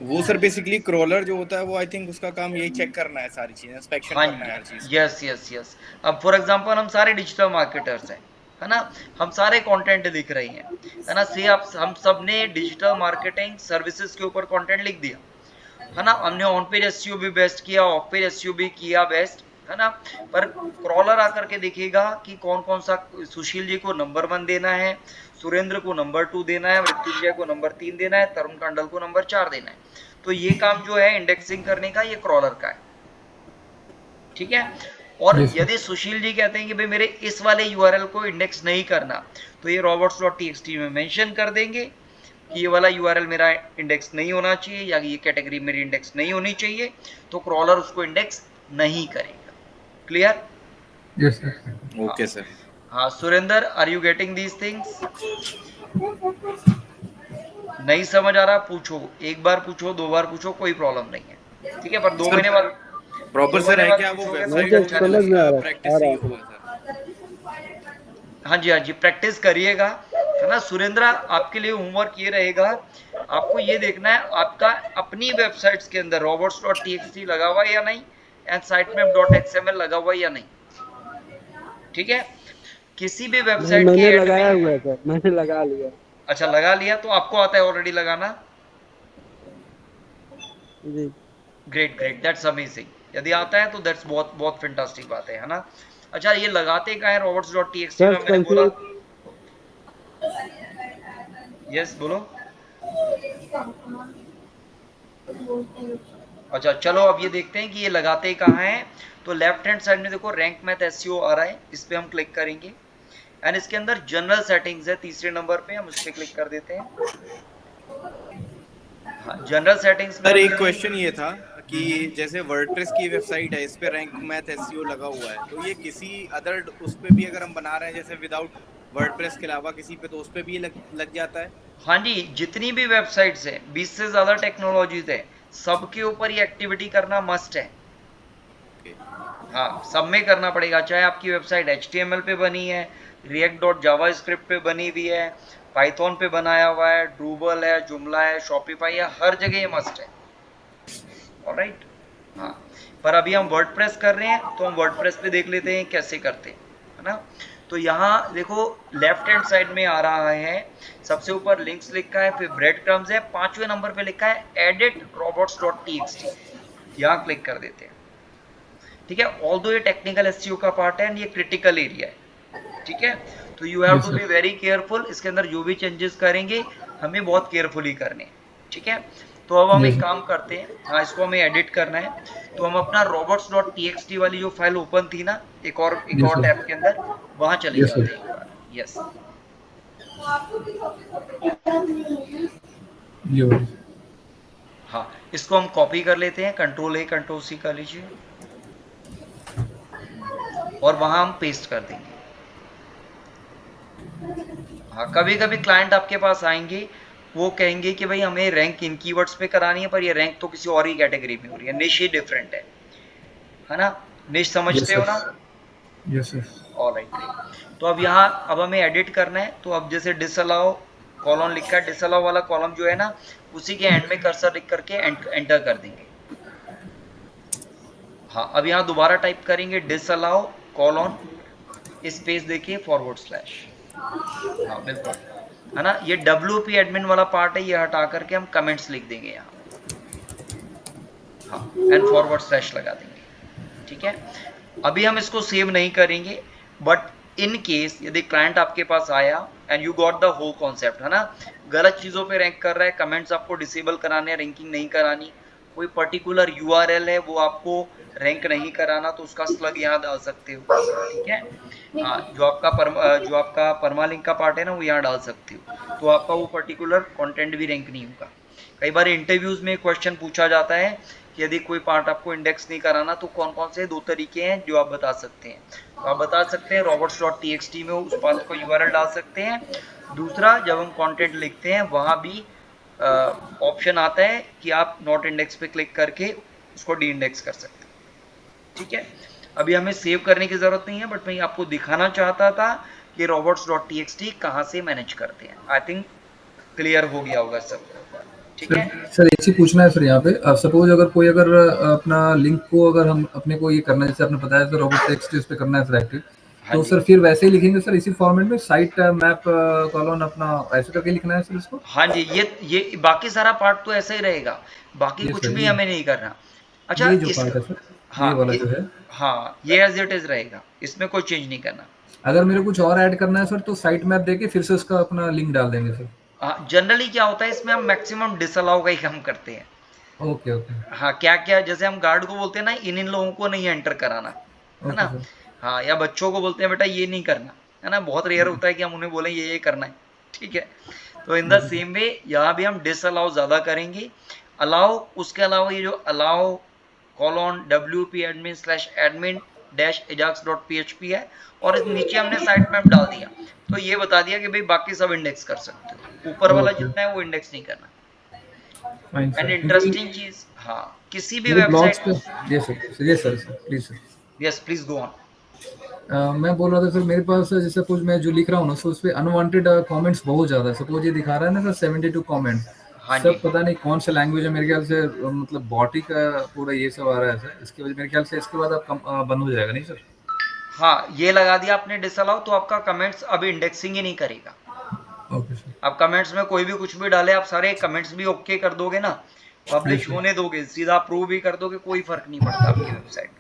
वो सर बेसिकली क्रॉलर जो होता है वो आई थिंक उसका काम यही चेक करना है, सारी चीजें इंस्पेक्शन करना है हर चीज। Yes yes yes. अब फॉर एग्जांपल हम सारे डिजिटल मार्केटर्स हैं, है ना, हम सारे कंटेंट लिख रहे हैं, है ना, से आप हम सब ने डिजिटल मार्केटिंग सर्विसेज के ऊपर कंटेंट लिख दिया, है ना, हमने ऑन पेज SEO भी बेस्ट किया, ऑफ पेज SEO भी किया बेस्ट, है ना, पर क्रॉलर आकर के देखेगा कि कौन कौन सा सुशील जी को नंबर 1 देना है, सुरेंद्र को नंबर 2 देना है, मृत्युंजय को नंबर 3 देना है, तरुण कांडल को नंबर 4 देना है। तो ये काम जो है इंडेक्सिंग करने का, ये क्रॉलर का है, ठीक है? और यदि सुशील जी कहते हैं कि भाई मेरे इस वाले URL को इंडेक्स नहीं करना, तो ये robots.txt में मेंशन कर देंगे कि ये वाला URL मेरा इंडेक्स नहीं होना चाहिए, या ये कैटेगरी मेरी इंडेक्स नहीं होनी चाहिए, तो क्रॉलर उसको इंडेक्स नहीं करेगा। Clear? Yes sir. Okay sir. हाँ Surendra, are you getting these things? नहीं समझ आ रहा पूछो, एक बार पूछो, 2 बार पूछो, कोई प्रॉब्लम नहीं है, ठीक है? पर 2 महीने बाद प्रॉपर सर है क्या वो वेबसाइट प्रैक्टिस नहीं हुआ सर? हाँ जी, हाँ जी, प्रैक्टिस करिएगा, है ना। सुरेंद्र, आपके लिए होमवर्क ये रहेगा, आपको ये देखना है आपका अपनी वेबसाइट्स के अंदर robots.txt लगा हुआ है या नहीं, एंड sitemap.xml लगा हुआ है या नहीं, ठीक है? किसी भी वेबसाइट के मैंने लगाया हुआ है सर, मैंने लगा लिया। अच्छा लगा लिया, तो आपको आता है ऑलरेडी लगाना? जी। Great great, that's amazing. यदि आता है तो दैट्स बहुत बहुत फैंटास्टिक बात है ना। अच्छा ये लगाते कहाँ है robots.txt में? मैंने बोला यस, बोलो। अच्छा चलो अब ये देखते हैं कि ये लगाते कहाँ हैं। तो लेफ्ट हैंड साइड में देखो रैंक मैथ SEO आ रहा है, इस पे हम क्लिक करेंगे, एंड इसके अंदर जनरल सेटिंग्स है, तीसरे नंबर पे हम उस पे क्लिक कर देते हैं। हाँ, जनरल सेटिंग्स में सर एक क्वेश्चन ये था कि जैसे वर्डप्रेस की वेबसाइट है, इस पे रैंक मैथ एसईओ लगा हुआ है, तो ये किसी अदर उस पे भी अगर हम बना रहे हैं जैसे विदाउट वर्डप्रेस के अलावा किसी पे, तो उस पे भी लग जाता है? हाँ जी, जितनी भी वेबसाइट्स है, 20 से ज्यादा टेक्नोलॉजीज है, सबके ऊपर ये एक्टिविटी करना मस्ट है। हाँ, सब में करना पड़ेगा, चाहे आपकी वेबसाइट HTML पे बनी है, react.javascript पे बनी हुई है, पाइथन पे बनाया हुआ है, ड्रूबल है, जुमला है, शॉपिफाई है, हर जगह ये मस्ट है। ऑलराइट, हाँ, पर अभी हम वर्डप्रेस कर रहे हैं तो हम वर्डप्रेस पे देख लेते हैं कैसे करते हैं, है ना। तो यहाँ देखो लेफ्ट हैंड साइड में आ रहा है, सबसे ऊपर लिंक्स लिखा है, फिर ब्रेड क्रम्स है, 5वें नंबर पे लिखा है edit robots.txt, यहाँ क्लिक कर देते हैं। ठीक है, ऑल्दो ये टेक्निकल एसईओ का पार्ट है एंड ये क्रिटिकल एरिया है। ठीक है, तो you have to be very careful, इसके अंदर जो भी चेंजेस करेंगे हमें बहुत केयरफुली करने हैं। ठीक है, तो अब हम एक काम करते हैं, हाँ, इसको हमें एडिट करना है, तो हम अपना robots.txt वाली जो फाइल ओपन थी ना एक और टैब के अंदर, वहां चले जाते हैं। यस, हाँ, इसको हम कॉपी कर लेते हैं, Ctrl+A Ctrl+C कर लीजिए और वहां हम पेस्ट कर देंगे। हाँ, कभी कभी क्लाइंट आपके पास आएंगे, वो कहेंगे कि भाई हमें रैंक इन कीवर्ड्स पे करानी है, पर ये रैंक तो किसी और ही कैटेगरी में हो रही है, निश ही डिफरेंट है ना। निश समझते हो ना? Yes sir. ऑलराइट, तो अब यहाँ अब हमें एडिट करना है, तो अब जैसे डिसअलाउ कॉलम लिखा है, डिसअलाउ वाला कॉलम जो है ना, उसी के एंड में कर्सर लिख करके एंटर कर देंगे। हाँ, अब यहाँ दोबारा टाइप करेंगे डिसअलाउ कॉलन स्पेस देखिए फॉरवर्ड स्लैश। हाँ बिल्कुल, है ना, ये WP एडमिन वाला पार्ट है, ये हटा करके हम कमेंट्स लिख देंगे यहाँ, हाँ, एंड फॉरवर्ड स्लैश लगा देंगे। ठीक है, अभी हम इसको सेव नहीं करेंगे, बट इन केस यदि क्लाइंट आपके पास आया and you got the whole concept, है ना, गलत चीजों पे रैंक कर रहा है, कमेंट्स आपको डिसेबल कराने, रैंकिंग नहीं करानी, कोई पर्टिकुलर URL है वो आपको रैंक नहीं कराना, तो उसका स्लग यहाँ डाल सकते हो। ठीक है, हाँ, जो आपका परमालिंक का पार्ट है ना, वो यहाँ डाल सकते हो, तो आपका वो पर्टिकुलर कंटेंट भी रैंक नहीं होगा। कई बार इंटरव्यूज में क्वेश्चन पूछा जाता है कि यदि कोई पार्ट आपको इंडेक्स नहीं कराना, तो कौन कौन से 2 तरीके हैं जो आप बता सकते हैं। तो आप बता सकते हैं robots.txt में उस पार्ट को URL डाल सकते हैं। दूसरा, जब हम कंटेंट लिखते हैं वहाँ भी ऑप्शन आता है कि आप नॉट इंडेक्स पे क्लिक करके उसको डी इंडेक्स कर सकते हैं। ठीक है, अभी हमें सेव करने की जरूरत नहीं है, बट मैं आपको दिखाना चाहता था कि robots.txt कहाँ से मैनेज करते हैं। आई थिंक क्लियर हो गया होगा सब। ठीक है सर, एक चीज पूछना है सर यहाँ पे, सपोज अगर कोई अपना लिंक को अगर हम अपने को ये करना है, जैसे आपने बताया सर robots.txt उस पे करना है सर एक्टिव, तो सर फिर वैसे ही लिखेंगे सर इसी फॉर्मेट में, साइट मैप कॉलन अपना ऐसे करके लिखना है सर इसको? हाँ जी, ये बाकी सारा पार्ट तो ऐसे ही रहेगा, बाकी कुछ भी हमें नहीं करना। अच्छा, ये जो पार्ट है सर, हाँ, ये वाला जो है, हाँ, ये एज इट इज रहेगा, इसमें कोई चेंज नहीं करना। अगर मेरे कुछ और ऐड करना है सर, तो साइट मैप देके फिर से उसका अपना लिंक डाल देंगे सर? जनरली क्या होता है, इसमें हम मैक्सिमम डिसअलाउ का ही काम करते हैं। ओके ओके, हाँ, क्या क्या, जैसे हम गार्ड को बोलते हैं ना, इन लोगों को नहीं एंटर कराना, है ना, हाँ, या बच्चों को बोलते हैं बेटा ये नहीं करना, है ना, बहुत रेयर होता है कि हम उन्हें बोलें ये करना है। ठीक है, तो इन द सेम वे यहाँ भी हम डिसअलाउ ज्यादा करेंगे, अलाउ, उसके अलावा ये जो allow colon WP admin -ajax.php है, और इस नीचे हमने साइट मैप डाल दिया, तो ये बता दिया कि भाई बाकी सब इंडेक्स कर सकते हो, ऊपर वाला जितना है वो इंडेक्स नहीं करना। एंड इंटरेस्टिंग चीज, हाँ, किसी भी website, yes please go on. मैं बोल रहा था सर, मेरे पास जैसे सपोज मैं जो लिख रहा हूँ ना, उस पे अनवांटेड कमेंट्स बहुत ज्यादा है। सपोज ये दिखा रहा है ना सर 72 कमेंट्स, सब पता नहीं कौन सा लैंग्वेज है, मेरे ख्याल से मतलब बॉटी का पूरा ये सब आ रहा है सर, इसकी वजह मेरे ख्याल से इसके बाद आप बंद हो जाएगा नहीं सर? हाँ, ये लगा दिया आपने डिसअलाउ, तो आपका कमेंट्स अब इंडेक्सिंग ही नहीं करेगा। ओके सर, आप कमेंट्स में कोई भी कुछ भी डाले, आप सारे कमेंट्स भी ओके कर दोगे ना, पब्लिश होने दोगे, सीधा अप्रूव भी कर दोगे, कोई फर्क नहीं पड़ता आपकी वेबसाइट।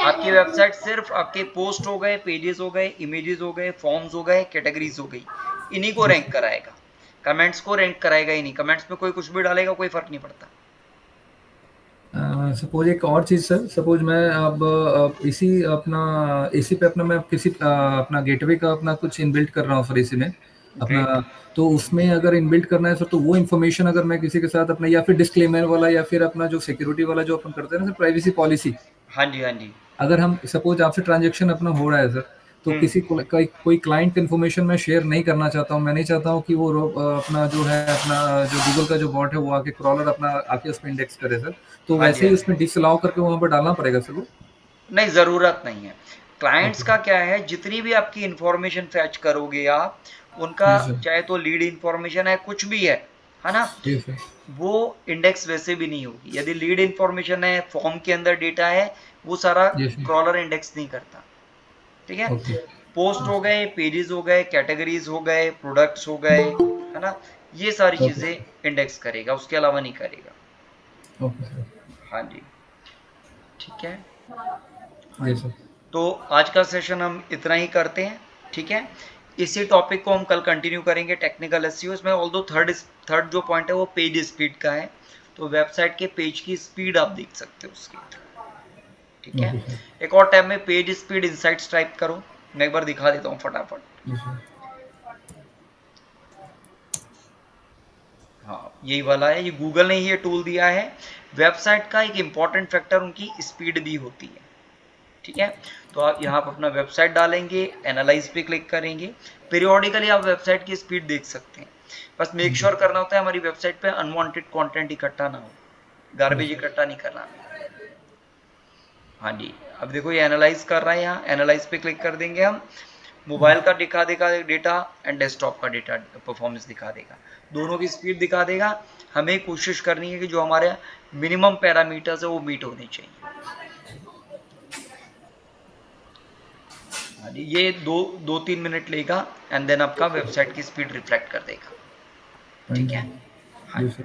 आपकी वेबसाइट सिर्फ आपके पोस्ट हो गए, पेजेस हो गए, इमेजेस हो गए, फॉर्म्स हो गए, कैटेगरीज हो गई, इन्हीं को रैंक कराएगा, कमेंट्स को रैंक कराएगा ही नहीं। कमेंट्स में कोई कुछ भी डालेगा, कोई फर्क नहीं पड़ता। सपोज एक और चीज सर, सपोज मैं अब इसी पे अपना मैं किसी अपना गेटवे का अपना कुछ इनबिल्ट कर रहा हूँ सर इसी में, अपना। तो उसमें अगर इनबिल्ट करना है सर, तो वो इन्फॉर्मेशन अगर मैं किसी के साथ अपना, या फिर डिस्क्लेमर वाला, या फिर अपना जो सिक्योरिटी वाला जो अपन करते हैं ना सर, प्राइवेसी पॉलिसी, हाँ जी, हाँ जी। अगर हम सपोज आपसे ट्रांजेक्शन अपना हो रहा है सर, तो किसी को कोई क्लाइंट इन्फॉर्मेशन मैं शेयर नहीं करना चाहता हूँ, मैं नहीं चाहता हूँ कि वो अपना जो है, अपना जो गूगल का जो बॉट है वो आके क्रॉलर अपना आके उसमें इंडेक्स करे सर, तो हाँ जी, वैसे हाँ ही जी। उसमें डिसअलाउ करके वहाँ पर डालना पड़ेगा सर वो? नहीं, ज़रूरत नहीं है। क्लाइंट्स ओके का क्या है, जितनी भी आपकी इन्फॉर्मेशन फैच करोगे आप, उनका जी सर, चाहे तो लीड इन्फॉर्मेशन है, कुछ भी है ना? जी सर, वो इंडेक्स वैसे भी नहीं होगी। यदि लीड इन्फॉर्मेशन है, फॉर्म के अंदर डेटा है, वो सारा जी सर, क्रॉलर इंडेक्स नहीं करता। ठीक है? ओके पोस्ट हो गए, पेजेस हो गए, कैटेगरीज हो गए, प्रोडक्ट्स हो गए, है ना? ये सारी ओके चीज़ें इंडेक्स करेगा, उसके अलावा नहीं करेगा। ओके सर, हाँ जी, ठीक है। जी सर, तो आज का सेशन हम इतना ही करते हैं, ठीक है। इसी टॉपिक को हम कल कंटिन्यू करेंगे, टेक्निकल एसईओ। इसमें ऑल्दो थर्ड जो पॉइंट है वो पेज स्पीड का है, तो वेबसाइट के पेज की स्पीड आप देख सकते हो उसकी, ठीक है। ओके सर, एक और टैब में पेज स्पीड इनसाइट्स टाइप करो, मैं एक बार दिखा देता हूँ फटाफट। जी सर, हाँ, यही वाला है, ये गूगल ने ही ये टूल दिया है। वेबसाइट का एक इम्पॉर्टेंट फैक्टर उनकी स्पीड भी होती है, ठीक है। तो आप यहाँ पर अपना वेबसाइट डालेंगे, एनालाइज पे क्लिक करेंगे, पीरियोडिकली आप वेबसाइट की स्पीड देख सकते हैं। बस मेक श्योर करना होता है हमारी वेबसाइट पे अनवांटेड कंटेंट इकट्ठा ना हो, गार्बेज इकट्ठा नहीं करना। हाँ जी, अब देखो ये एनालाइज कर रहा है, यहाँ एनालाइज पे क्लिक कर देंगे हम। मोबाइल का दिखा देगा डेटा एंड डेस्कटॉप का डेटा परफॉर्मेंस दिखा देगा, दोनों की स्पीड दिखा देगा। हमें कोशिश करनी है कि जो हमारे मिनिमम पैरामीटर्स है वो मीट होने चाहिए। ये 2-3 मिनट लेगा एंड देन आपका वेबसाइट की स्पीड रिफ्लेक्ट कर देगा, ठीक है। हाँ जी सर।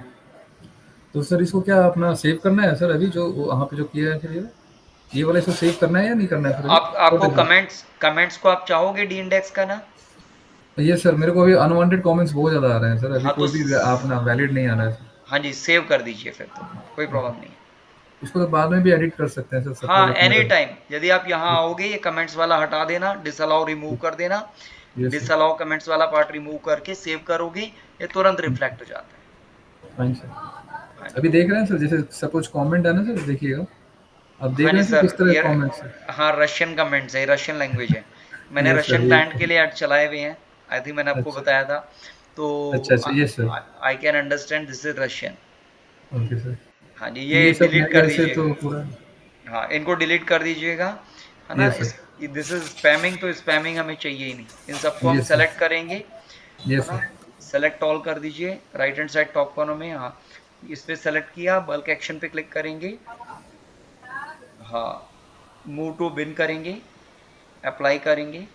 तो सर इसको क्या अपना सेव करना है सर, अभी जो वहाँ पे जो किया है सर, ये वाला इसको सेव करना है या नहीं करना है सर अभी? आपको कमेंट्स को आप चाहोगे डी इंडेक्स का ना? ये सर मेरे को अभी अनवांटेड कमेंट्स बहुत ज़्यादा आ रहे हैं सर, अभी हाँ तो कोई भी अपना वैलिड नहीं आ रहा है सर। हाँ जी, सेव कर दीजिए फिर, तो कोई प्रॉब्लम नहीं है। इसको तो बाद में भी एडिट कर सकते हैं सर, हाँ, सपोज एनी अपने। टाइम यदि आप यहाँ आओगे, ये कमेंट्स वाला हटा देना, डिसअलाउ रिमूव कर देना, यस सर, डिसअलाउ कमेंट्स वाला पार्ट रिमूव करके सेव करोगे, ये तुरंत रिफ्लेक्ट हो जाता है। Fine sir. अभी देख रहे हैं सर, जैसे सपोज कमेंट है ना सर, देखिएगा अब देख हाँ रहे जी हैं सर सर, किस तरह ये कमेंट्स है। हाँ रशियन कमेंट्स है, रशियन लैंग्वेज है। मैंने यस सर, रशियन ये क्लाइंट के लिए ऐड चलाए हुए हैं, आई थिंक मैंने आपको अच्छा बताया था। तो अच्छा, yes sir, I can understand this is Russian. Okay sir. हाँ जी, तो ये ये सब डिलीट मेरे कर ख्याल से दीजिएगा। तो पूरा। हाँ, इनको डिलीट कर दीजिएगा, है ना। Yes sir, this is spamming, तो स्पैमिंग हमें चाहिए ही नहीं। इन सबको हम यस सर, सेलेक्ट करेंगे, है यस ना। सर, सेलेक्ट ऑल कर दीजिए, right hand side top corner में। हाँ, इस पे सेलेक्ट किया, बल्क एक्शन पे क्लिक करेंगे। हाँ, मूव टू बिन करेंगे, अप्लाई करेंगे,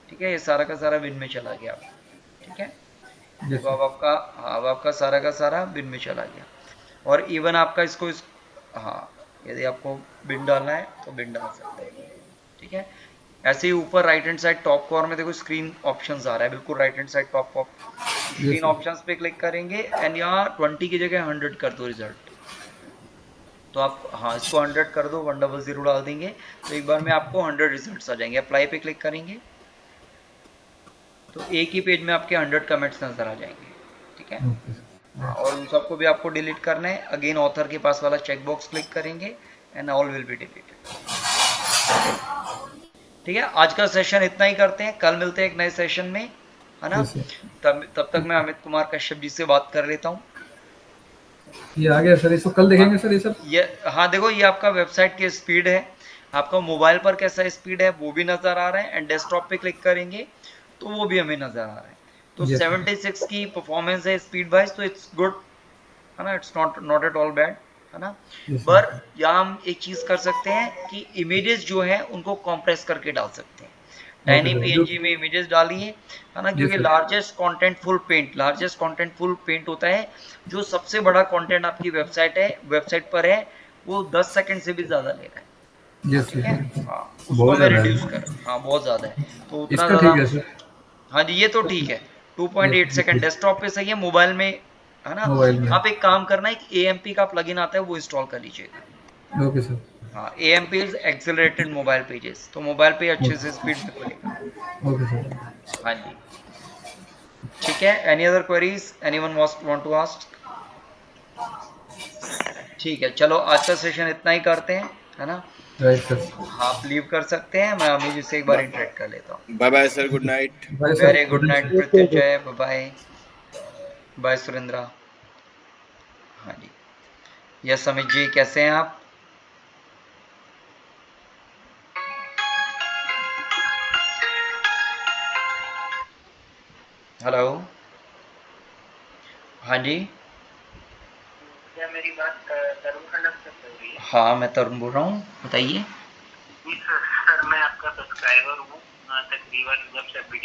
ठीक है। ये सारा का सारा बिन में चला गया, ठीक है। यस तो अब सर, आपका, हाँ, अब आपका सारा का सारा बिन में चला गया। और इवन आपका हाँ, यदि आपको बिन डालना है तो बिन डाल सकते हैं, ठीक है। ऐसे ही ऊपर right hand side top corner में देखो स्क्रीन ऑप्शंस आ रहा है, बिल्कुल right hand side top screen sir. Options पे क्लिक करेंगे एंड यहाँ 20 की जगह 100 कर दो रिजल्ट। तो आप, हाँ, इसको 100 कर दो, 100 डाल देंगे, तो एक बार में आपको 100 रिजल्ट्स आ जाएंगे। अप्लाई पे क्लिक करेंगे तो एक ही पेज में आपके 100 कमेंट्स नजर आ जाएंगे, ठीक है। ओके सर, हाँ, और उन सबको भी आपको डिलीट करना है। अगेन ऑथर के पास वाला चेक बॉक्स क्लिक करेंगे and all will be deleted, ठीक है। आज का सेशन इतना ही करते हैं, कल मिलते हैं एक नए सेशन में, है ना। Yes sir. तब तक मैं अमित कुमार कश्यप जी से बात कर लेता हूँ। ये आ गया सर, इसको कल देखेंगे सर ये सब। ये, हाँ देखो, ये आपका वेबसाइट की स्पीड है, आपका मोबाइल पर कैसा स्पीड है वो भी नज़र आ रहा है, एंड डेस्कटॉप पे क्लिक करेंगे तो वो भी हमें नज़र आ रहा है। तो Yes, 76 की परफॉर्मेंस है स्पीड वाइज, तो इट्स गुड, है ना। It's not at all bad, है ना। Yes, sir. पर यहाँ हम एक चीज़ कर सकते हैं कि इमेजेस जो है उनको कंप्रेस करके डाल सकते हैं। Tiny sir. पीएनजी में इमेजेस डालिए, है ना, क्योंकि sir. Largest content full pant होता है। जो सबसे बड़ा कंटेंट आपकी वेबसाइट पर है, वो 10 सेकंड से भी ज़्यादा ले रहा है, यस ठीक है। सर, हाँ, उसको बहुत मैं ज़्यादा रिड्यूस है। कर, हाँ, बहुत ज़्यादा है, तो उतना इसका ज़्यादा। ठीक है सर, हाँ जी, ये तो ठीक है, 2.8 सेकंड डेस्कटॉप पे सही है, मोबाइल में, है ना। मोबाइल में। आप एक काम करना, एक AMP का प्लगइन आता है, वो इंस्टॉल कर लीजिएगा। ओके सर, हाँ, AMP is accelerated mobile pages, तो मोबाइल पे अच्छे से स्पीड में खुलेगा। ओके सर, हाँ जी, ठीक है, any other queries anyone want to ask? ठीक है, चलो आज का सेशन इतना ही करते हैं, है ना? Right sir. आप लीव कर सकते हैं, मैं अमी जी से एक बार इंटरेक्ट कर लेता हूँ। Bye bye sir, good night. Very good night Pratyunjay, bye bye. Bye Surendra. हाँ जी, यस अमित जी, कैसे हैं आप? हेलो, हाँ जी, क्या मेरी बात तरुण खन्ना से हो रही है? हाँ मैं तरुण बोल रहा हूँ, बताइए। जी सर, मैं आपका सब्सक्राइबर हूँ। तकरीबन जब से वीडियो